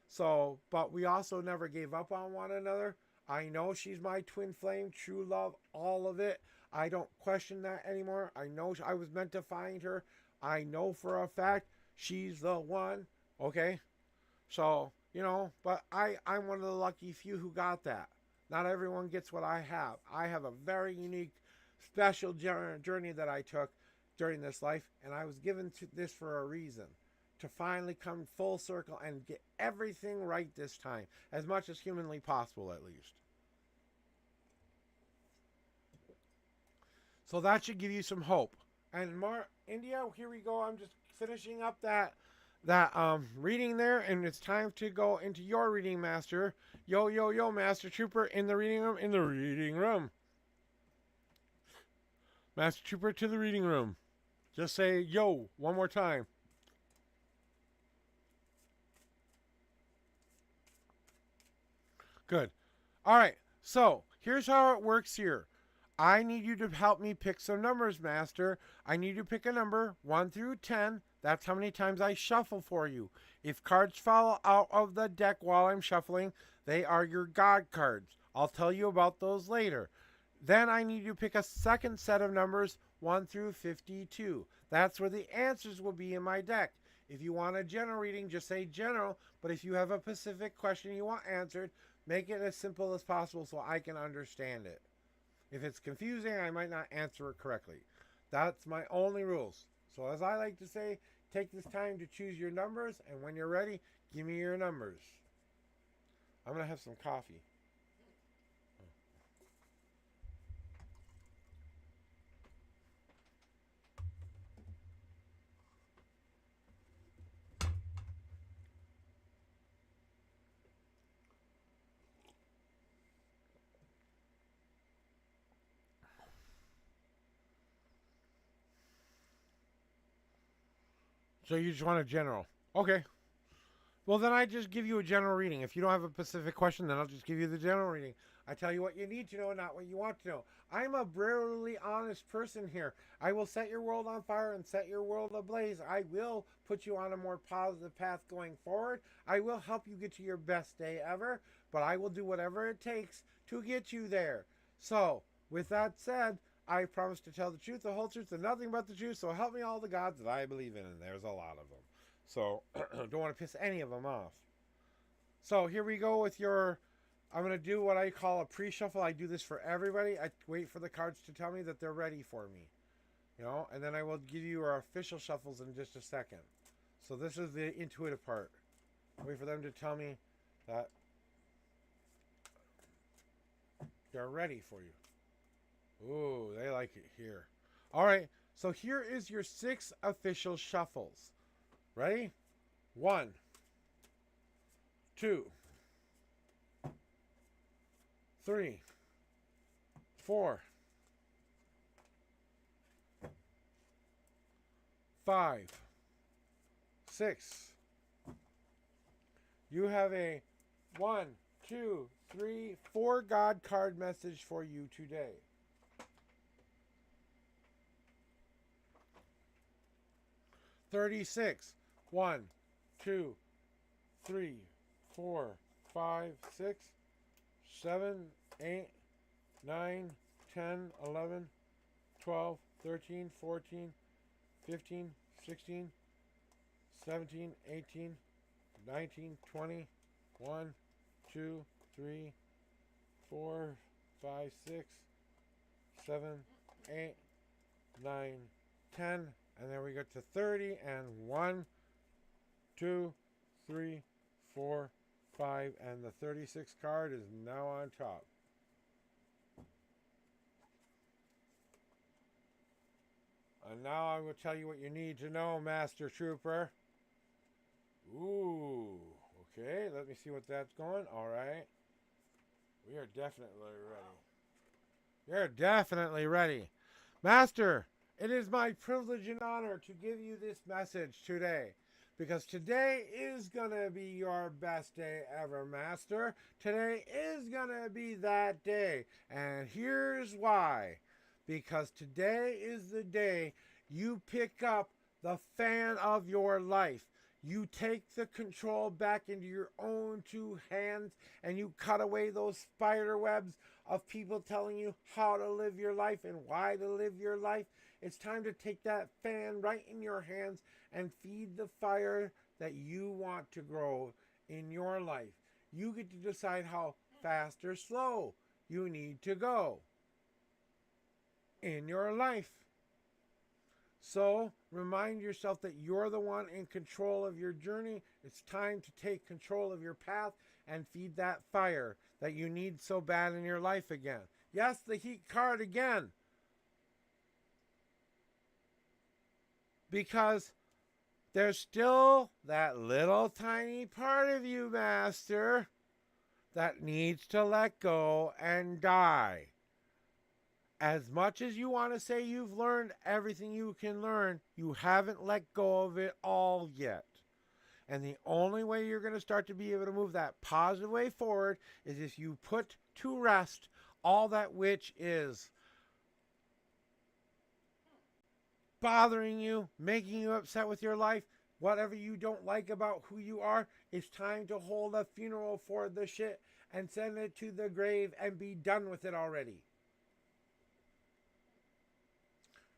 So, but we also never gave up on one another. I know she's my twin flame, true love, all of it. I don't question that anymore. I know I was meant to find her. I know for a fact she's the one, okay? So, you know, but I'm one of the lucky few who got that. Not everyone gets what I have. I have a very unique, special journey that I took during this life, and I was given to this for a reason. To finally come full circle and get everything right this time, as much as humanly possible at least. So that should give you some hope. And more, India, here we go. I'm just finishing up that reading there, and it's time to go into your reading, Master. Yo, yo, yo, Master Trooper, in the reading room, in the reading room. Master Trooper to the reading room. Just say yo one more time. Good. All right. So here's how it works here. I need you to help me pick some numbers, Master. I need you to pick a number 1 through 10. That's how many times I shuffle for you. If cards fall out of the deck while I'm shuffling, they are your God cards. I'll tell you about those later. Then I need you to pick a second set of numbers 1 through 52. That's where the answers will be in my deck. If you want a general reading, just say general. But if you have a specific question you want answered, make it as simple as possible so I can understand it. If it's confusing, I might not answer it correctly. That's my only rules. So as I like to say, take this time to choose your numbers, and when you're ready, give me your numbers. I'm going to have some coffee. So you just want a general. Okay. Well, then I just give you a general reading. If you don't have a specific question, then I'll just give you the general reading. I tell you what you need to know, not what you want to know. I'm a brutally honest person here. I will set your world on fire and set your world ablaze. I will put you on a more positive path going forward. I will help you get to your best day ever, but I will do whatever it takes to get you there. So, with that said, I promise to tell the truth, the whole truth, and nothing but the truth. So help me all the gods that I believe in, and there's a lot of them. So don't want to piss any of them off. So here we go with your. I'm going to do what I call a pre-shuffle. I do this for everybody. I wait for the cards to tell me that they're ready for me. You know, and then I will give you our official shuffles in just a second. So this is the intuitive part. Wait for them to tell me that they're ready for you. Ooh, they like it here. All right, so here is your 6 official shuffles. Ready? 1, 2, 3, 4, 5, 6. You have a 1, 2, 3, 4 God card message for you today. $36. 1, 2, 3, 4, 5, 6, 7, 8, 9, 10, 11, 12, 13, 14, 15, 16, 17, 18, 19, 20, 1, 2, 3, 4, 5, 6, 7, 8, 9, 10, and then we get to 30, and 1, 2, 3, 4, 5, and the 36 card is now on top. And now I will tell you what you need to know, Master Trooper. Ooh, okay, let me see what that's going. All right. We are definitely ready. You're definitely ready. Master, it is my privilege and honor to give you this message today. Because today is going to be your best day ever, Master. Today is going to be that day. And here's why. Because today is the day you pick up the fan of your life. You take the control back into your own 2 hands and you cut away those spider webs of people telling you how to live your life and why to live your life. It's time to take that fan right in your hands and feed the fire that you want to grow in your life. You get to decide how fast or slow you need to go in your life. So remind yourself that you're the one in control of your journey. It's time to take control of your path and feed that fire that you need so bad in your life again. Yes, the heat card again. Because there's still that little tiny part of you, Master, that needs to let go and die. As much as you want to say you've learned everything you can learn, you haven't let go of it all yet. And the only way you're going to start to be able to move that positive way forward is if you put to rest all that which is bothering you, making you upset with your life, whatever you don't like about who you are. It's time to hold a funeral for the shit and send it to the grave and be done with it already.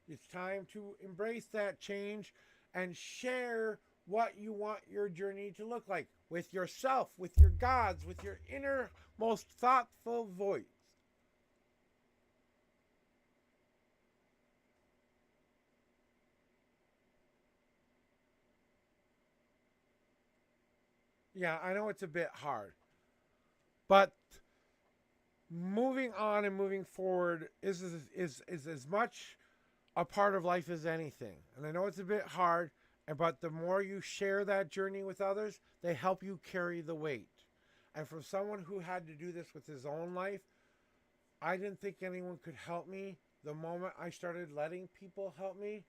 It's time to embrace that change and share what you want your journey to look like with yourself, with your gods, with your innermost thoughtful voice. Yeah, I know it's a bit hard, but moving on and moving forward is as much a part of life as anything. And I know it's a bit hard, but the more you share that journey with others, they help you carry the weight. And for someone who had to do this with his own life, I didn't think anyone could help me. The moment I started letting people help me,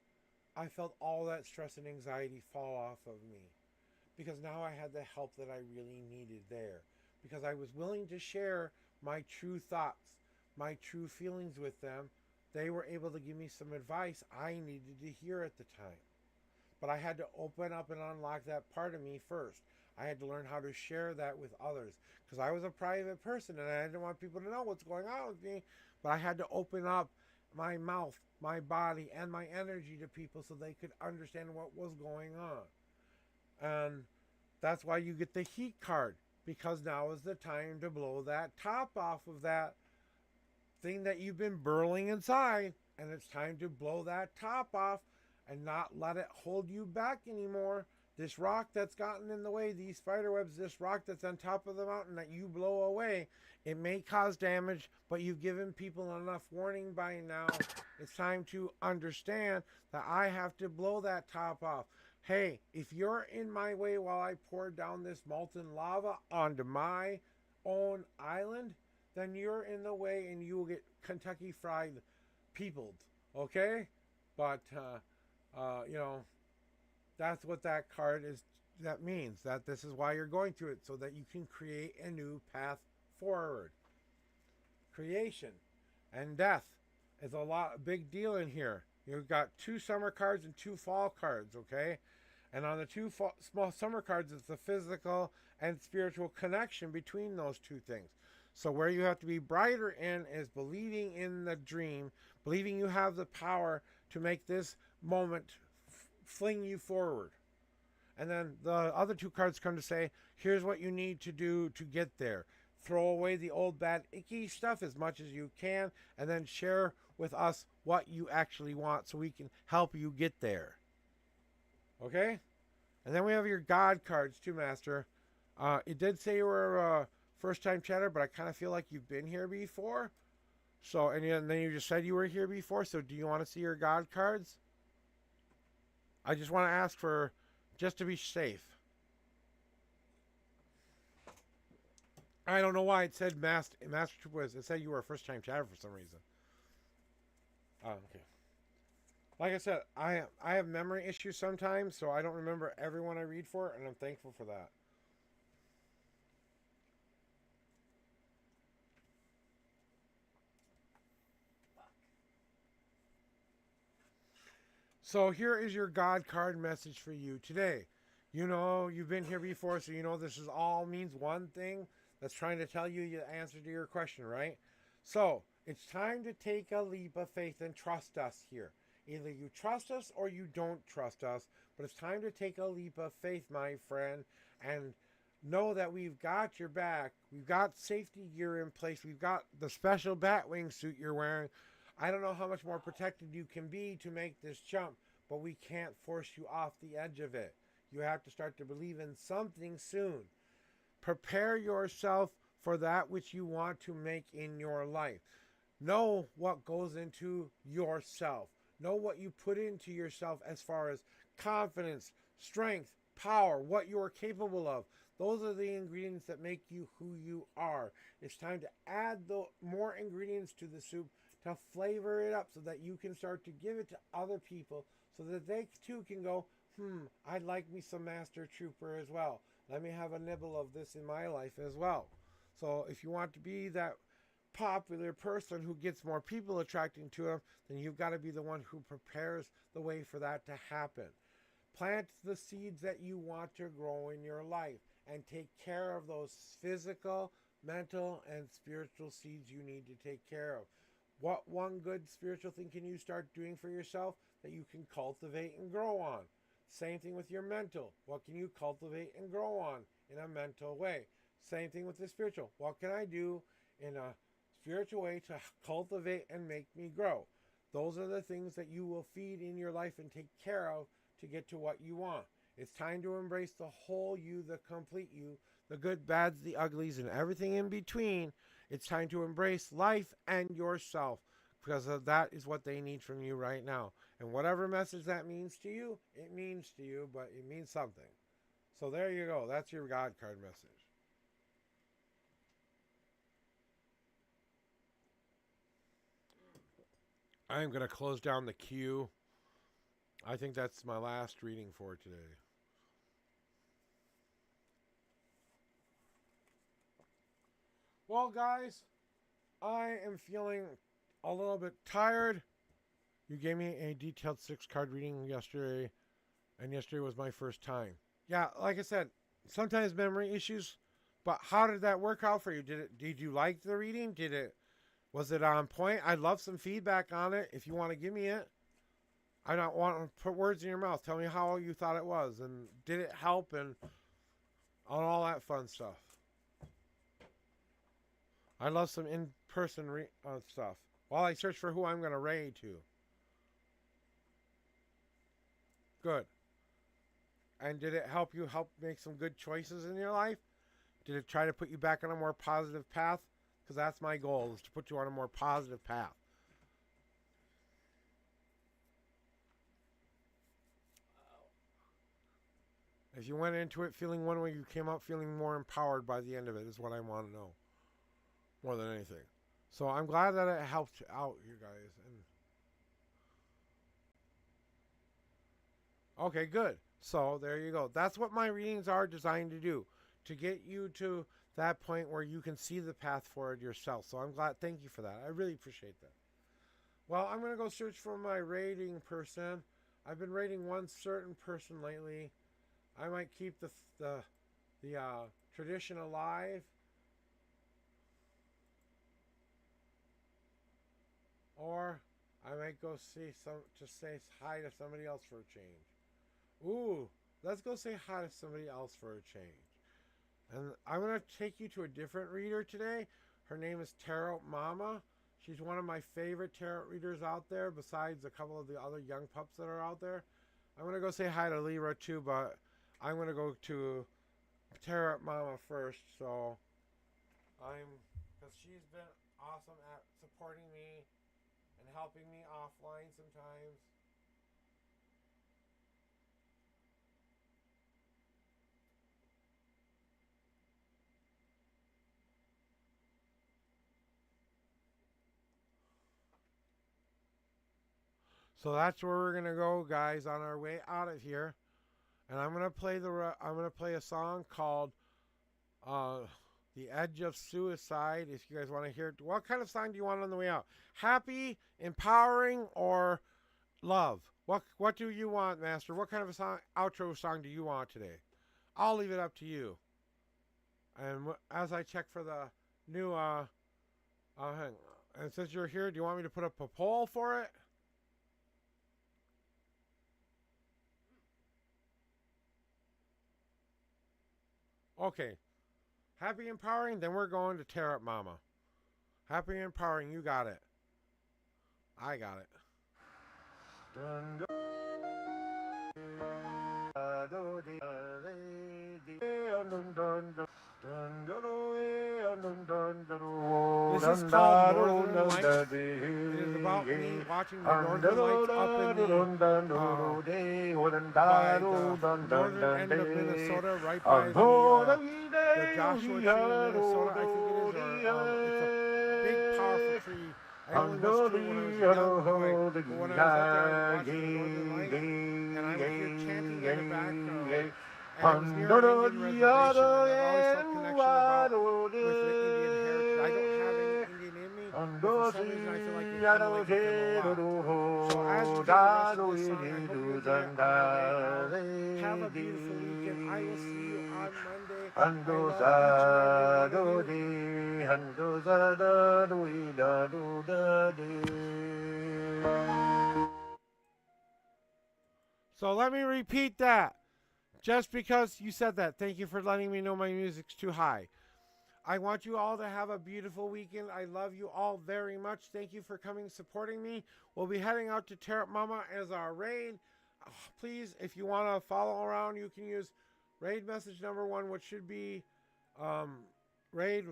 I felt all that stress and anxiety fall off of me. Because now I had the help that I really needed there. Because I was willing to share my true thoughts, my true feelings with them. They were able to give me some advice I needed to hear at the time. But I had to open up and unlock that part of me first. I had to learn how to share that with others. Because I was a private person and I didn't want people to know what's going on with me. But I had to open up my mouth, my body, and my energy to people so they could understand what was going on. And that's why you get the heat card, because now is the time to blow that top off of that thing that you've been burling inside, and it's time to blow that top off and not let it hold you back anymore. This rock that's gotten in the way, these spider webs, this rock that's on top of the mountain that you blow away, it may cause damage, but you've given people enough warning by now. It's time to understand that I have to blow that top off. Hey, if you're in my way while I pour down this molten lava onto my own island, then you're in the way and you will get Kentucky Fried peopled, okay? But, you know, that's what that card is. That means that this is why you're going through it, so that you can create a new path forward. Creation and death is a big deal in here. You've got 2 summer cards and 2 fall cards, okay? And on the 2 small summer cards, it's the physical and spiritual connection between those 2 things. So where you have to be brighter in is believing in the dream, believing you have the power to make this moment fling you forward. And then the other 2 cards come to say, here's what you need to do to get there. Throw away the old bad icky stuff as much as you can, and then share with us what you actually want so we can help you get there. Okay? And then we have your God cards too, Master. It did say you were a first-time chatter, but I kind of feel like you've been here before. So, and then you just said you were here before, so do you want to see your God cards? I just want to ask for, just to be safe. I don't know why it said Master Trooper. It said you were a first-time chatter for some reason. Oh, okay. Like I said, I have memory issues sometimes, so I don't remember everyone I read for, and I'm thankful for that. So here is your God card message for you today. You know, you've been here before, so you know this is all means one thing that's trying to tell you the answer to your question, right? So it's time to take a leap of faith and trust us here. Either you trust us or you don't trust us, but it's time to take a leap of faith, my friend, and know that we've got your back. We've got safety gear in place. We've got the special Batwing suit you're wearing. I don't know how much more protected you can be to make this jump, but we can't force you off the edge of it. You have to start to believe in something soon. Prepare yourself for that which you want to make in your life. Know what goes into yourself. Know what you put into yourself as far as confidence, strength, power, what you are capable of. Those are the ingredients that make you who you are. It's time to add the more ingredients to the soup to flavor it up so that you can start to give it to other people so that they too can go, I'd like me some Master Trooper as well. Let me have a nibble of this in my life as well. So if you want to be that popular person who gets more people attracting to him, then you've got to be the one who prepares the way for that to happen. Plant the seeds that you want to grow in your life and take care of those physical, mental, and spiritual seeds you need to take care of. What one good spiritual thing can you start doing for yourself that you can cultivate and grow on? Same thing with your mental. What can you cultivate and grow on in a mental way? Same thing with the spiritual. What can I do in a spiritual way to cultivate and make me grow? Those are the things that you will feed in your life and take care of to get to what you want. It's time to embrace the whole you, the complete you, the good, bads, the uglies, and everything in between. It's time to embrace life and yourself, because that is what they need from you right now. And whatever message that means to you, it means to you, but it means something. So there you go. That's your God card message. I am going to close down the queue. I think that's my last reading for today. Well, guys, I am feeling a little bit tired. You gave me a detailed 6-card reading yesterday, and yesterday was my first time. Yeah, like I said, sometimes memory issues, but how did that work out for you? Did you like the reading? Was it on point? I'd love some feedback on it if you want to give me it. I don't want to put words in your mouth. Tell me how you thought it was, and did it help, and all that fun stuff. I love some in-person stuff. While I search for who I'm going to raid to. Good. And did it help you make some good choices in your life? Did it try to put you back on a more positive path? Because that's my goal, is to put you on a more positive path. If you went into it feeling one way, you came out feeling more empowered by the end of it, is what I want to know. More than anything. So I'm glad that it helped out, you guys. And okay, good. So there you go. That's what my readings are designed to do. To get you to that point where you can see the path forward yourself. So I'm glad. Thank you for that. I really appreciate that. Well, I'm going to go search for my rating person. I've been rating one certain person lately. I might keep the tradition alive. Or I might go say hi to somebody else for a change. Ooh, let's go say hi to somebody else for a change. And I'm going to take you to a different reader today. Her name is Tarot Mama. She's one of my favorite tarot readers out there, besides a couple of the other young pups that are out there. I'm going to go say hi to Lyra too, but I'm going to go to Tarot Mama first. So because she's been awesome at supporting me and helping me offline sometimes. So that's where we're gonna go, guys, on our way out of here. And I'm gonna play a song called "The Edge of Suicide." If you guys want to hear it, what kind of song do you want on the way out? Happy, empowering, or love? What do you want, Master? What kind of a song, outro song do you want today? I'll leave it up to you. And as I check for the new and since you're here, do you want me to put up a poll for it? Okay. Happy empowering, then we're going to Tarot Mama. Happy empowering, you got it. I got it. This is called Northern Lights. It is about me watching the Northern Lights up in by the northern end of Minnesota, right by the Joshua tree in Minnesota, I think it is, or it's a big, powerful tree. I only was two when I was a young boy, but when I was up there watching the Northern Lights, and I would hear chanting in the background. And it was near an Indian reservation, and I've always felt connection with the Indian heritage. I don't have any Indian in me, but for some reason I feel like it emulates them a lot. So as you hear the rest of this song, I hope you enjoy it on our way out. Have a beautiful weekend. I will see you on Monday. I love each and every one. So let me repeat that. Just because you said that, thank you for letting me know my music's too high. I want you all to have a beautiful weekend. I love you all very much. Thank you for coming, supporting me. We'll be heading out to Tarot Mama as our raid. Please, if you want to follow around, you can use raid message number 1, which should be raid.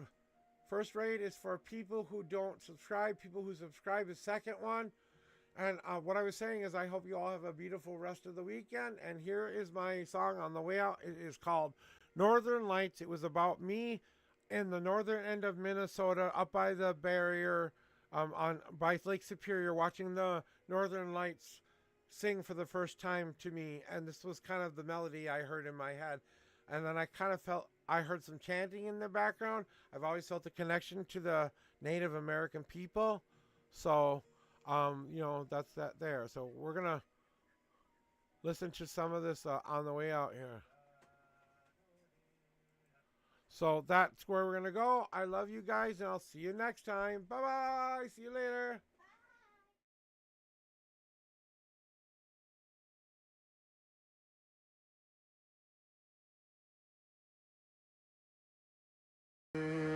First raid is for people who don't subscribe. People who subscribe is second one. And what I was saying is I hope you all have a beautiful rest of the weekend. And here is my song on the way out. It is called Northern Lights. It was about me in the northern end of Minnesota, up by the barrier by Lake Superior, watching the Northern Lights sing for the first time to me. And this was kind of the melody I heard in my head. And then I kind of felt I heard some chanting in the background. I've always felt a connection to the Native American people. So... that's that there. So we're going to listen to some of this on the way out here. So that's where we're going to go. I love you guys, and I'll see you next time. Bye-bye. See you later. Bye.